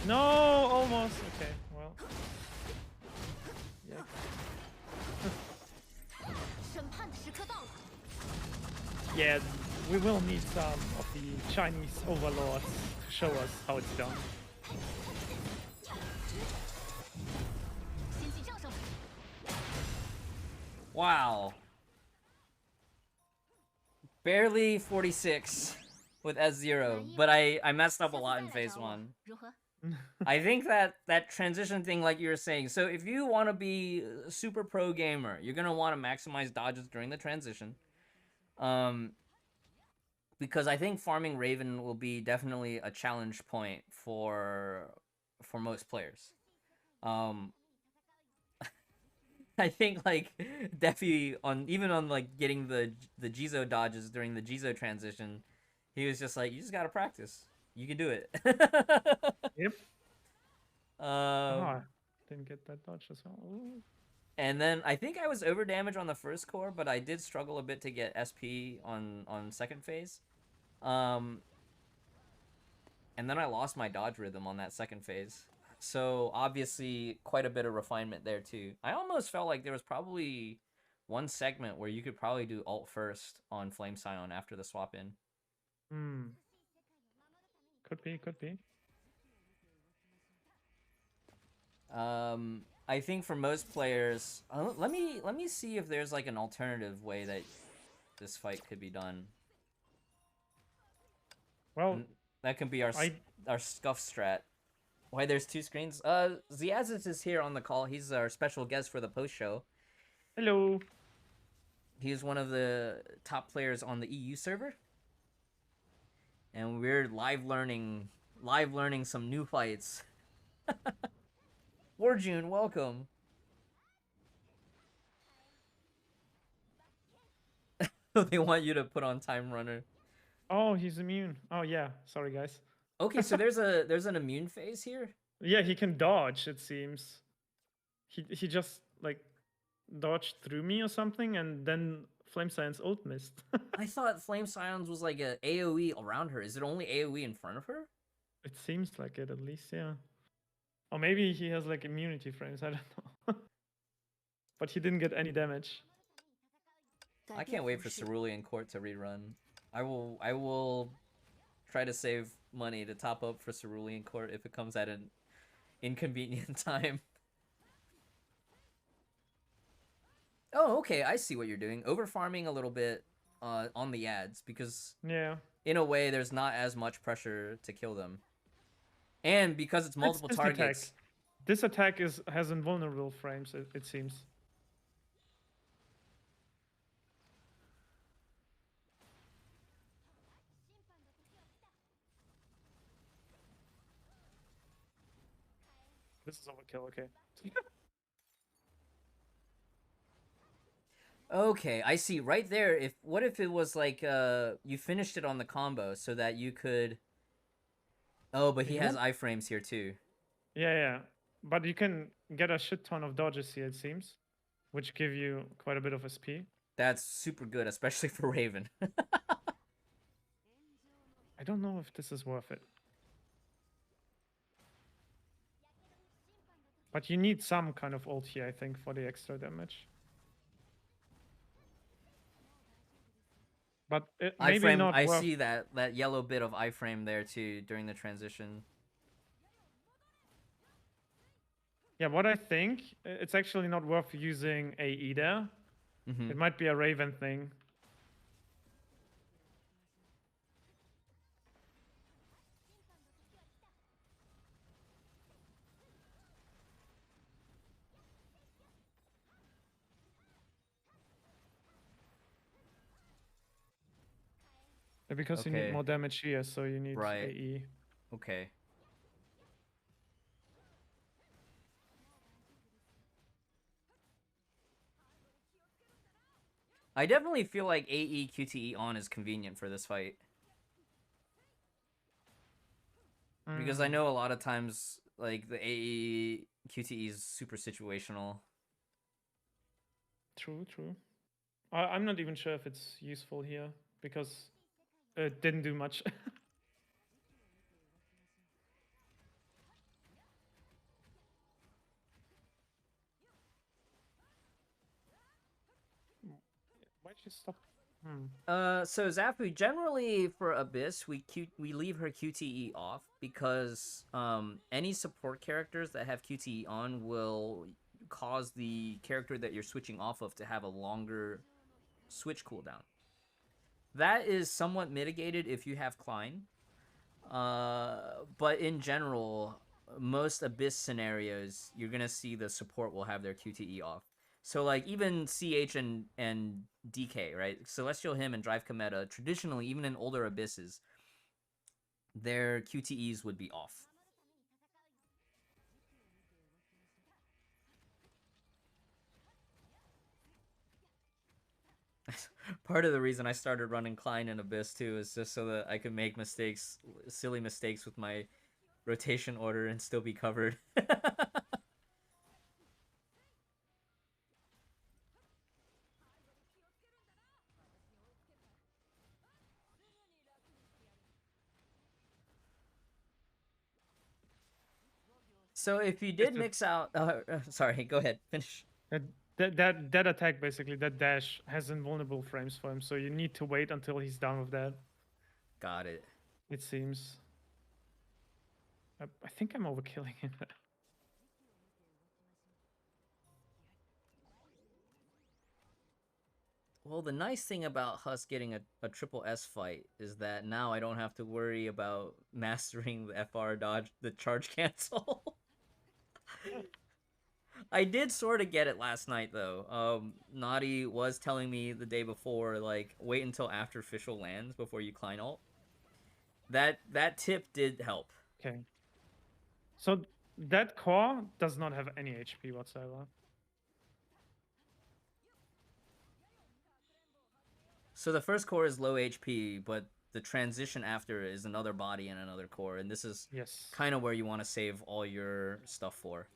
S2: No, almost. Okay, well. Yeah. Yeah, we will need some of the Chinese overlords to show us how it's done.
S1: Wow. Barely 46 with S0, but I messed up a lot in phase 1. I think that transition thing, like you were saying, so if you want to be a super pro gamer, you're going to want to maximize dodges during the transition. Because I think farming Raven will be definitely a challenge point for most players. I think like Defi even on like getting the Jizo dodges during the Jizo transition, he was just like, you just gotta practice. You can do it.
S2: Yep. I didn't get that dodge as well. Ooh.
S1: And then I think I was over damage on the first core, but I did struggle a bit to get SP on second phase. And then I lost my dodge rhythm on that second phase. So obviously quite a bit of refinement there too. I almost felt like there was probably one segment where you could probably do ult first on Flame Scion after the swap in.
S2: Could be.
S1: I think for most players, let me see if there's like an alternative way that this fight could be done.
S2: Well,
S1: that can be our scuff strat. Why there's two screens? Ziazis is here on the call. He's our special guest for the post show.
S2: Hello.
S1: He's one of the top players on the EU server. And we're live learning some new fights. Warjune, welcome. They want you to put on Time Runner.
S2: Oh, he's immune. Oh yeah, sorry guys.
S1: Okay, so there's an immune phase here?
S2: Yeah, he can dodge, it seems. He just like dodged through me or something, and then Flame Science ult missed.
S1: I thought Flame Scions was like a AoE around her. Is it only AoE in front of her?
S2: It seems like it, at least, yeah. Or maybe he has like immunity frames, I don't know. But he didn't get any damage.
S1: I can't wait for Cerulean Court to rerun. I will try to save money to top up for Cerulean Court if it comes at an inconvenient time. Oh, okay, I see what you're doing. Over farming a little bit on the ads, because
S2: yeah,
S1: in a way there's not as much pressure to kill them. And because it's multiple targets.
S2: This attack has invulnerable frames, it seems. This is overkill, okay.
S1: Okay, I see. Right there, what if it was like you finished it on the combo so that you could... Oh, but he has iframes here too.
S2: Yeah. But you can get a shit ton of dodges here, it seems, which give you quite a bit of SP.
S1: That's super good, especially for Raven.
S2: I don't know if this is worth it. But you need some kind of ult here, I think, for the extra damage. But maybe not
S1: I see that yellow bit of iframe there too during the transition.
S2: Yeah, what I think, it's actually not worth using AE there. It might be a Raven thing. Because you need more damage here, so you need
S1: Right.
S2: AE.
S1: Okay. I definitely feel like AE QTE on is convenient for this fight. Because I know a lot of times, like, the AE QTE is super situational.
S2: True, true. I'm not even sure if it's useful here, because it didn't do much. Why'd you stop?
S1: So Zafu, generally for Abyss, we leave her QTE off because any support characters that have QTE on will cause the character that you're switching off of to have a longer switch cooldown. That is somewhat mitigated if you have Klein. But in general, most Abyss scenarios, you're gonna see the support will have their QTE off. So like even CH and DK, right? Celestial Hymn and Drive Cometa, traditionally, even in older Abysses, their QTEs would be off. Part of the reason I started running Klein and Abyss too is just so that I could make mistakes, silly mistakes with my rotation order and still be covered. So if you did mix out, sorry, go ahead, finish.
S2: That attack, basically, that dash has invulnerable frames for him, so you need to wait until he's done with that.
S1: Got it.
S2: It seems. I think I'm overkilling him.
S1: Well, the nice thing about Husk getting a triple S fight is that now I don't have to worry about mastering the FR dodge, the charge cancel. I did sort of get it last night, though. Naughty was telling me the day before, like, wait until after Fischl lands before you Klein ult. That tip did help.
S2: Okay. So that core does not have any HP whatsoever.
S1: So the first core is low HP, but the transition after is another body and another core, and this is kind of where you want to save all your stuff for.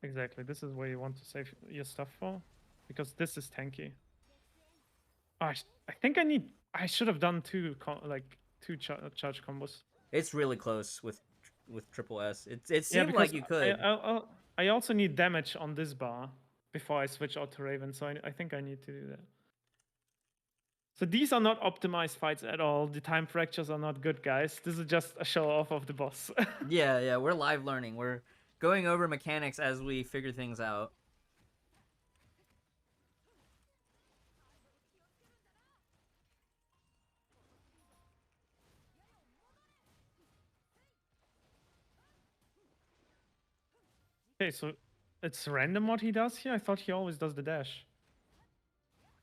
S2: Exactly, this is where you want to save your stuff for, because this is tanky. Oh, I think I should have done two charge combos.
S1: It's really close with triple S. It seemed like you could.
S2: I also need damage on this bar before I switch out to Raven, so I think I need to do that. So these are not optimized fights at all. The time fractures are not good, guys. This is just a show off of the boss.
S1: Yeah, we're live learning. We're going over mechanics as we figure things out.
S2: Okay, so it's random what he does here? I thought he always does the dash.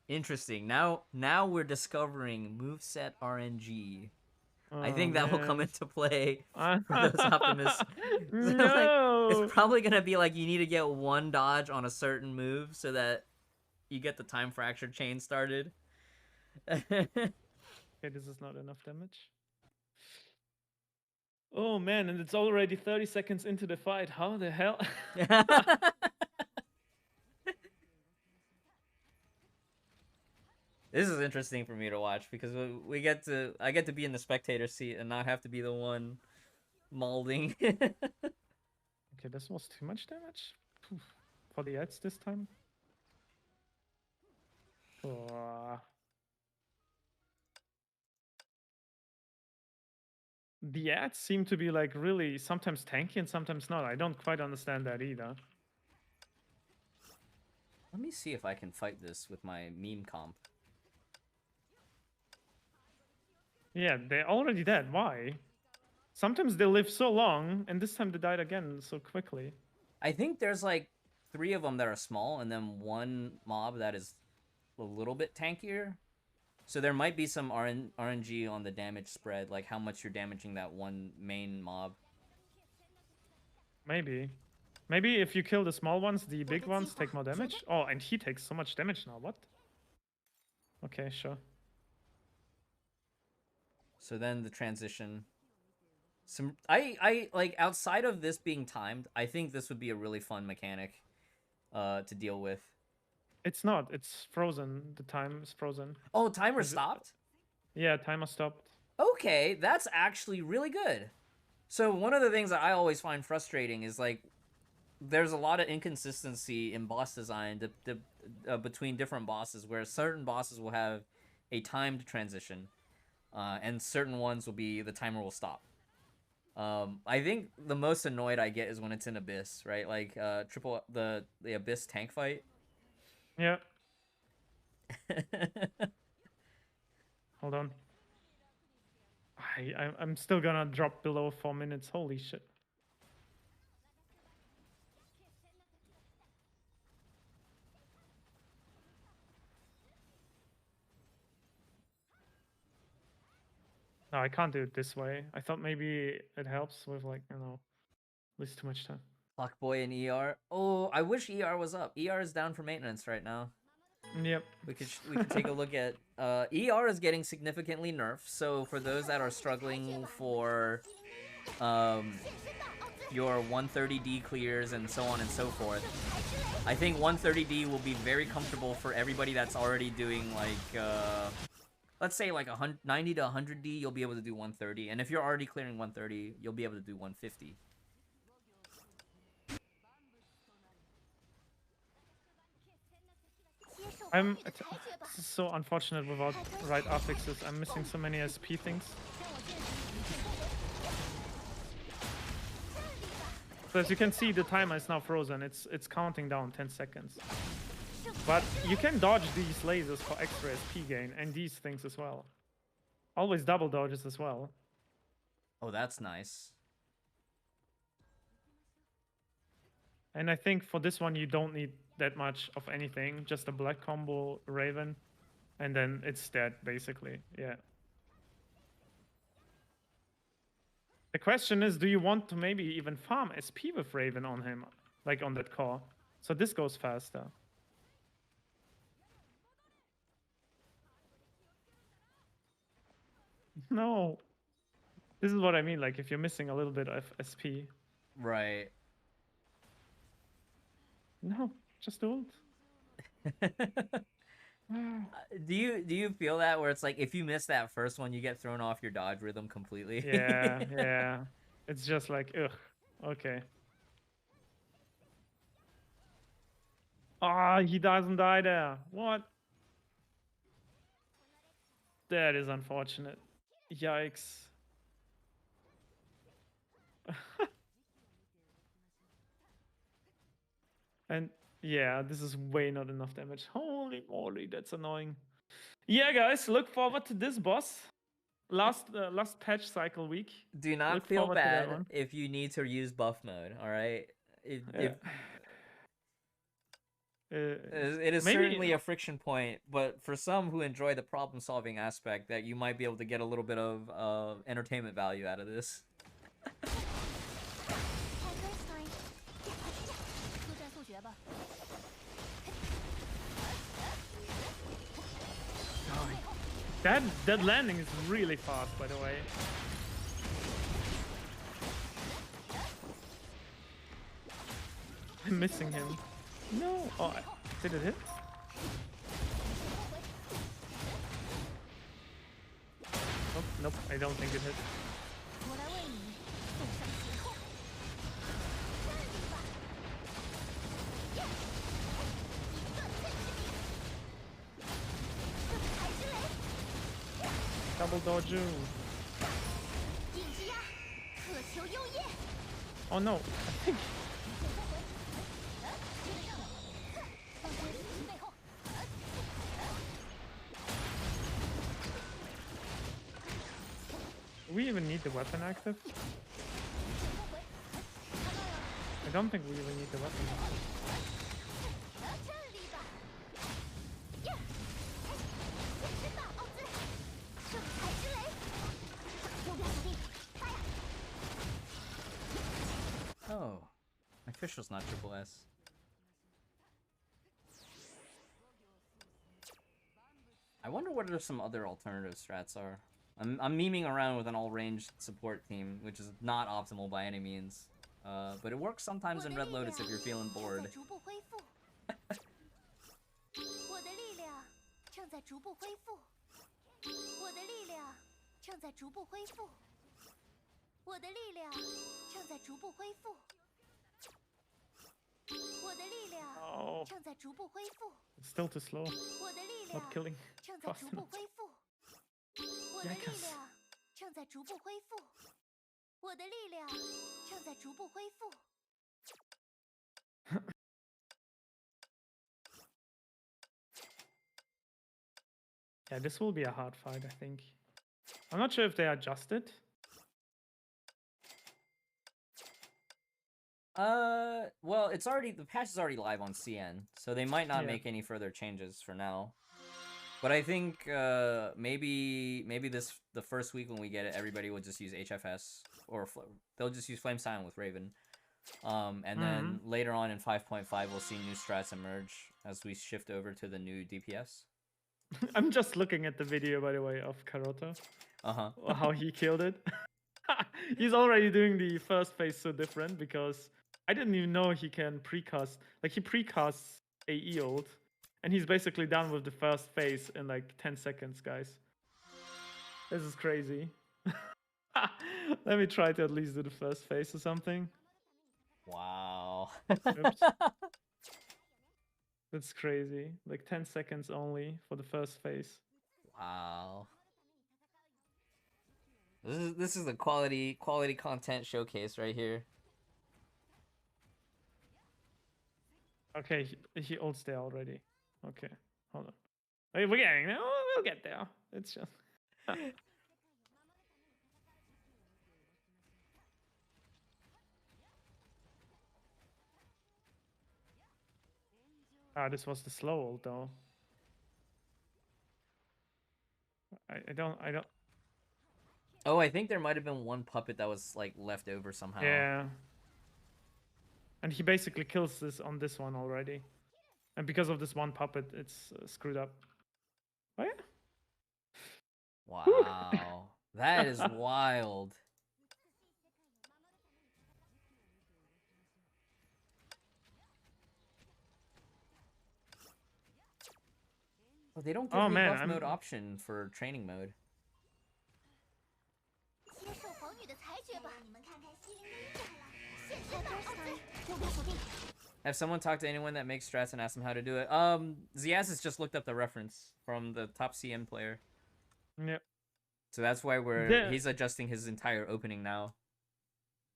S1: Interesting. Now we're discovering moveset RNG.
S2: Oh,
S1: I think that will come into play for those optimists.
S2: No!
S1: Like, it's probably going to be like you need to get one dodge on a certain move so that you get the time fracture chain started.
S2: Okay, this is not enough damage. Oh man, and it's already 30 seconds into the fight. How the hell?
S1: This is interesting for me to watch because I get to be in the spectator seat and not have to be the one mauling.
S2: Okay, this was too much damage for the ads this time. Oh. The ads seem to be like really sometimes tanky and sometimes not. I don't quite understand that either.
S1: Let me see if I can fight this with my meme comp.
S2: Yeah, they're already dead. Why? Sometimes they live so long, and this time they died again so quickly.
S1: I think there's like 3 of them that are small, and then one mob that is a little bit tankier. So there might be some RNG on the damage spread, like how much you're damaging that one main mob.
S2: Maybe. Maybe if you kill the small ones, the big ones take more damage. Oh, and he takes so much damage now. What? Okay, sure.
S1: So then the transition. I like, outside of this being timed, I think this would be a really fun mechanic to deal with.
S2: It's not. It's frozen. The time is frozen.
S1: Oh, timer stopped?
S2: Yeah, timer stopped.
S1: Okay, that's actually really good. So one of the things that I always find frustrating is, like, there's a lot of inconsistency in boss design between different bosses, where certain bosses will have a timed transition, and certain ones will be the timer will stop. I think the most annoyed I get is when it's in Abyss, right? Like the Abyss tank fight.
S2: Yeah. Hold on. I'm still gonna drop below 4 minutes. Holy shit. No, I can't do it this way. I thought maybe it helps with, like, you know, at least too much time.
S1: Fuckboy and ER. Oh, I wish ER was up. ER is down for maintenance right now.
S2: Yep.
S1: We could take a look at ER is getting significantly nerfed. So for those that are struggling for your 130D clears and so on and so forth, I think 130D will be very comfortable for everybody that's already doing, like, let's say like 90 to 100D, you'll be able to do 130. And if you're already clearing 130, you'll be able to do 150.
S2: This is so unfortunate without right affixes. I'm missing so many SP things. So as you can see, the timer is now frozen. It's counting down 10 seconds. But you can dodge these lasers for extra SP gain, and these things as well. Always double dodges as well.
S1: Oh, that's nice.
S2: And I think for this one, you don't need that much of anything. Just a black combo Raven, and then it's dead, basically. Yeah. The question is, do you want to maybe even farm SP with Raven on him, like on that core? So this goes faster. No. This is what I mean, like if you're missing a little bit of SP.
S1: Right.
S2: No, just ult.
S1: Do you feel that, where it's like if you miss that first one, you get thrown off your dodge rhythm completely?
S2: Yeah, yeah. It's just like, ugh, okay. Ah, he doesn't die there. What? That is unfortunate. Yikes. And yeah, this is way not enough damage. Holy moly, that's annoying. Yeah, guys, look forward to this boss. Last patch cycle week.
S1: Do not
S2: Look
S1: feel
S2: forward to that
S1: bad
S2: one.
S1: if you need to use buff mode, all right? It is
S2: Maybe-
S1: certainly a friction point, but for some who enjoy the problem-solving aspect, that you might be able to get a little bit of entertainment value out of this.
S2: That landing is really fast, by the way. I'm missing him. No. Oh, did it hit? Nope, nope. I don't think it hit. Double dodge. Oh no, I think. Do we even need the weapon active? I don't think we even need the weapon active.
S1: official's not triple S. I wonder what some other alternative strats are. I'm memeing around with an all-ranged support team, which is not optimal by any means. But it works sometimes in Red Lotus if you're feeling bored.
S2: Oh. It's still too slow. Not killing fast enough. Yikes. Yeah, this will be a hard fight, I think. I'm not sure if they adjusted.
S1: Well, the patch is already live on CN, so they might not make any further changes for now. But I think maybe the first week when we get it, everybody will just use HFS or they'll just use Flame Silent with Raven. And then later on in 5.5, we'll see new strats emerge as we shift over to the new DPS.
S2: I'm just looking at the video, by the way, of Karoto. How he killed it. He's already doing the first phase so different because I didn't even know he can precast. Like, he precasts AE ult, and he's basically done with the first phase in like 10 seconds, guys. This is crazy. Let me try to at least do the first phase or something.
S1: Wow.
S2: Oops. That's crazy. Like 10 seconds only for the first phase.
S1: Wow. This is a quality content showcase right here.
S2: Okay, he ults there already. Okay, hold on. Wait, we're getting there. Oh, we'll get there. It's just. This was the slow ult though. I don't.
S1: Oh, I think there might have been one puppet that was like left over somehow.
S2: Yeah. And he basically kills this on this one already. And because of this one puppet, it's screwed up. Oh yeah.
S1: Wow. That is wild. Oh, they don't give me buff mode option for training mode. Have someone talked to anyone that makes strats and asked them how to do it? Ziazis just looked up the reference from the top CM player.
S2: Yep.
S1: So that's why he's adjusting his entire opening now.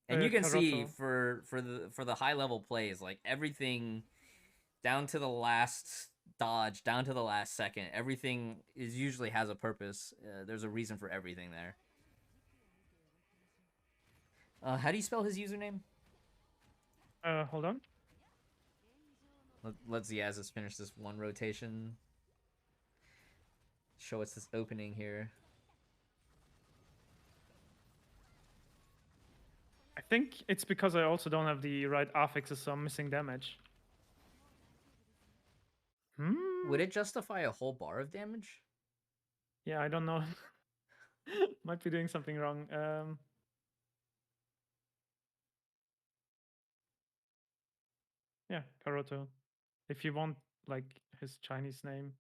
S1: And you can see for the high level plays, like everything down to the last dodge, down to the last second, everything usually has a purpose. There's a reason for everything there. How do you spell his username?
S2: Hold on.
S1: Let Ziazis finish this one rotation. Show us this opening here.
S2: I think it's because I also don't have the right affixes, so I'm missing damage.
S1: Would it justify a whole bar of damage?
S2: Yeah, I don't know. Might be doing something wrong. Yeah, Karoto. If you want, like, his Chinese name.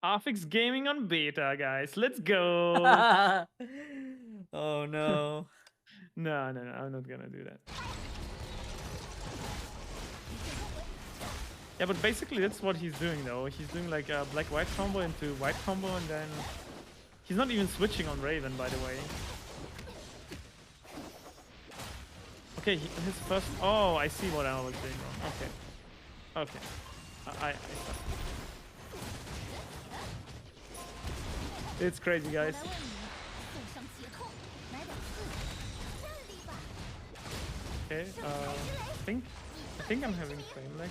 S2: Affix Gaming on beta, guys. Let's go.
S1: Oh no.
S2: No, I'm not gonna do that. Yeah, but basically that's what he's doing though. He's doing like a black-white combo into white combo, and then he's not even switching on Raven, by the way. Okay, his first... Oh, I see what I was doing wrong. Okay. Okay. I It's crazy, guys. Okay, I think I'm having frame lag.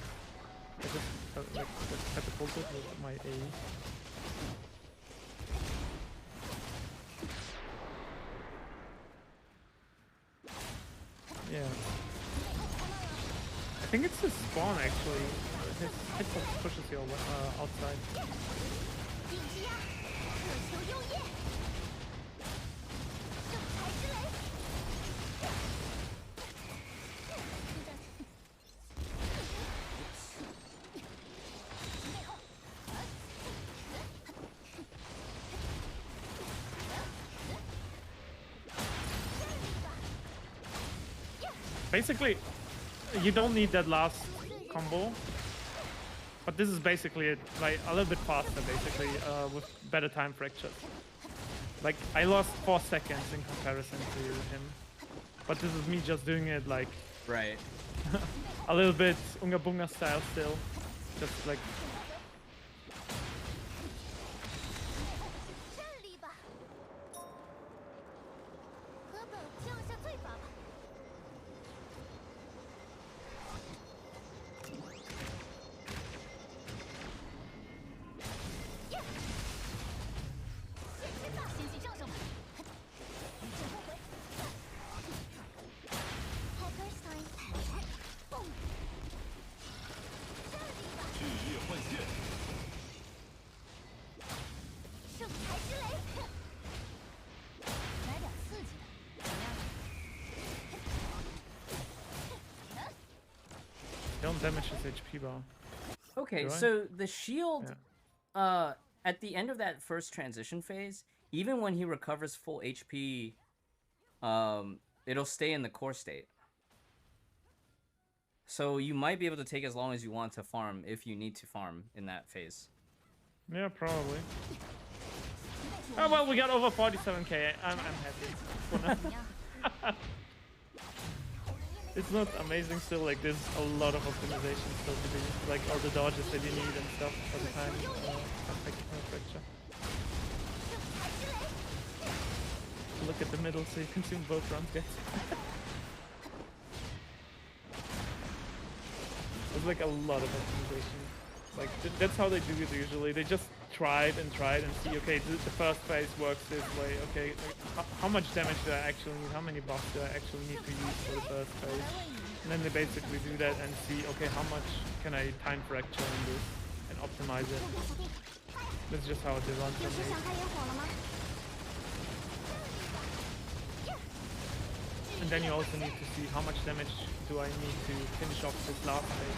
S2: I just like catapulted with my A. Yeah. I think it's his spawn actually. His hitbox pushes you outside. Basically, you don't need that last combo, but this is basically it, like a little bit faster, basically, with better time fractures. Like I lost 4 seconds in comparison to him, but this is me just doing it like
S1: right,
S2: a little bit Unga Bunga style still, just like. Don't damage his HP bar.
S1: Okay,
S2: Do I?
S1: so the shield, at the end of that first transition phase, even when he recovers full HP, it'll stay in the core state. So you might be able to take as long as you want to farm if you need to farm in that phase.
S2: Yeah, probably. Oh well, we got over 47k. I'm happy. It's not amazing still, like there's a lot of optimization still to do, like all the dodges that you need and stuff for the time fracture. Look at the middle so you consume both runs, guys. There's like a lot of optimization. Like that's how they do it usually. They just try it and see, okay, the first phase works this way, okay, like, how much damage do I actually need, how many buffs do I actually need to use for the first phase, and then they basically do that and see, okay, how much can I time fracture in this and optimize it. That's just how they run for me. And then you also need to see how much damage do I need to finish off this last phase.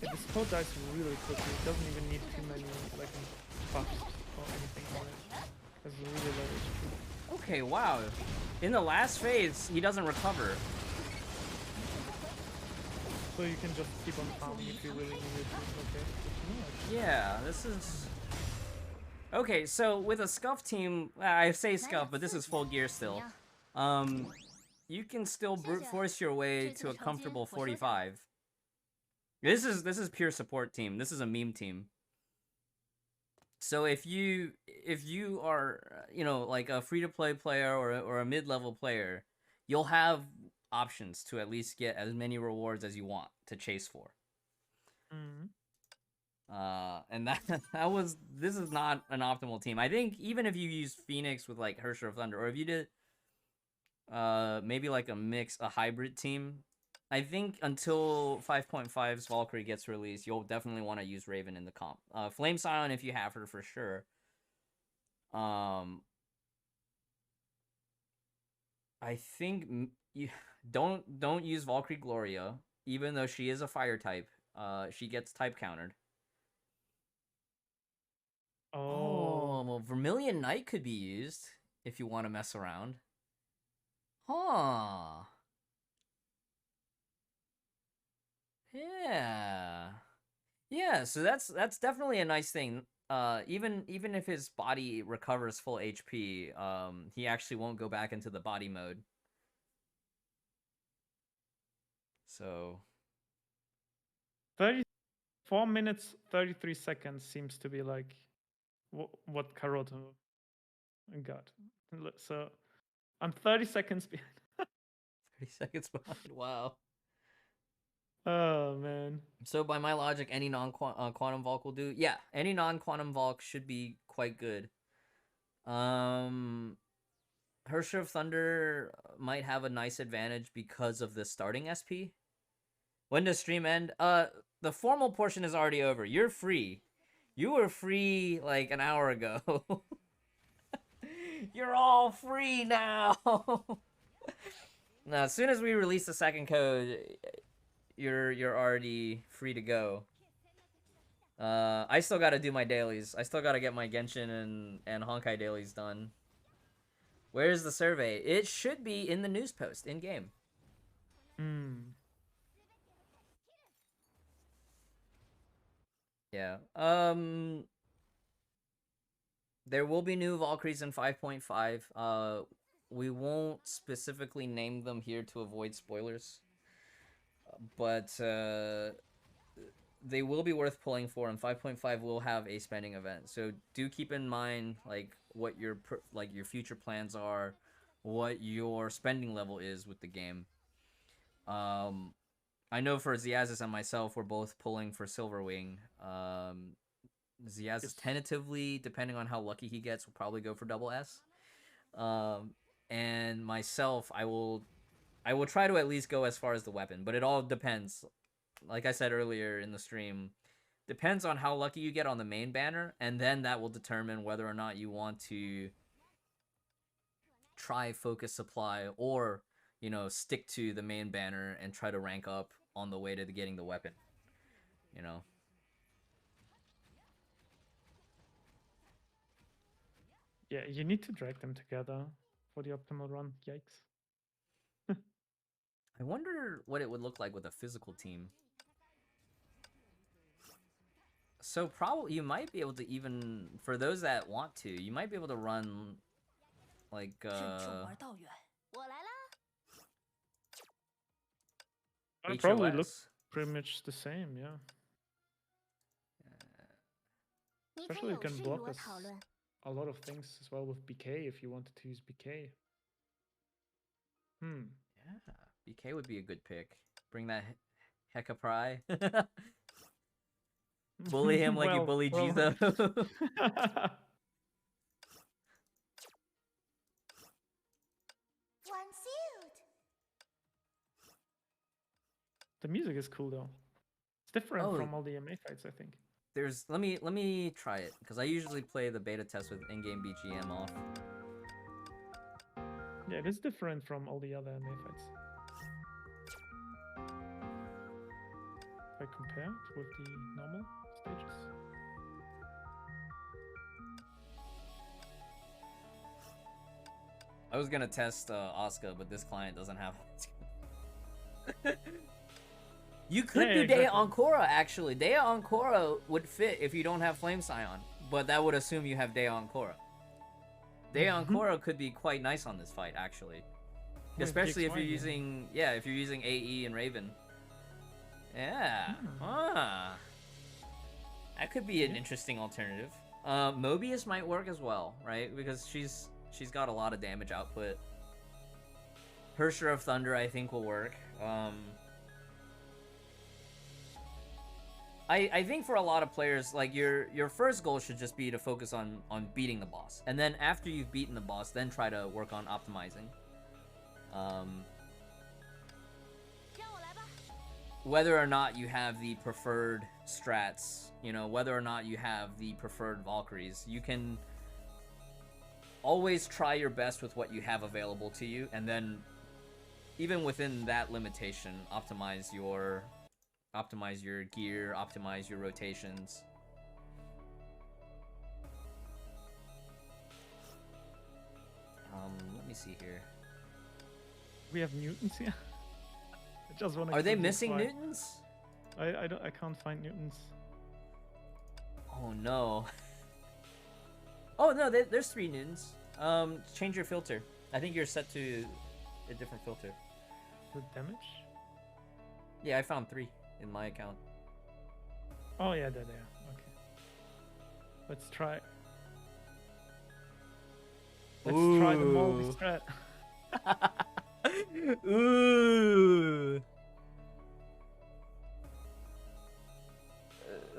S2: This code dies really quickly. It doesn't even need too many like buffs or anything on it. It's really low HP.
S1: Okay, wow. In the last phase, he doesn't recover.
S2: So you can just keep on farming if you really need it. Okay.
S1: Yeah, this is... Okay, so with a Scuff team, I say Scuff, but this is full gear still. You can still brute force your way to a comfortable 45. This is pure support team. This is a meme team. So if you are, you know, like a free-to-play player or a mid-level player, you'll have options to at least get as many rewards as you want to chase for.
S2: Mm-hmm.
S1: And this is not an optimal team. I think even if you use Phoenix with like Hersher of Thunder, or if you did maybe like a hybrid team, I think until 5.5's Valkyrie gets released, you'll definitely want to use Raven in the comp. Flame Scion if you have her for sure. I think you don't use Valkyrie Gloria, even though she is a fire type. She gets type countered. Oh, well, Vermilion Knight could be used if you want to mess around. Huh. Yeah. Yeah, so that's definitely a nice thing. Even if his body recovers full HP, he actually won't go back into the body mode. So
S2: 34 minutes 33 seconds seems to be like what Karoto God. So I'm 30 seconds behind.
S1: 30 seconds behind. Wow.
S2: Oh man.
S1: So by my logic, any non-quantum Valk will do. Yeah, any non-quantum Valk should be quite good. Hersher of Thunder might have a nice advantage because of the starting SP. When does stream end? The formal portion is already over. You're free. You were free like an hour ago. You're all free now. Now, as soon as we release the second code, you're already free to go. I still gotta do my dailies. I still gotta get my Genshin and Honkai dailies done. Where's the survey? It should be in the news post in game. Yeah. There will be new Valkyries in 5.5. We won't specifically name them here to avoid spoilers, but they will be worth pulling for, and 5.5 will have a spending event. So do keep in mind like what your your future plans are, what your spending level is with the game. I know for Ziazis and myself, we're both pulling for Silverwing. Ziazis tentatively, depending on how lucky he gets, will probably go for double S. And myself, I will try to at least go as far as the weapon, but it all depends. Like I said earlier in the stream, depends on how lucky you get on the main banner, and then that will determine whether or not you want to try focus supply or, you know, stick to the main banner and try to rank up on the way to getting the weapon, you know.
S2: Yeah, you need to drag them together for the optimal run. Yikes.
S1: I wonder what it would look like with a physical team. So probably you might be able to, even for those that want to, you might be able to run like
S2: It probably looks pretty much the same, yeah. Especially you can block us a lot of things as well with BK if you wanted to use BK.
S1: Yeah, BK would be a good pick. Bring that Heka Pry. Bully him like you bully Jizo.
S2: The music is cool though. It's different from all the MA fights, I think.
S1: There's let me try it, because I usually play the beta test with in-game BGM off.
S2: Yeah, it is different from all the other MA fights. If I compare it with the normal stages.
S1: I was gonna test Asuka, but this client doesn't have it. You could do Dea Ancora, actually. Dea Ancora would fit if you don't have Flame Scion, but that would assume you have Dea Ancora. Dea Ancora could be quite nice on this fight, actually. Especially if you're using, if you're using AE and Raven. Yeah. That could be an interesting alternative. Mobius might work as well, right? Because she's got a lot of damage output. Hersher of Thunder, I think, will work. I think for a lot of players, like your first goal should just be to focus on beating the boss, and then after you've beaten the boss, then try to work on optimizing. Whether or not you have the preferred strats, you know, whether or not you have the preferred Valkyries, you can always try your best with what you have available to you, and then even within that limitation, optimize your gear, optimize your rotations. Let me see here.
S2: We have mutants here. I just want to.
S1: Are they missing mutants?
S2: I can't find mutants.
S1: Oh no. Oh no, there's 3 mutants. Change your filter. I think you're set to a different filter.
S2: The damage?
S1: Yeah, I found 3 in my account.
S2: Oh yeah, there they are. Okay. Let's try. Let's try the Molly strat.
S1: Ooh.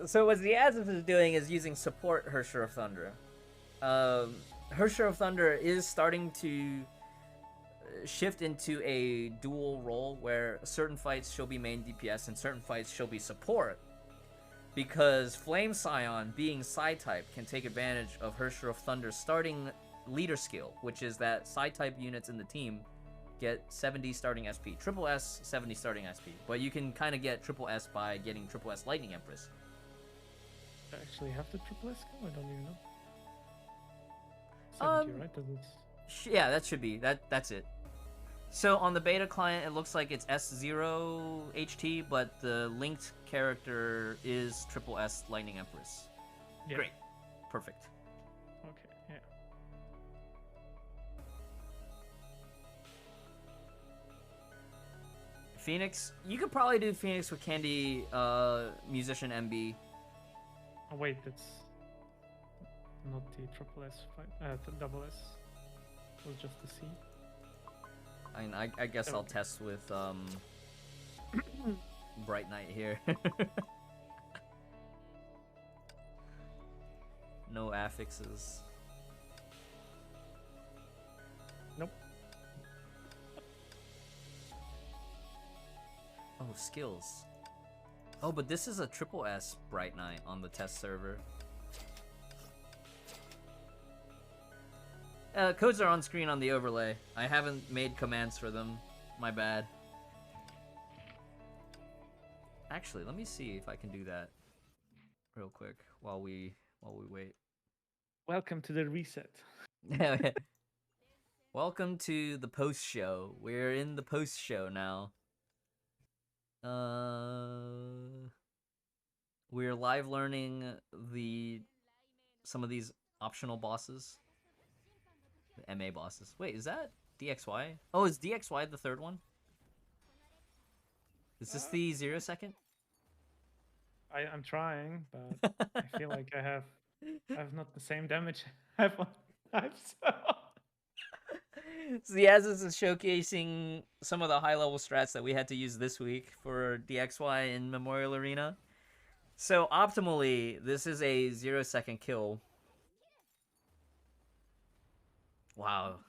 S1: So what Ziazis is doing is using support Hersher of Thunder. Hersher of Thunder is starting to shift into a dual role where certain fights she'll be main DPS and certain fights she'll be support. Because Flame Scion, being Psy-type, can take advantage of Hersher of Thunder's starting leader skill, which is that Psy-type units in the team get 70 starting SP. Triple S, 70 starting SP. But you can kind of get Triple S by getting Triple S Lightning Empress.
S2: I actually have the triple S skill? I don't even know. 70, right? Does it...
S1: Yeah, that should be. That's it. So on the beta client, it looks like it's S0 HT, but the linked character is Triple S Lightning Empress.
S2: Yeah.
S1: Great. Perfect.
S2: Okay, yeah.
S1: Phoenix, you could probably do Phoenix with Candy, Musician MB.
S2: Oh wait, that's not the triple S fight. The double S was just the C.
S1: I guess I'll test with Bright Knight here. No affixes.
S2: Nope.
S1: Oh, skills. Oh, but this is a triple S Bright Knight on the test server. Codes are on screen on the overlay. I haven't made commands for them. My bad. Actually, let me see if I can do that real quick while we wait.
S2: Welcome to the reset.
S1: Welcome to the post show. We're in the post show now. We're live learning some of these optional bosses. The MA bosses. Wait, is that DXY? Oh, is DXY the third one? Is this the 0 second?
S2: I'm trying, but I feel like I have not the same damage I have on types.
S1: Ziazis is showcasing some of the high-level strats that we had to use this week for DXY in Memorial Arena. So optimally, this is a 0 second kill. Wow.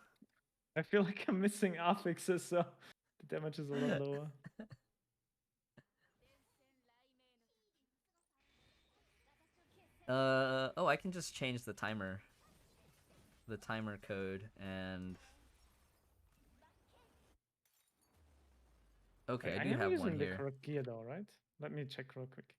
S2: I feel like I'm missing affixes, so the damage is a lot lower.
S1: Oh, I can just change the timer code, and okay, I do have one here.
S2: The correct gear though, right? Let me check real quick.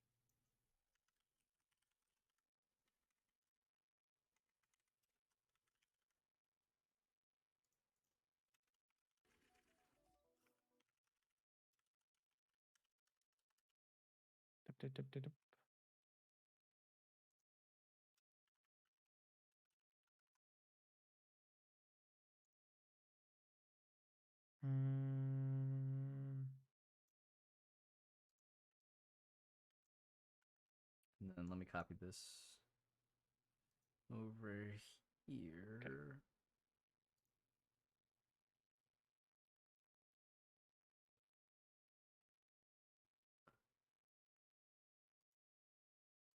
S1: And then let me copy this over here.
S2: Okay.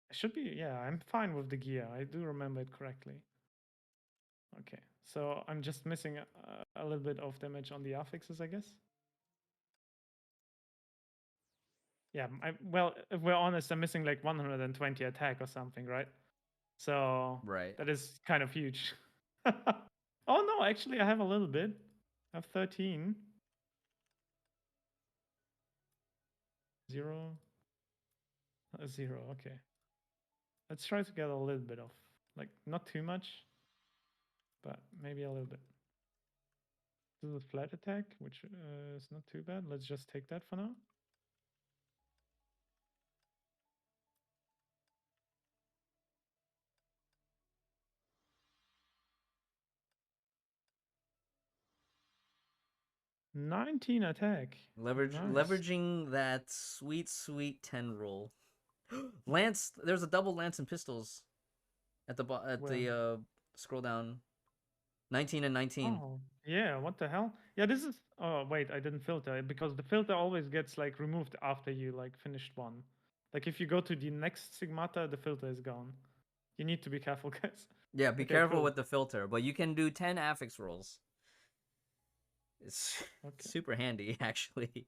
S2: It should be, yeah, I'm fine with the gear. I do remember it correctly. Okay, so I'm just missing a little bit of damage on the affixes, I guess. Yeah, well, if we're honest, I'm missing like 120 attack or something, right? So
S1: Right.
S2: that is kind of huge. Oh no, actually I have a little bit. I have 13. 0. 0, okay. Let's try to get a little bit of, like, not too much, but maybe a little bit. This is a flat attack, which is not too bad. Let's just take that for now. "19 attack." Nice.
S1: Leveraging that sweet 10 roll. Lance, there's a double lance and pistols at the scroll down. 19 and 19.
S2: Oh, yeah, what the hell? Yeah, this is. Oh, wait, I didn't filter it because the filter always gets like removed after you like finished one. Like if you go to the next Sigmata, the filter is gone. You need to be careful, guys.
S1: Yeah, be
S2: Okay,
S1: careful
S2: cool.
S1: with the filter, but you can do 10 affix rolls. It's
S2: Okay.
S1: super handy, actually.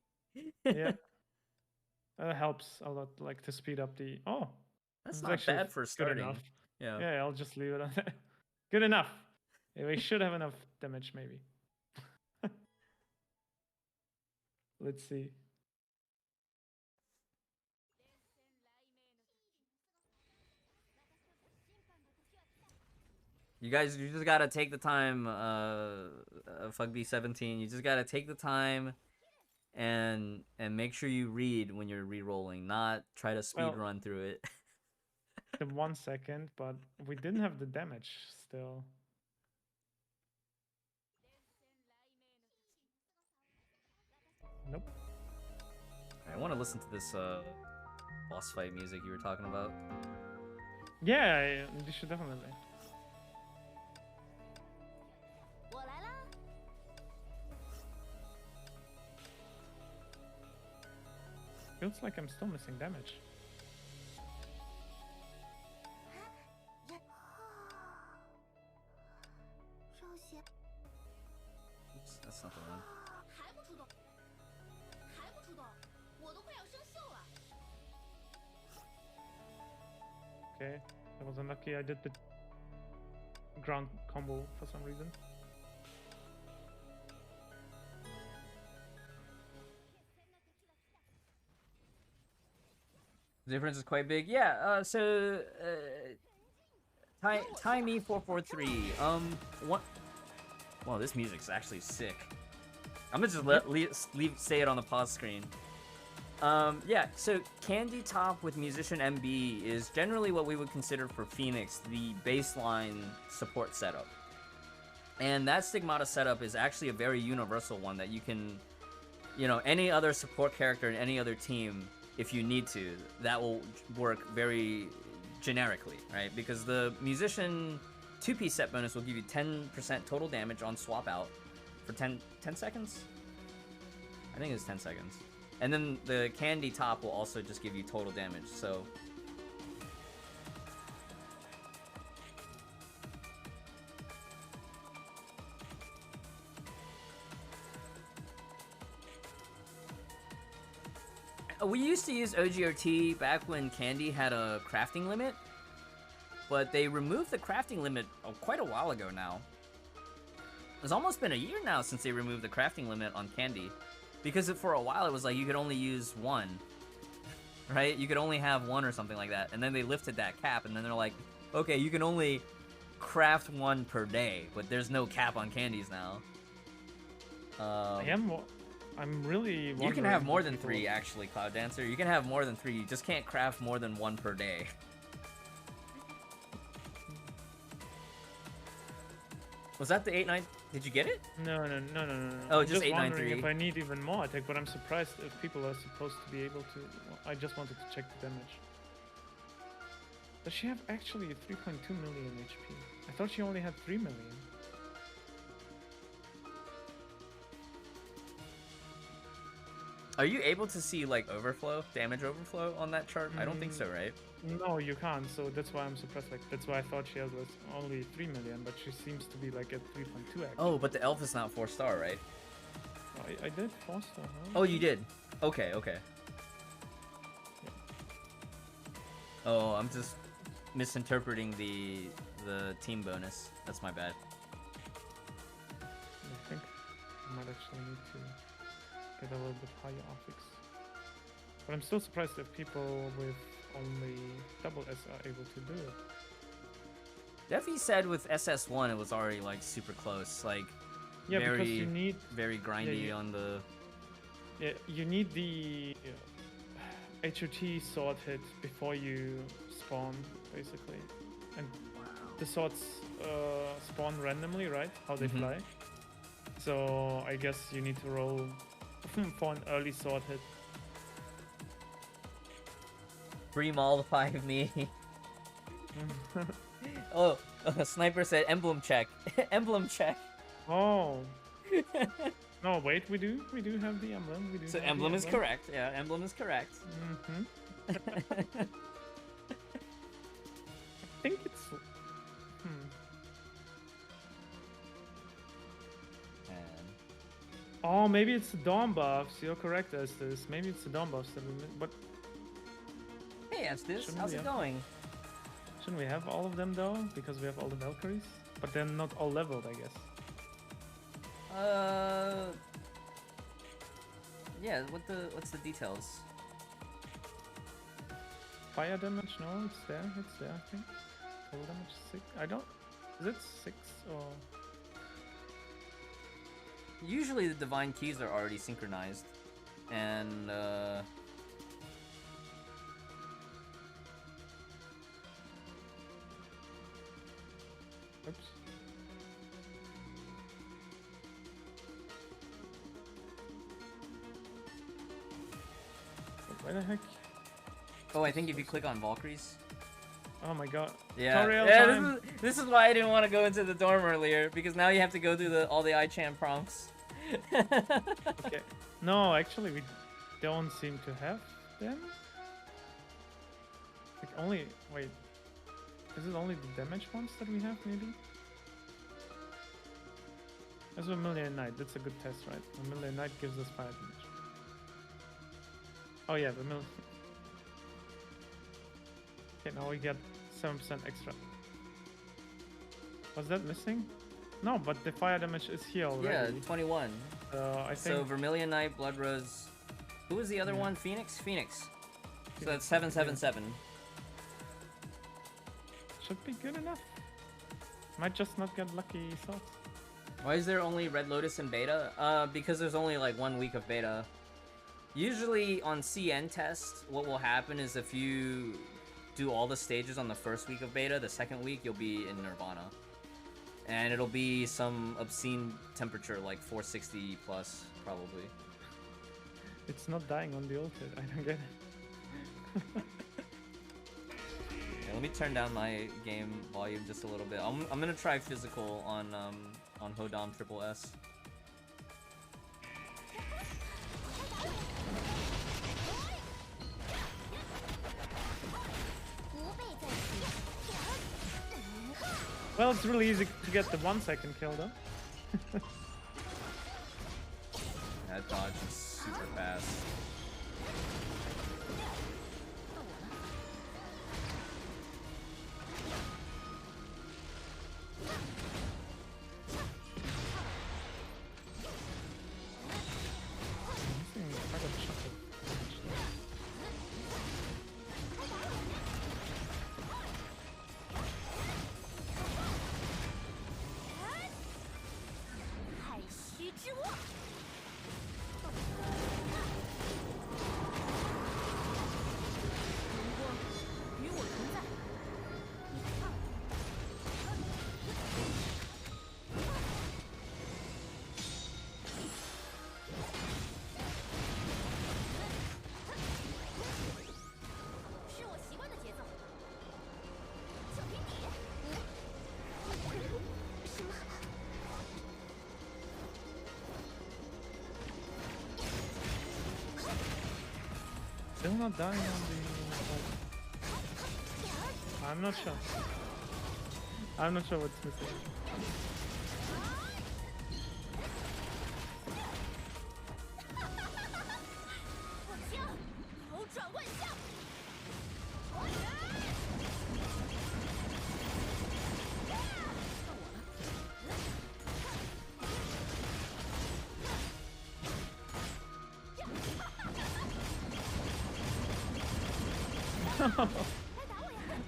S2: Yeah, helps a lot, like to speed up the. Oh,
S1: That's
S2: it's
S1: not
S2: actually
S1: bad for
S2: good
S1: starting.
S2: enough.
S1: Yeah.
S2: Yeah, I'll just leave it on there. Good enough. Yeah, we should have enough damage, maybe. Let's see.
S1: You guys, you just gotta take the time, Fugby17. You just gotta take the time and make sure you read when you're re-rolling, not try to speed
S2: Well,
S1: run through it.
S2: the 1 second, but we didn't have the damage still. Nope.
S1: I want to listen to this boss fight music you were talking about.
S2: Yeah, you should definitely.
S3: 我来啦！
S2: Feels like I'm still missing damage.
S1: Oops, that's not the one.
S3: 还不出动，还不出动，我都快要生锈了。
S2: Okay, I was unlucky. I did the ground combo for some reason.
S1: The difference is quite big. Yeah, so Timey 443. What? Wow, this music's actually sick. I'm gonna just say it on the pause screen. Yeah, so Candy Top with Musician MB is generally what we would consider for Phoenix the baseline support setup. And that Stigmata setup is actually a very universal one that you can, any other support character in any other team, if you need to, that will work very generically, right? Because the Musician 2-piece set bonus will give you 10% total damage on swap out for 10 seconds? I think it's 10 seconds. And then the Candy Top will also just give you total damage, so... We used to use OGRT back when Candy had a crafting limit, but they removed the crafting limit quite a while ago now. It's almost been a year now since they removed the crafting limit on Candy. Because for a while it was like you could only use one, right? You could only have one or something like that. And then they lifted that cap, and then they're like, okay, you can only craft one per day, but there's no cap on candies now.
S2: I'm really.
S1: You can have more than 3, actually, Cloud Dancer. You can have more than 3. You just can't craft more than 1 per day. Was that the 8-9? Did you get it?
S2: No.
S1: Oh,
S2: I'm
S1: just
S2: wondering
S1: 893.
S2: if I need even more attack, but I'm surprised if people are supposed to be able to. Well, I just wanted to check the damage. Does she have actually 3.2 million HP? I thought she only had 3 million.
S1: Are you able to see, like, overflow, damage overflow on that chart? I don't think so, right?
S2: No, you can't, so that's why I'm surprised. Like, that's why I thought she has only 3 million, but she seems to be like at 3.2 actually.
S1: Oh, but the elf is not 4-star, right?
S2: I did 4-star, huh?
S1: Oh, you did? Okay.
S2: Yeah.
S1: Oh, I'm just misinterpreting the team bonus. That's my bad.
S2: I think I might actually need to get a little bit higher affix. But I'm still surprised that people with only double S are able to do it.
S1: Defi said with SS1 it was already like super close, like
S2: Yeah,
S1: very,
S2: because you need
S1: very grindy on the.
S2: Yeah, you need the HOT sword hit before you spawn, basically, and the swords spawn randomly, right? How they fly. So I guess you need to roll for an early sword hit.
S1: Free mollify me. Oh, Sniper said emblem check. Emblem check.
S2: Oh. No, wait, we do have the emblem. We do.
S1: So
S2: have
S1: emblem
S2: the
S1: is correct. Yeah, emblem is correct.
S2: Mm-hmm. I think it's. Oh, maybe it's the Dawn buffs. You're correct, Estes. Maybe it's the Dawn buffs that we. But
S1: Hey, Estes,
S2: Shouldn't
S1: how's
S2: we
S1: it
S2: have-
S1: going?
S2: shouldn't we have all of them though? Because we have all the Valkyries. But they're not all leveled, I guess.
S1: Yeah. What's the details?
S2: Fire damage? No, it's there. It's there. I think. Total damage 6. I don't. Is it 6 or?
S1: Usually the divine keys are already synchronized, and
S2: Oops. Where the heck?
S1: oh, I think if you click on Valkyries.
S2: Oh my god.
S1: Yeah,
S2: Tutorial
S1: yeah.
S2: time.
S1: This is why I didn't want to go into the dorm earlier, because now you have to go through all the iChan prompts.
S2: Okay. No, actually, we don't seem to have them. Like only. Wait. Is it only the damage ones that we have? Maybe. That's Vermilion Knight. That's a good test, right? Vermilion Knight gives us fire damage. Oh yeah, Vermilion. Okay, now we get 7% extra. Was that missing? No, but the fire damage is here already.
S1: Yeah, 21.
S2: I think.
S1: So Vermilion Knight, Blood Rose. Who was the other one? Phoenix. So that's 777.
S2: Should be good enough. Might just not get lucky salts.
S1: Why is there only Red Lotus in beta? Because there's only like 1 week of beta. Usually on CN test, what will happen is if you do all the stages on the first week of beta, the second week you'll be in Nirvana. And it'll be some obscene temperature, like 460 plus, probably.
S2: It's not dying on the ultimate. I don't get it.
S1: Yeah, let me turn down my game volume just a little bit. I'm gonna try physical on Hodam Triple S.
S2: Well, it's really easy to get the 1 second kill though.
S1: That dodge is super fast.
S2: Still not dying on the. I'm not sure. I'm not sure what's missing.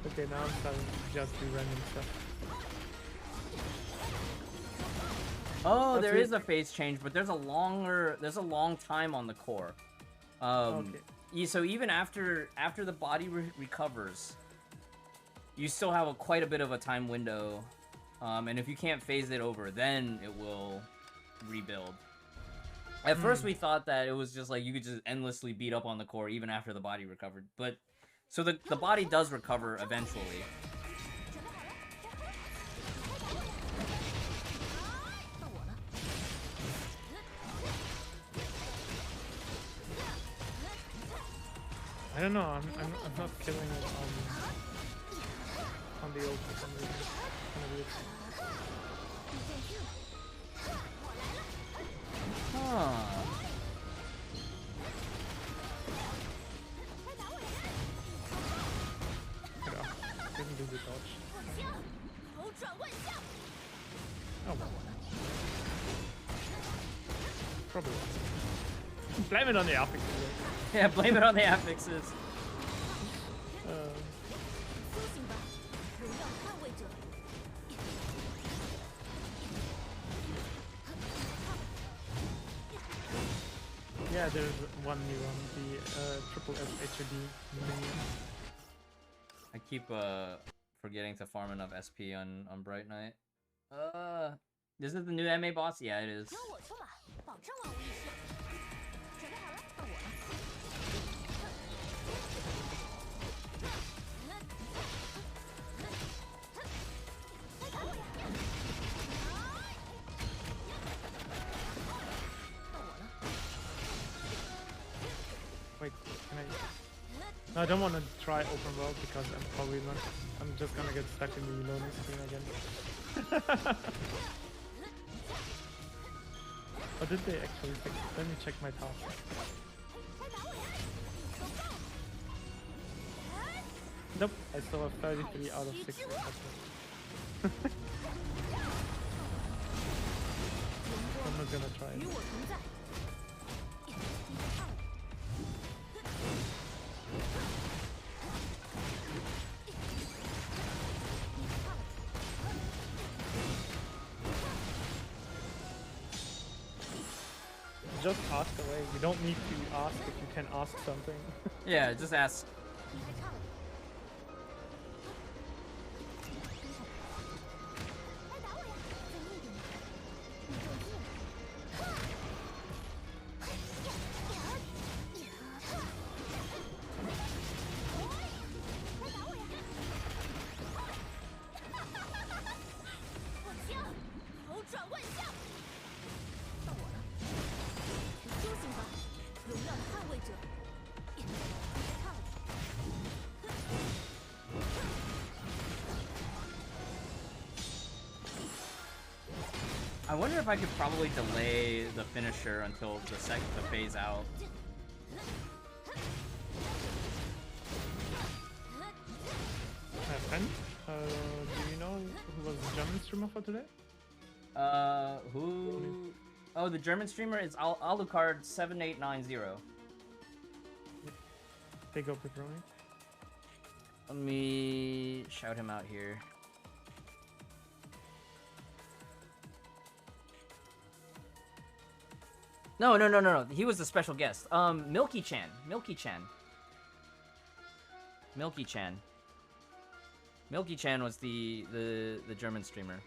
S2: Okay, now I'm starting to just do random stuff.
S1: Oh,
S2: That's
S1: there
S2: it.
S1: is a phase change, but there's a long time on the core.
S2: Okay.
S1: So even after the body recovers, you still have quite a bit of a time window. And if you can't phase it over, then it will rebuild. At first we thought that it was just like you could just endlessly beat up on the core even after the body recovered. But so the body does recover eventually.
S2: I don't know. I'm not killing it on the ult for some reason. Kind of weird.
S1: Huh.
S2: Didn't do the dodge. Oh well. Probably. Blame it on the affixes.
S1: Yeah, blame it on the affixes.
S2: Yeah, there's one new one, the triple SHD minion.
S1: I keep forgetting to farm enough SP on Bright Knight. This is the new MA boss? Yeah, it is.
S2: Wait, can I? No, I don't want to try open world because I'm probably not. I'm just gonna get stuck in the loading screen again. Or did they actually fix it? Let me check my task. Nope, I still have 33 out of 60. I'm not gonna try it. Just ask away. You don't need to ask if you can ask something.
S1: Yeah, just ask. I wonder if I could probably delay the finisher until the phase out.
S2: Friend, do you know who was the German streamer for today?
S1: Who? Oh, the German streamer is Alucard7890.
S2: Big up with Romy.
S1: Let me shout him out here. No. He was the special guest. Milky Chan. Milky Chan was the German streamer.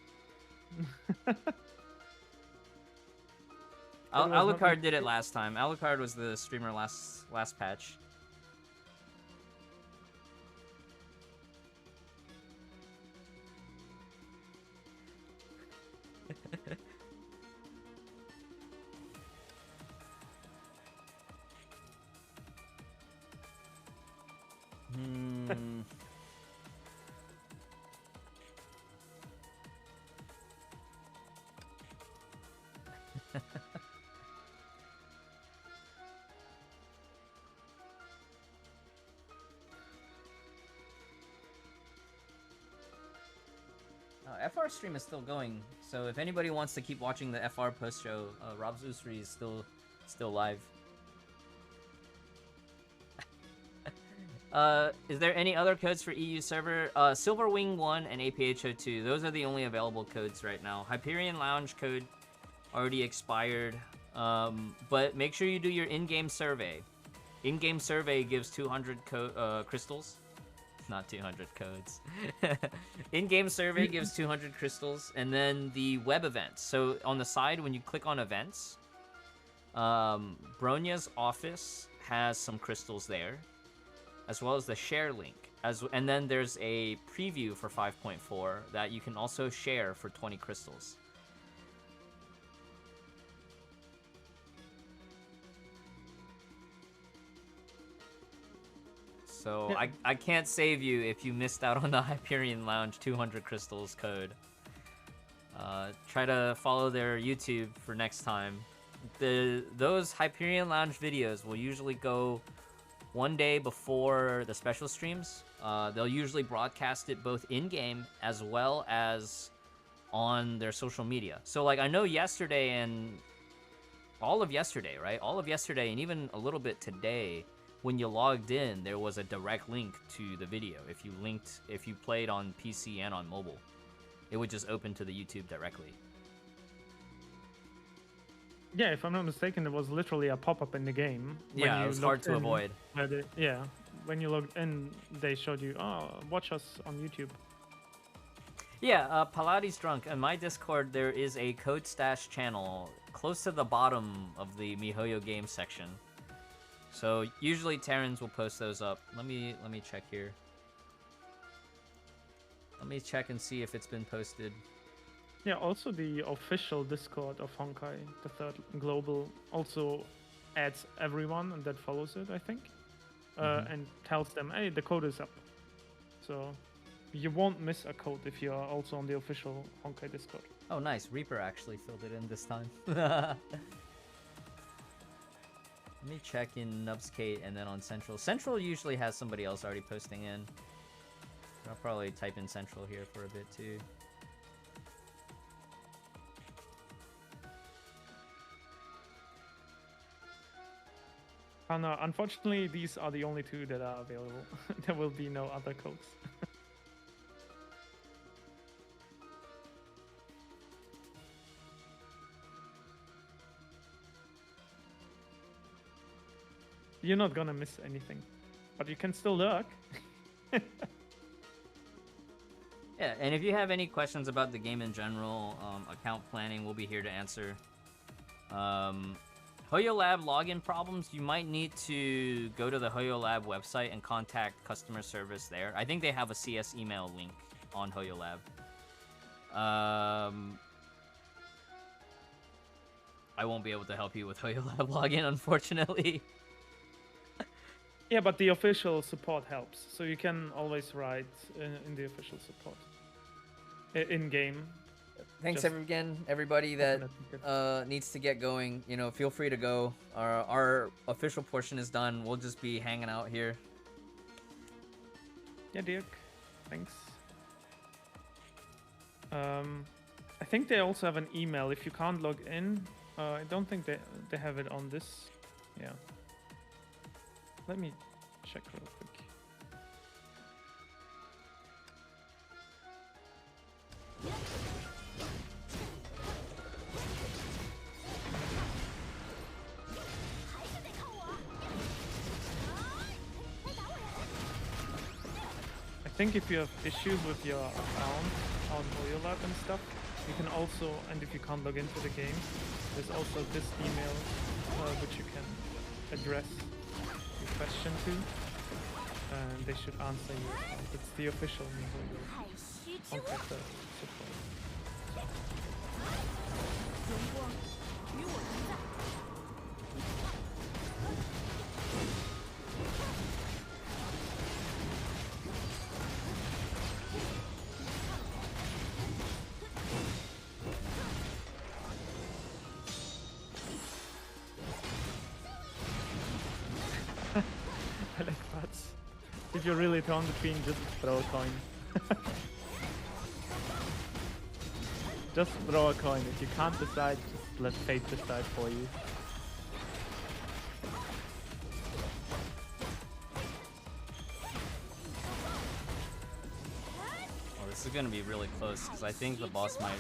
S1: Alucard did it last time. Alucard was the streamer last patch. FR stream is still going, so if anybody wants to keep watching the FR post show, Rob's Usri is still live. Is there any other codes for EU server? Silverwing 1 and APHO2. Those are the only available codes right now. Hyperion Lounge code already expired, but make sure you do your in-game survey. In-game survey gives 200 crystals. Not 200 codes. In-game survey gives 200 crystals, and then the web events. So on the side, when you click on events, Bronya's office has some crystals there, as well as the share link. And then there's a preview for 5.4 that you can also share for 20 crystals. So
S2: Yeah.
S1: I can't save you if you missed out on the Hyperion Lounge 200 crystals code. Try to follow their YouTube for next time. Those Hyperion Lounge videos will usually go one day before the special streams. They'll usually broadcast it both in-game as well as on their social media. So like I know yesterday and all of yesterday, right? All of yesterday and even a little bit today, when you logged in, there was a direct link to the video. If you played on PC and on mobile, it would just open to the YouTube directly.
S2: Yeah, if I'm not mistaken, there was literally a pop-up in the game. When
S1: Yeah,
S2: you
S1: it was hard
S2: logged
S1: to
S2: in,
S1: avoid.
S2: Yeah, when you logged in, they showed you, oh, watch us on YouTube.
S1: Yeah, Paladi's drunk. In my Discord, there is a Code Stash channel close to the bottom of the Mihoyo game section. So usually Terrans will post those up. Let me check here. Let me check and see if it's been posted.
S2: Yeah, also the official Discord of Honkai, the third global, also adds everyone and that follows it, I think, and tells them, hey, the code is up. So you won't miss a code if you are also on the official Honkai Discord.
S1: Oh, nice. Reaper actually filled it in this time. Let me check in Nubskate and then on Central. Central usually has somebody else already posting in. I'll probably type in Central here for a bit too.
S2: No, unfortunately, these are the only two that are available. There will be no other codes. You're not gonna miss anything, but you can still lurk.
S1: Yeah, and if you have any questions about the game in general, account planning, we'll be here to answer. Hoyo Lab login problems, you might need to go to the Hoyo Lab website and contact customer service there. I think they have a CS email link on Hoyo Lab. I won't be able to help you with Hoyo Lab login, unfortunately.
S2: Yeah, but the official support helps, so you can always write in the official support in game.
S1: Thanks
S2: Just
S1: again, everybody that needs to get going. You know, feel free to go. Our official portion is done. We'll just be hanging out here.
S2: Yeah, Dirk. Thanks. I think they also have an email. If you can't log in, I don't think they have it on this. Yeah. Let me check real quick. I think if you have issues with your account on Hoyo Lab and stuff, you can also, and if you can't log into the game, there's also this email which you can address your question to, and they should answer you. It's the official Mihoyo contact support. I like that. If you're really torn between, just throw a coin. Just throw a coin. If you can't decide, just let fate decide for you.
S1: Well, this is gonna be really close because I think the boss might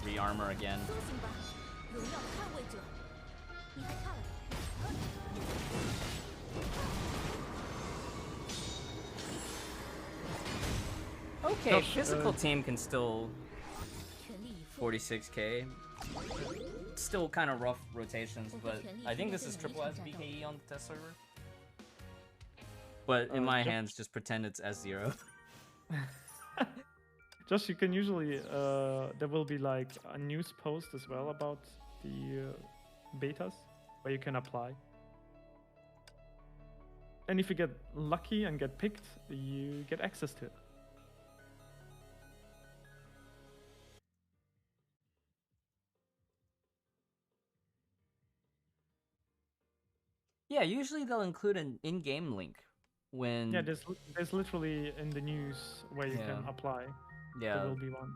S1: re-armor again. Okay,
S2: Josh,
S1: physical team can still 46k. Still kind of rough rotations, but I think this is triple S BKE on the test server. But in my hands, just pretend it's S0.
S2: Josh, you can usually, there will be like a news post as well about the betas where you can apply. And if you get lucky and get picked, you get access to it.
S1: Yeah, usually they'll include an in-game link when.
S2: Yeah, there's literally in the news where you can apply.
S1: Yeah.
S2: There will be one.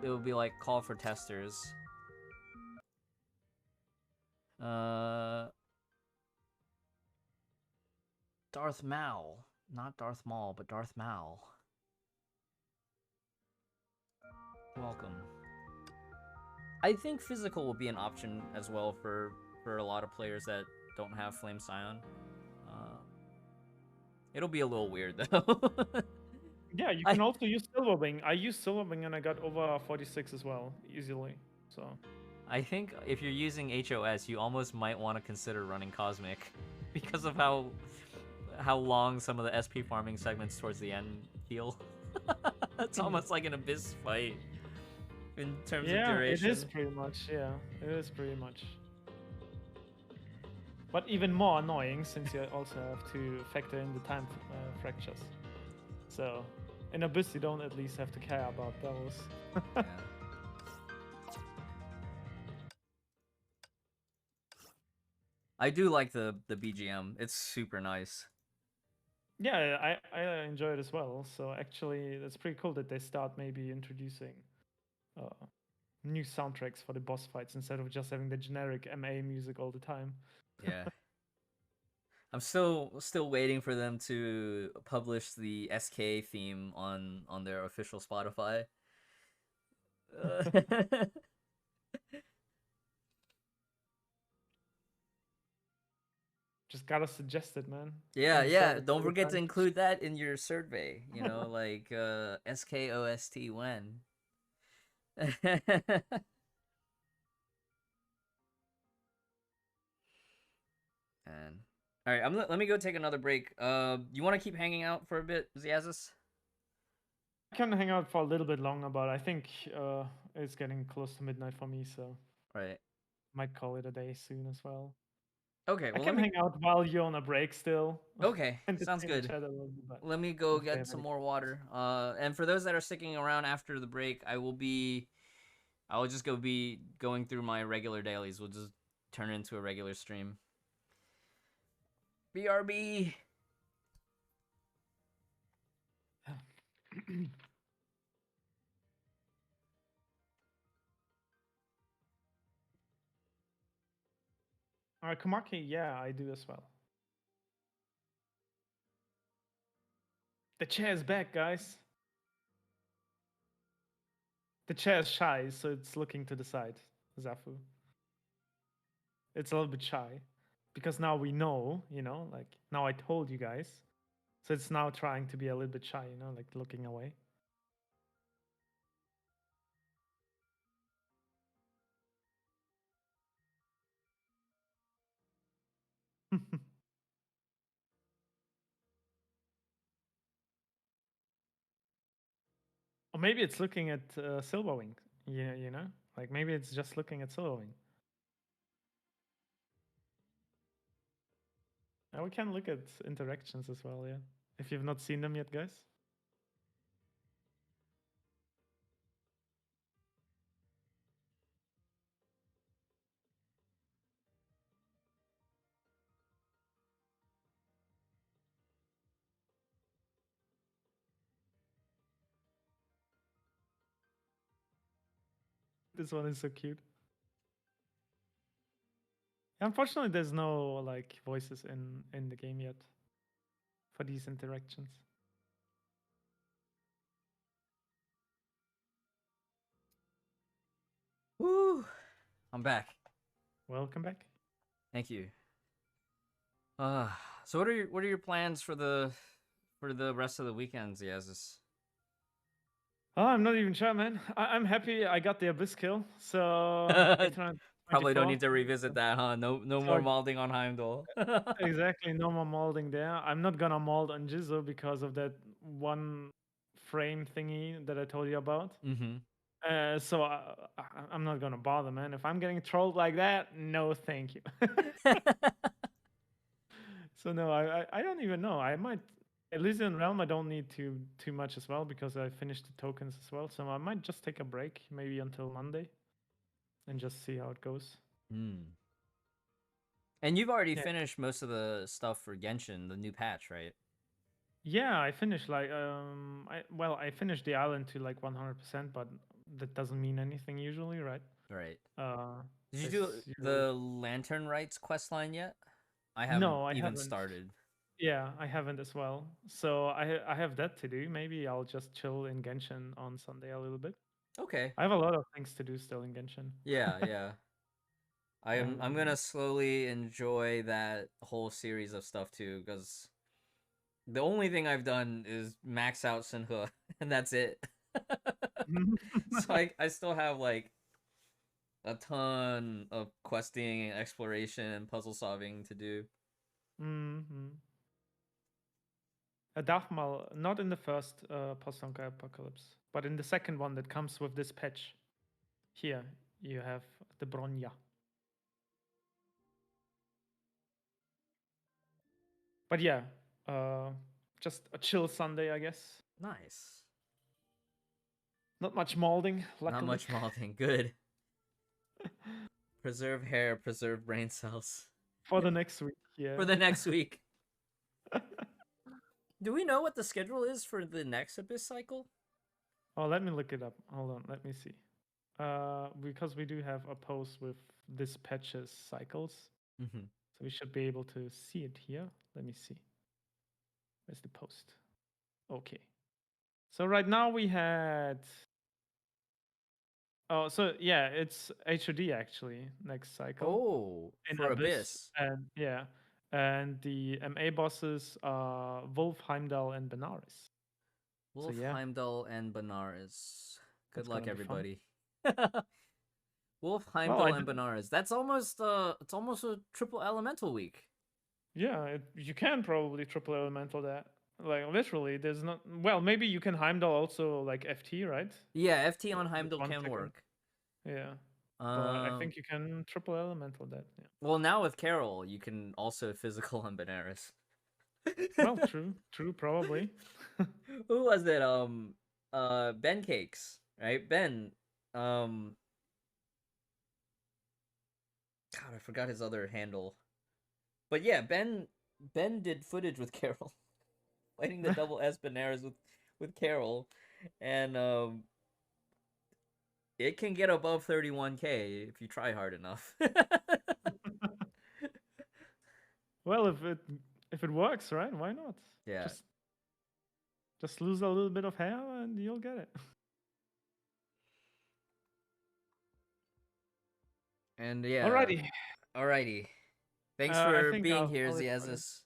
S1: It'll be like call for testers. Darth Maul. Not Darth Maul, but Darth Maul. Welcome. I think physical will be an option as well for a lot of players that don't have Flame Scion. It'll be a little weird though.
S2: Yeah, you can also use Silver Wing. I used Silver Wing and I got over 46 as well, easily. So
S1: I think if you're using HOS, you almost might want to consider running Cosmic because of how long some of the SP farming segments towards the end feel. It's almost like an Abyss fight in terms of duration.
S2: Yeah, it is pretty much. Yeah, it is pretty much. But even more annoying since you also have to factor in the time fractures. So in Abyss, you don't at least have to care about those.
S1: Yeah. I do like the BGM. It's super nice.
S2: Yeah, I enjoy it as well. So actually, that's pretty cool that they start maybe introducing new soundtracks for the boss fights instead of just having the generic MA music all the time.
S1: Yeah. I'm still waiting for them to publish the SK theme on their official Spotify.
S2: Just gotta suggest it, man.
S1: Yeah. Don't forget to include that in your survey. You know, like SKOST when. And all right, let me go take another break. You want to keep hanging out for a bit, Ziazis?
S2: I can hang out for a little bit longer, but I think it's getting close to midnight for me, so
S1: right,
S2: might call it a day soon as well.
S1: Okay, well,
S2: I can hang out while you're on a break still.
S1: Okay, sounds good. Let me go get some more water. And for those that are sticking around after the break, I will just be going through my regular dailies. We'll just turn it into a regular stream. BRB.
S2: Komaki, yeah, I do as well. The chair is back, guys. The chair is shy, so it's looking to the side, Zafu. It's a little bit shy. Because now we know, like, now I told you guys. So it's now trying to be a little bit shy, like looking away. Or maybe it's looking at Silverwing. Yeah, like maybe it's just looking at Silverwing. We can look at interactions as well, yeah. If you've not seen them yet, guys. This one is so cute. Unfortunately, there's no like voices in the game yet for these interactions.
S1: Woo! I'm back.
S2: Welcome back.
S1: Thank you. So what are your plans for the rest of the weekends, Ziazis?
S2: Oh, I'm not even sure, man. I'm happy I got the Abyss kill, so
S1: Probably don't need to revisit that, huh? No more molding on Heimdall.
S2: Exactly, no more molding there. I'm not gonna mold on Jizo because of that one frame thingy that I told you about.
S1: Mm-hmm.
S2: So I'm not gonna bother, man. If I'm getting trolled like that, no thank you. So no, I don't even know. I might, at least in Realm, I don't need too much as well because I finished the tokens as well. So I might just take a break, maybe until Monday, and just see how it goes.
S1: Hmm. And you've already
S2: Yeah.
S1: finished most of the stuff for Genshin, the new patch, right?
S2: Yeah, I finished like I finished the island to like 100%, but that doesn't mean anything usually, right?
S1: Right.
S2: Uh,
S1: Did you
S2: there's
S1: do
S2: usually
S1: the Lantern Rites quest line yet? I haven't
S2: no, I
S1: even
S2: haven't.
S1: started.
S2: Yeah, I haven't as well. So I have that to do. Maybe I'll just chill in Genshin on Sunday a little bit.
S1: Okay.
S2: I have a lot of things to do still in Genshin.
S1: Yeah, yeah. I'm
S2: And
S1: gonna slowly enjoy that whole series of stuff too, because the only thing I've done is max out Sinhua, and that's it. So I still have like a ton of questing and exploration and puzzle solving to do.
S2: mm-hmm. A Dachmal, not in the first Post-Honkai Apocalypse, but in the second one that comes with this patch. Here you have the Bronya. But yeah, just a chill Sunday, I guess.
S1: Nice.
S2: Not much molding, luckily.
S1: Not much malting. Good. Preserve hair, preserve brain cells.
S2: For the next week, yeah.
S1: For the next week. Do we know what the schedule is for the next Abyss cycle?
S2: Oh, let me look it up. Hold on, let me see. Because we do have a post with this patches cycles,
S1: Mm-hmm.
S2: so we should be able to see it here. Let me see. Where's the post? Okay. So right now we had. Oh, so yeah, it's HOD actually next cycle.
S1: Oh,
S2: In
S1: for Abyss.
S2: And yeah, and the MA bosses are Wolf, Heimdall, and Benares.
S1: Wolf,
S2: yeah,
S1: Heimdall, and Benares. Good
S2: that's
S1: luck,
S2: gonna be fun.
S1: everybody. Wolf,
S2: Well,
S1: Heimdall, and Benares. That's almost it's almost a triple elemental week.
S2: Yeah, you can probably triple elemental that. Like literally, there's not. Well, maybe you can Heimdall also like FT, right?
S1: Yeah, FT on
S2: With
S1: Heimdall
S2: 1
S1: can
S2: second.
S1: work.
S2: Yeah, but I think you can triple elemental that. Yeah.
S1: Well, now with Carol, you can also physical on Benares.
S2: Well, true, probably.
S1: Who was it? Ben Cakes, right? Ben. God, I forgot his other handle. But yeah, Ben did footage with Carol, fighting the double S Benares with Carol, and it can get above 31K if you try hard enough.
S2: Well, if it works, right? Why not?
S1: Yeah.
S2: Just lose a little bit of hair and you'll get it.
S1: And yeah.
S2: Alrighty.
S1: Thanks
S2: I
S1: for
S2: think
S1: being
S2: I'll
S1: here,
S2: call it for this.
S1: Ziazis.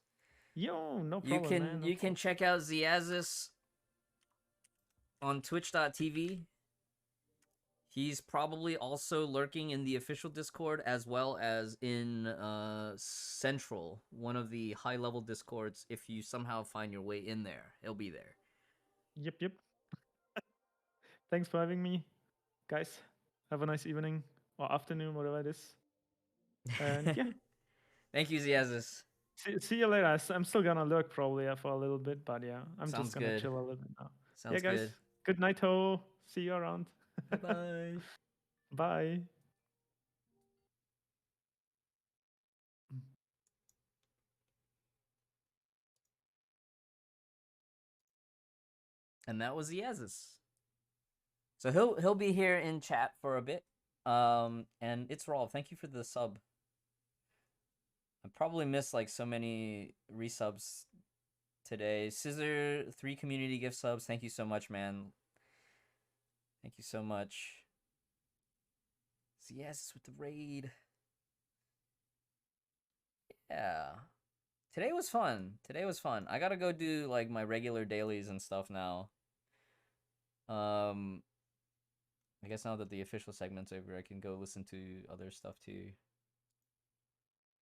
S2: Yo, no problem, man.
S1: You can check out Ziazis on twitch.tv. He's probably also lurking in the official Discord as well as in Central, one of the high-level Discords. If you somehow find your way in there, he'll be there.
S2: Yep. Thanks for having me, guys. Have a nice evening or afternoon, whatever it is. And yeah.
S1: Thank you, Ziazis.
S2: See you later. I'm still gonna lurk probably for a little bit, but yeah, I'm
S1: Sounds
S2: just gonna
S1: good.
S2: chill a little bit now.
S1: Sounds
S2: yeah, guys.
S1: good.
S2: Good night, ho. See you around.
S1: Bye-bye.
S2: Bye.
S1: And that was Ziazis. So he'll be here in chat for a bit. And it's Raw. Thank you for the sub. I probably missed like so many resubs today. Scissor 3 community gift subs. Thank you so much, man. Thank you so much. Yes, with the raid. Yeah. Today was fun. I gotta go do like my regular dailies and stuff now. I guess now that the official segment's over, I can go listen to other stuff too.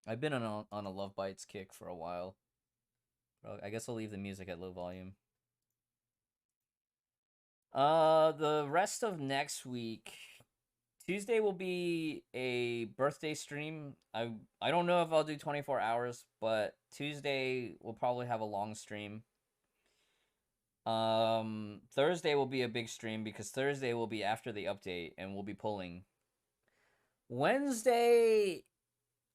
S1: I've been on a Love Bites kick for a while. I guess I'll leave the music at low volume. The rest of next week, Tuesday will be a birthday stream. I don't know if I'll do 24 hours, but Tuesday we'll probably have a long stream. Thursday will be a big stream because Thursday will be after the update and we'll be pulling. Wednesday,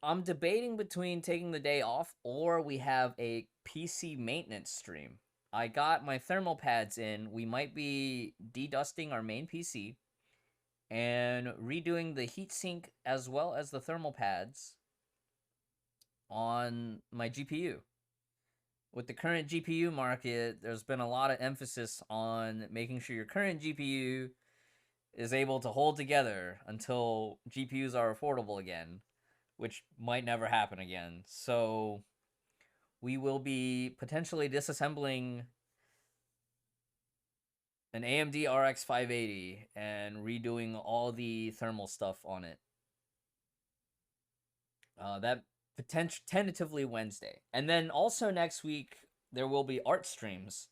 S1: I'm debating between taking the day off or we have a PC maintenance stream. I got my thermal pads in. We might be dedusting our main PC and redoing the heatsink as well as the thermal pads on my GPU. With the current GPU market, there's been a lot of emphasis on making sure your current GPU is able to hold together until GPUs are affordable again, which might never happen again. So we will be potentially disassembling an AMD RX 580 and redoing all the thermal stuff on it. That tentatively Wednesday. And then also next week, there will be art streams.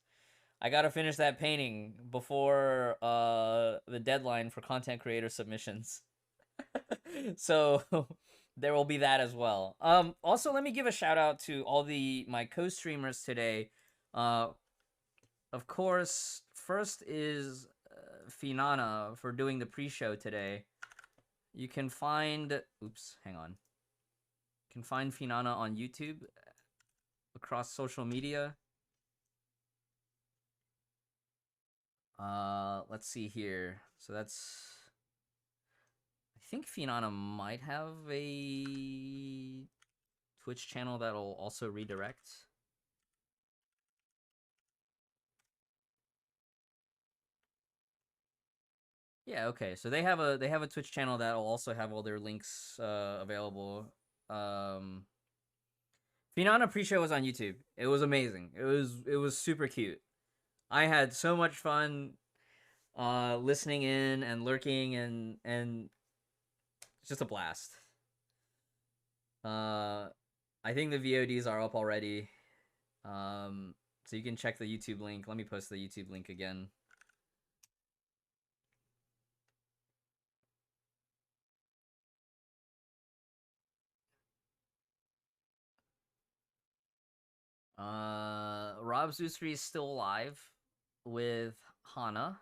S1: I gotta finish that painting before the deadline for content creator submissions. So there will be that as well. Also, let me give a shout out to all my co-streamers today. Of course, first is Finana for doing the pre-show today. You can find... Oops, hang on. You can find Finana on YouTube, across social media. Let's see here. So that's... I think Finana might have a Twitch channel that'll also redirect. Yeah, okay. So they have a Twitch channel that'll also have all their links available. Finana pre-show was on YouTube. It was amazing. It was super cute. I had so much fun listening in and lurking and it's just a blast. I think the VODs are up already. So you can check the YouTube link. Let me post the YouTube link again. Rob Zusri is still alive with Hana.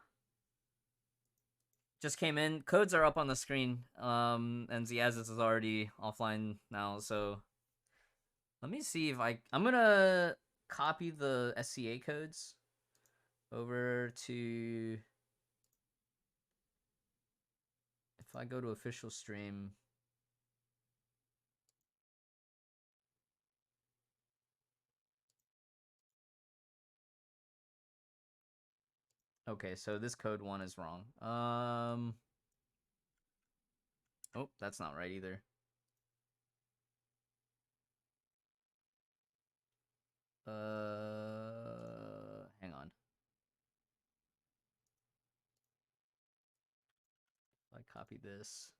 S1: Just came in. Codes are up on the screen. And Ziazis is already offline now, so let me see if I'm gonna copy the SCA codes over to... If I go to official stream... Okay, so this code 1 is wrong. Oh, that's not right either. Hang on. I copy this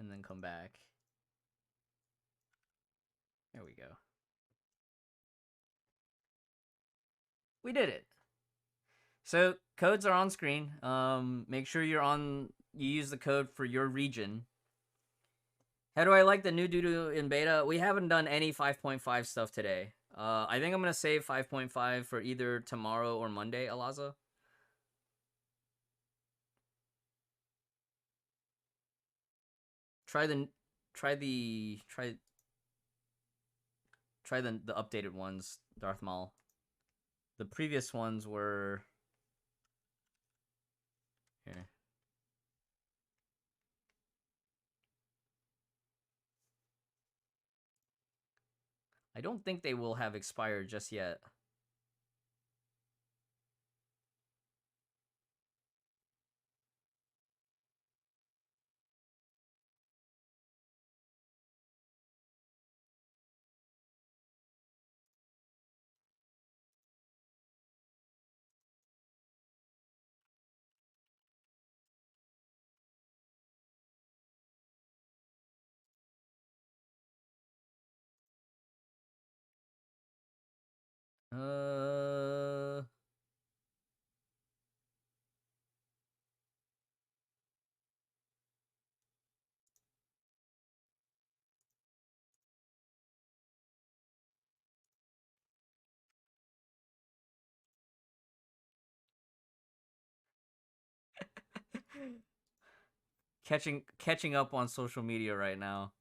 S1: and then come back. There we go. We did it. So codes are on screen. Make sure you use the code for your region. How do I like the new doo-doo in beta? We haven't done any 5.5 stuff today. I think I'm gonna save 5.5 for either tomorrow or Monday, Alaza. Try the updated ones, Darth Maul. The previous ones were here. I don't think they will have expired just yet. catching up on social media right now.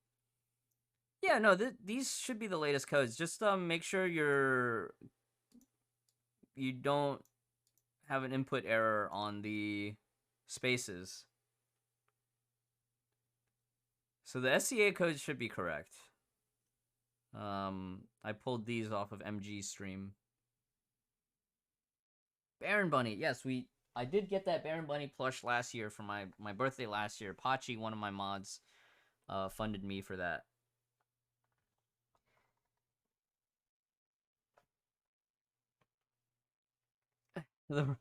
S1: Yeah, no, these should be the latest codes. Just make sure you don't have an input error on the spaces. So the SCA codes should be correct. I pulled these off of MG's stream. Baron Bunny, yes, I did get that Baron Bunny plush last year for my birthday last year. Pachi, one of my mods, funded me for that. The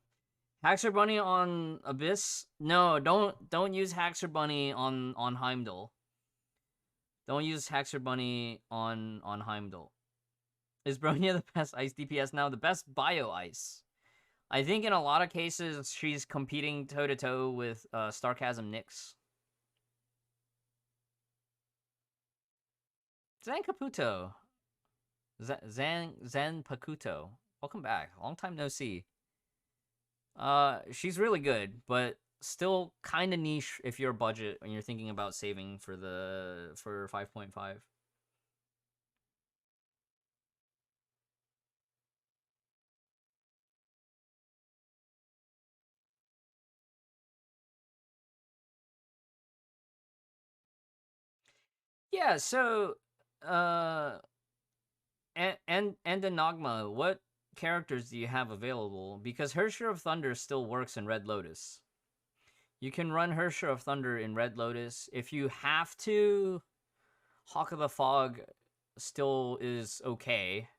S1: Haxor Bunny on Abyss? No, don't use Haxor Bunny on Heimdall. Don't use Haxor Bunny on Heimdall. Is Bronya the best ice DPS now? The best bio ice. I think in a lot of cases she's competing toe to toe with Starchasm Nyx. Zan Caputo. Zan Pakuto. Welcome back. Long time no see. She's really good, but still kind of niche if you're a budget and you're thinking about saving for 5.5. Yeah, so and the Nagma, what characters do you have available? Because Hersher of Thunder still works in Red Lotus. You can run Hersher of Thunder in Red Lotus. If you have to, Hawk of the Fog still is okay.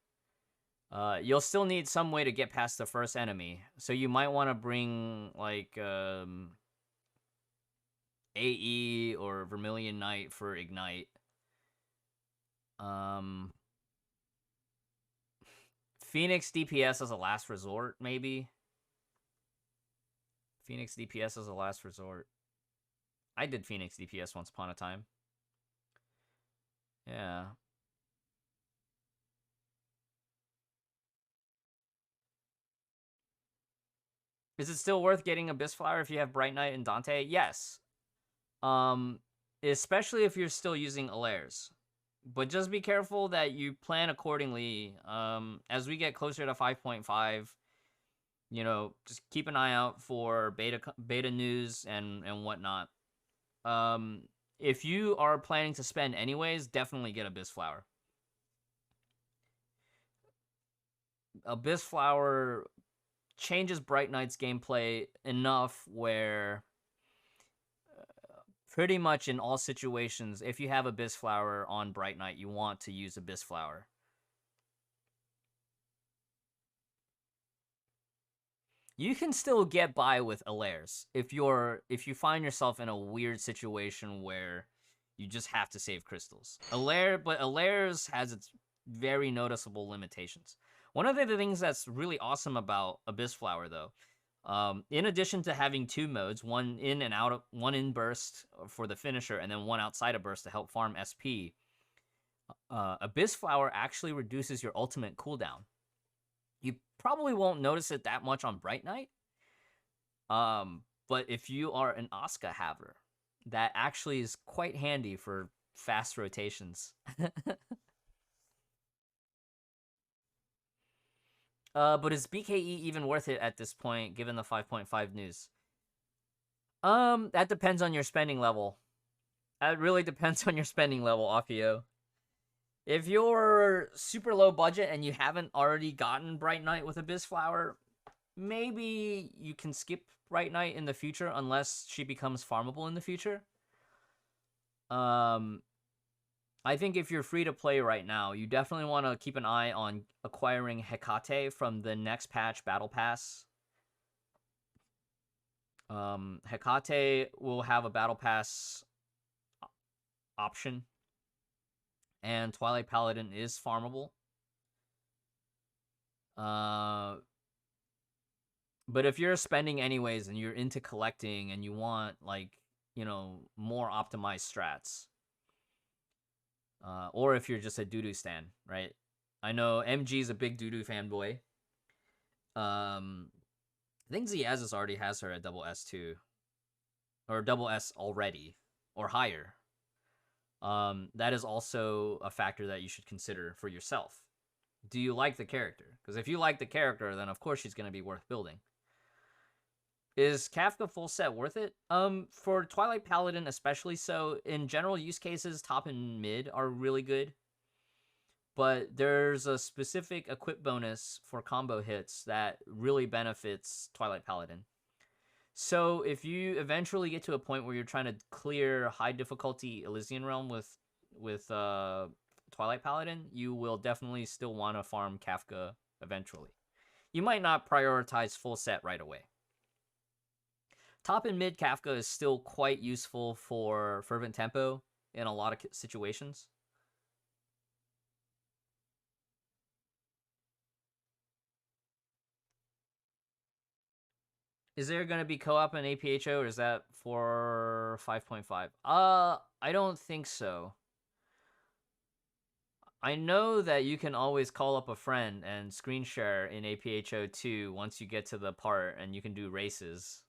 S1: You'll still need some way to get past the first enemy. So you might want to bring, like, AE or Vermilion Knight for Ignite. Phoenix DPS as a last resort, maybe? Phoenix DPS as a last resort. I did Phoenix DPS once upon a time. Yeah. Is it still worth getting Abyss Flower if you have Bright Knight and Dante? Yes. Especially if you're still using Alairs. But just be careful that you plan accordingly. As we get closer to 5.5, you know, just keep an eye out for beta news and whatnot. If you are planning to spend anyways, definitely get Abyss Flower. Abyss Flower changes Bright Knight's gameplay enough where pretty much in all situations, if you have Abyss Flower on Bright Knight, you want to use Abyss Flower. You can still get by with Alairs if you find yourself in a weird situation where you just have to save crystals. But Alairs has its very noticeable limitations. One of the things that's really awesome about Abyss Flower, though, in addition to having two modes, one in burst for the finisher, and then one outside of burst to help farm SP, Abyss Flower actually reduces your ultimate cooldown. You probably won't notice it that much on Bright Knight, but if you are an Asuka haver, that actually is quite handy for fast rotations. But is BKE even worth it at this point, given the 5.5 news? That depends on your spending level. That really depends on your spending level, Akio. If you're super low budget and you haven't already gotten Bright Knight with Abyss Flower, maybe you can skip Bright Knight in the future unless she becomes farmable in the future. I think if you're free to play right now, you definitely want to keep an eye on acquiring Hecate from the next patch Battle Pass. Hecate will have a Battle Pass option, and Twilight Paladin is farmable. But if you're spending anyways and you're into collecting and you want, like, you know, more optimized strats, or if you're just a doo-doo stan, right? I know MG's a big doo-doo fanboy. I think Ziazis already has her at double S too. or double S already or higher, that is also a factor that you should consider for yourself. Do you like the character? Because if you like the character, then of course she's going to be worth building. Is Kafka full set worth it? For Twilight Paladin especially so. In general use cases, top and mid are really good. But there's a specific equip bonus for combo hits that really benefits Twilight Paladin. So if you eventually get to a point where you're trying to clear high difficulty Elysian Realm with Twilight Paladin, you will definitely still want to farm Kafka eventually. You might not prioritize full set right away. Top and mid Kafka is still quite useful for Fervent Tempo in a lot of situations. Is there going to be co-op in APHO, or is that for 5.5? I don't think so. I know that you can always call up a friend and screen share in APHO 2 once you get to the part and you can do races.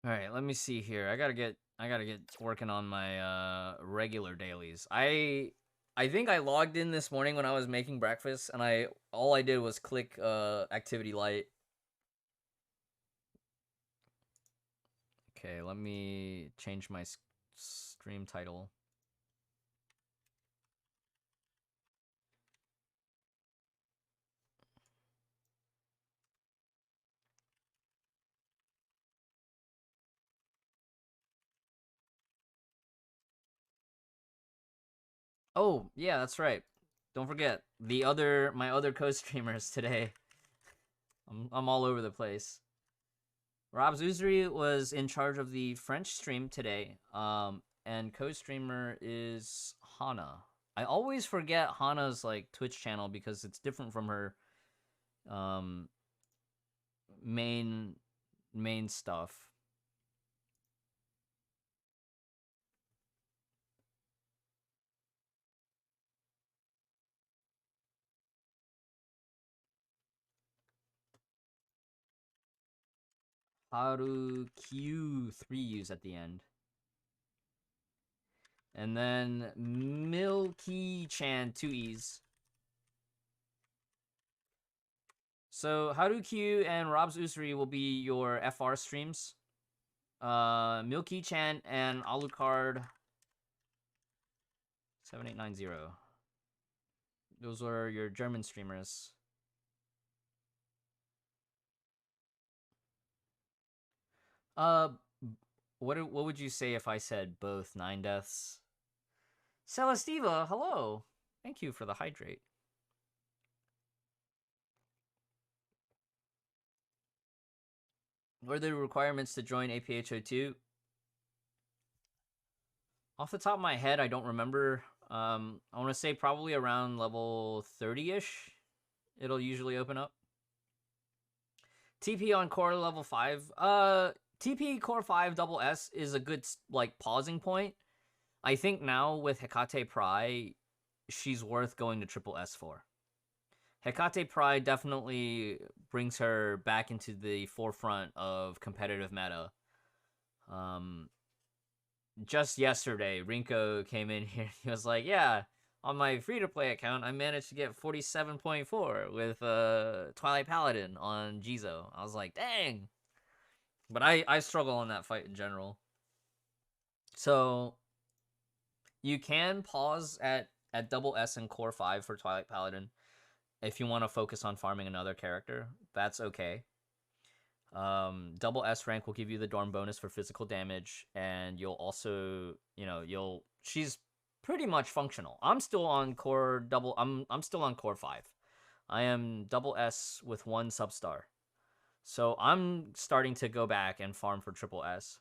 S1: All right, let me see here. I gotta get working on my regular dailies. I think I logged in this morning when I was making breakfast, and all I did was click activity light. Okay, let me change my stream title. Oh, yeah, that's right. Don't forget my other co-streamers today. I'm all over the place. Rob's Uzri was in charge of the French stream today. And co-streamer is Hana. I always forget Hana's like Twitch channel because it's different from her main stuff. Haru Q3 at the end. And then Milky-chan 2E's. So Haru Q and Rob's Usuri will be your FR streams. Milky-chan and Alucard 7890. Those are your German streamers. What would you say if I said both 9 deaths? Celestiva, hello. Thank you for the hydrate. What are the requirements to join APHO2? Off the top of my head, I don't remember. I want to say probably around level 30-ish. It'll usually open up. TP on core level 5. TP core 5 double S is a good like pausing point. I think now with Hecate Pry, she's worth going to triple S for. Hecate Pry definitely brings her back into the forefront of competitive meta. Just yesterday, Rinko came in here. He was like, yeah, on my free-to-play account, I managed to get 47.4 with Twilight Paladin on Jizo. I was like, dang. But I struggle on that fight in general. So you can pause at double S and core 5 for Twilight Paladin if you want to focus on farming another character. That's okay. Double S rank will give you the Dorm bonus for physical damage, and you'll also, she's pretty much functional. I'm still on core I'm still on core 5. I am double S with 1 substar. So I'm starting to go back and farm for triple S.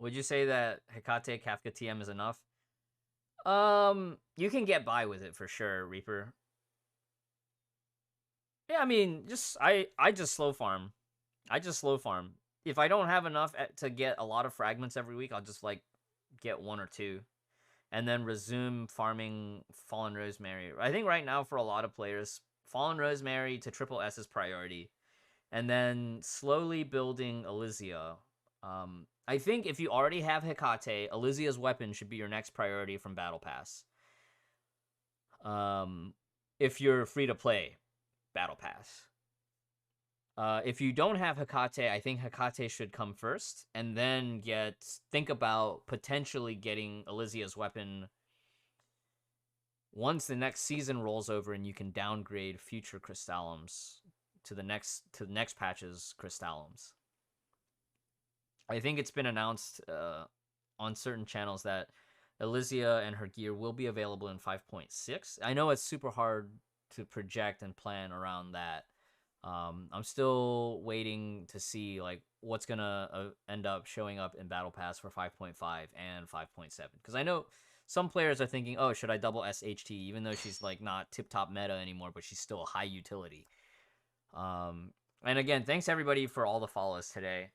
S1: Would you say that Hecate Kafka TM is enough? You can get by with it for sure, Reaper. Yeah, I mean, I just slow farm. If I don't have enough to get a lot of fragments every week, I'll just like get 1 or 2 and then resume farming Fallen Rosemary. I think right now for a lot of players, Fallen Rosemary to triple S is priority, and then slowly building Elysia. I think if you already have Hecate, Elysia's weapon should be your next priority from Battle Pass. If you're free to play Battle Pass. If you don't have Hecate, I think Hecate should come first, and then think about potentially getting Elysia's weapon once the next season rolls over, and you can downgrade future Crystallums to the next patch's Crystallums. I think it's been announced on certain channels that Elysia and her gear will be available in 5.6. I know it's super hard to project and plan around that. I'm still waiting to see like what's gonna end up showing up in Battle Pass for 5.5 and 5.7, because I know some players are thinking, oh, should I double SHT, even though she's like not tip top meta anymore, but she's still a high utility. And again, thanks everybody for all the follows today.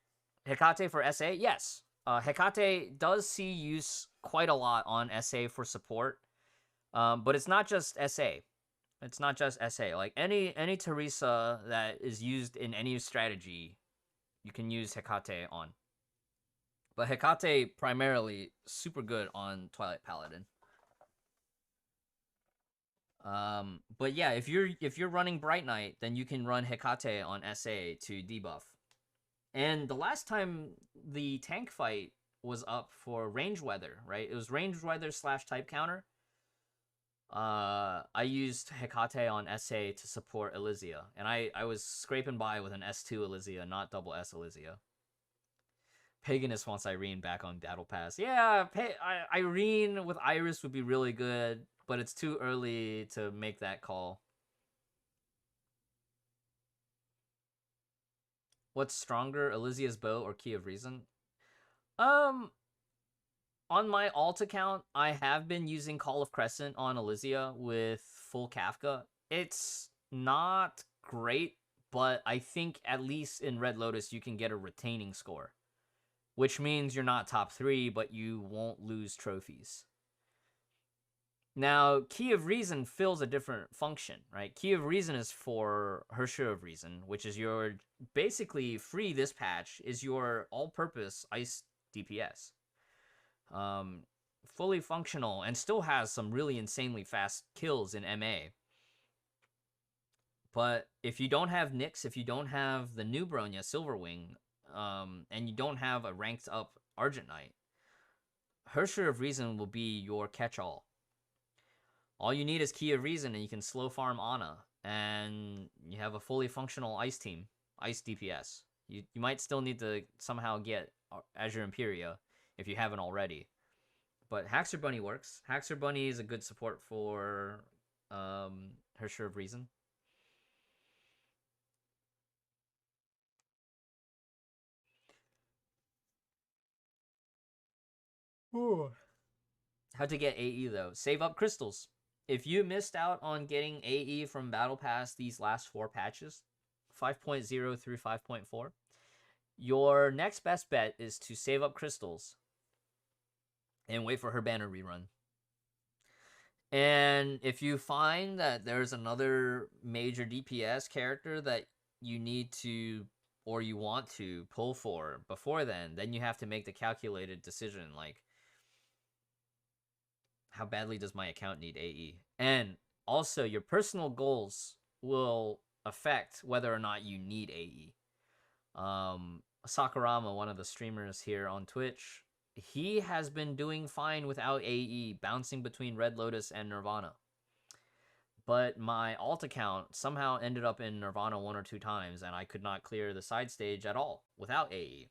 S1: Hecate for SA, yes. Hecate does see use quite a lot on SA for support, but it's not just SA. It's not just SA. Like any Teresa that is used in any strategy, you can use Hecate on. But Hecate primarily super good on Twilight Paladin. But yeah, if you're running Bright Knight, then you can run Hecate on SA to debuff. And the last time the tank fight was up for range weather, right? It was range weather / type counter. I used Hecate on SA to support Elysia, and I was scraping by with an S2 Elysia, not double S Elysia. Paganist wants Irene back on Battle Pass. Yeah, Irene with Iris would be really good, but it's too early to make that call. What's stronger, Elysia's bow or Key of Reason? On my alt account, I have been using Call of Crescent on Elysia with full Kafka. It's not great, but I think at least in Red Lotus you can get a retaining score, which means you're not top 3, but you won't lose trophies. Now, Key of Reason fills a different function, right? Key of Reason is for Hersher of Reason, which is your, basically free this patch, is your all-purpose ice DPS. Fully functional and still has some really insanely fast kills in MA. But if you don't have Nyx, if you don't have the new Bronya, Silverwing, and you don't have a ranked up Argent Knight, Hersher of Reason will be your catch-all. All you need is Key of Reason, and you can slow farm Ana, and you have a fully functional ice team, ice DPS. You might still need to somehow get Azure Imperia if you haven't already. But Haxor Bunny works. Haxor Bunny is a good support for Hersher of Reason. Ooh. How to get AE though? Save up crystals. If you missed out on getting AE from Battle Pass these last 4 patches, 5.0 through 5.4, your next best bet is to save up crystals and wait for her banner rerun. And if you find that there's another major DPS character that you need to, or you want to pull for before then you have to make the calculated decision, like, how badly does my account need AE? And also, your personal goals will affect whether or not you need AE. Sakurama, one of the streamers here on Twitch, he has been doing fine without AE, bouncing between Red Lotus and Nirvana. But my alt account somehow ended up in Nirvana 1 or 2 times, and I could not clear the side stage at all without AE.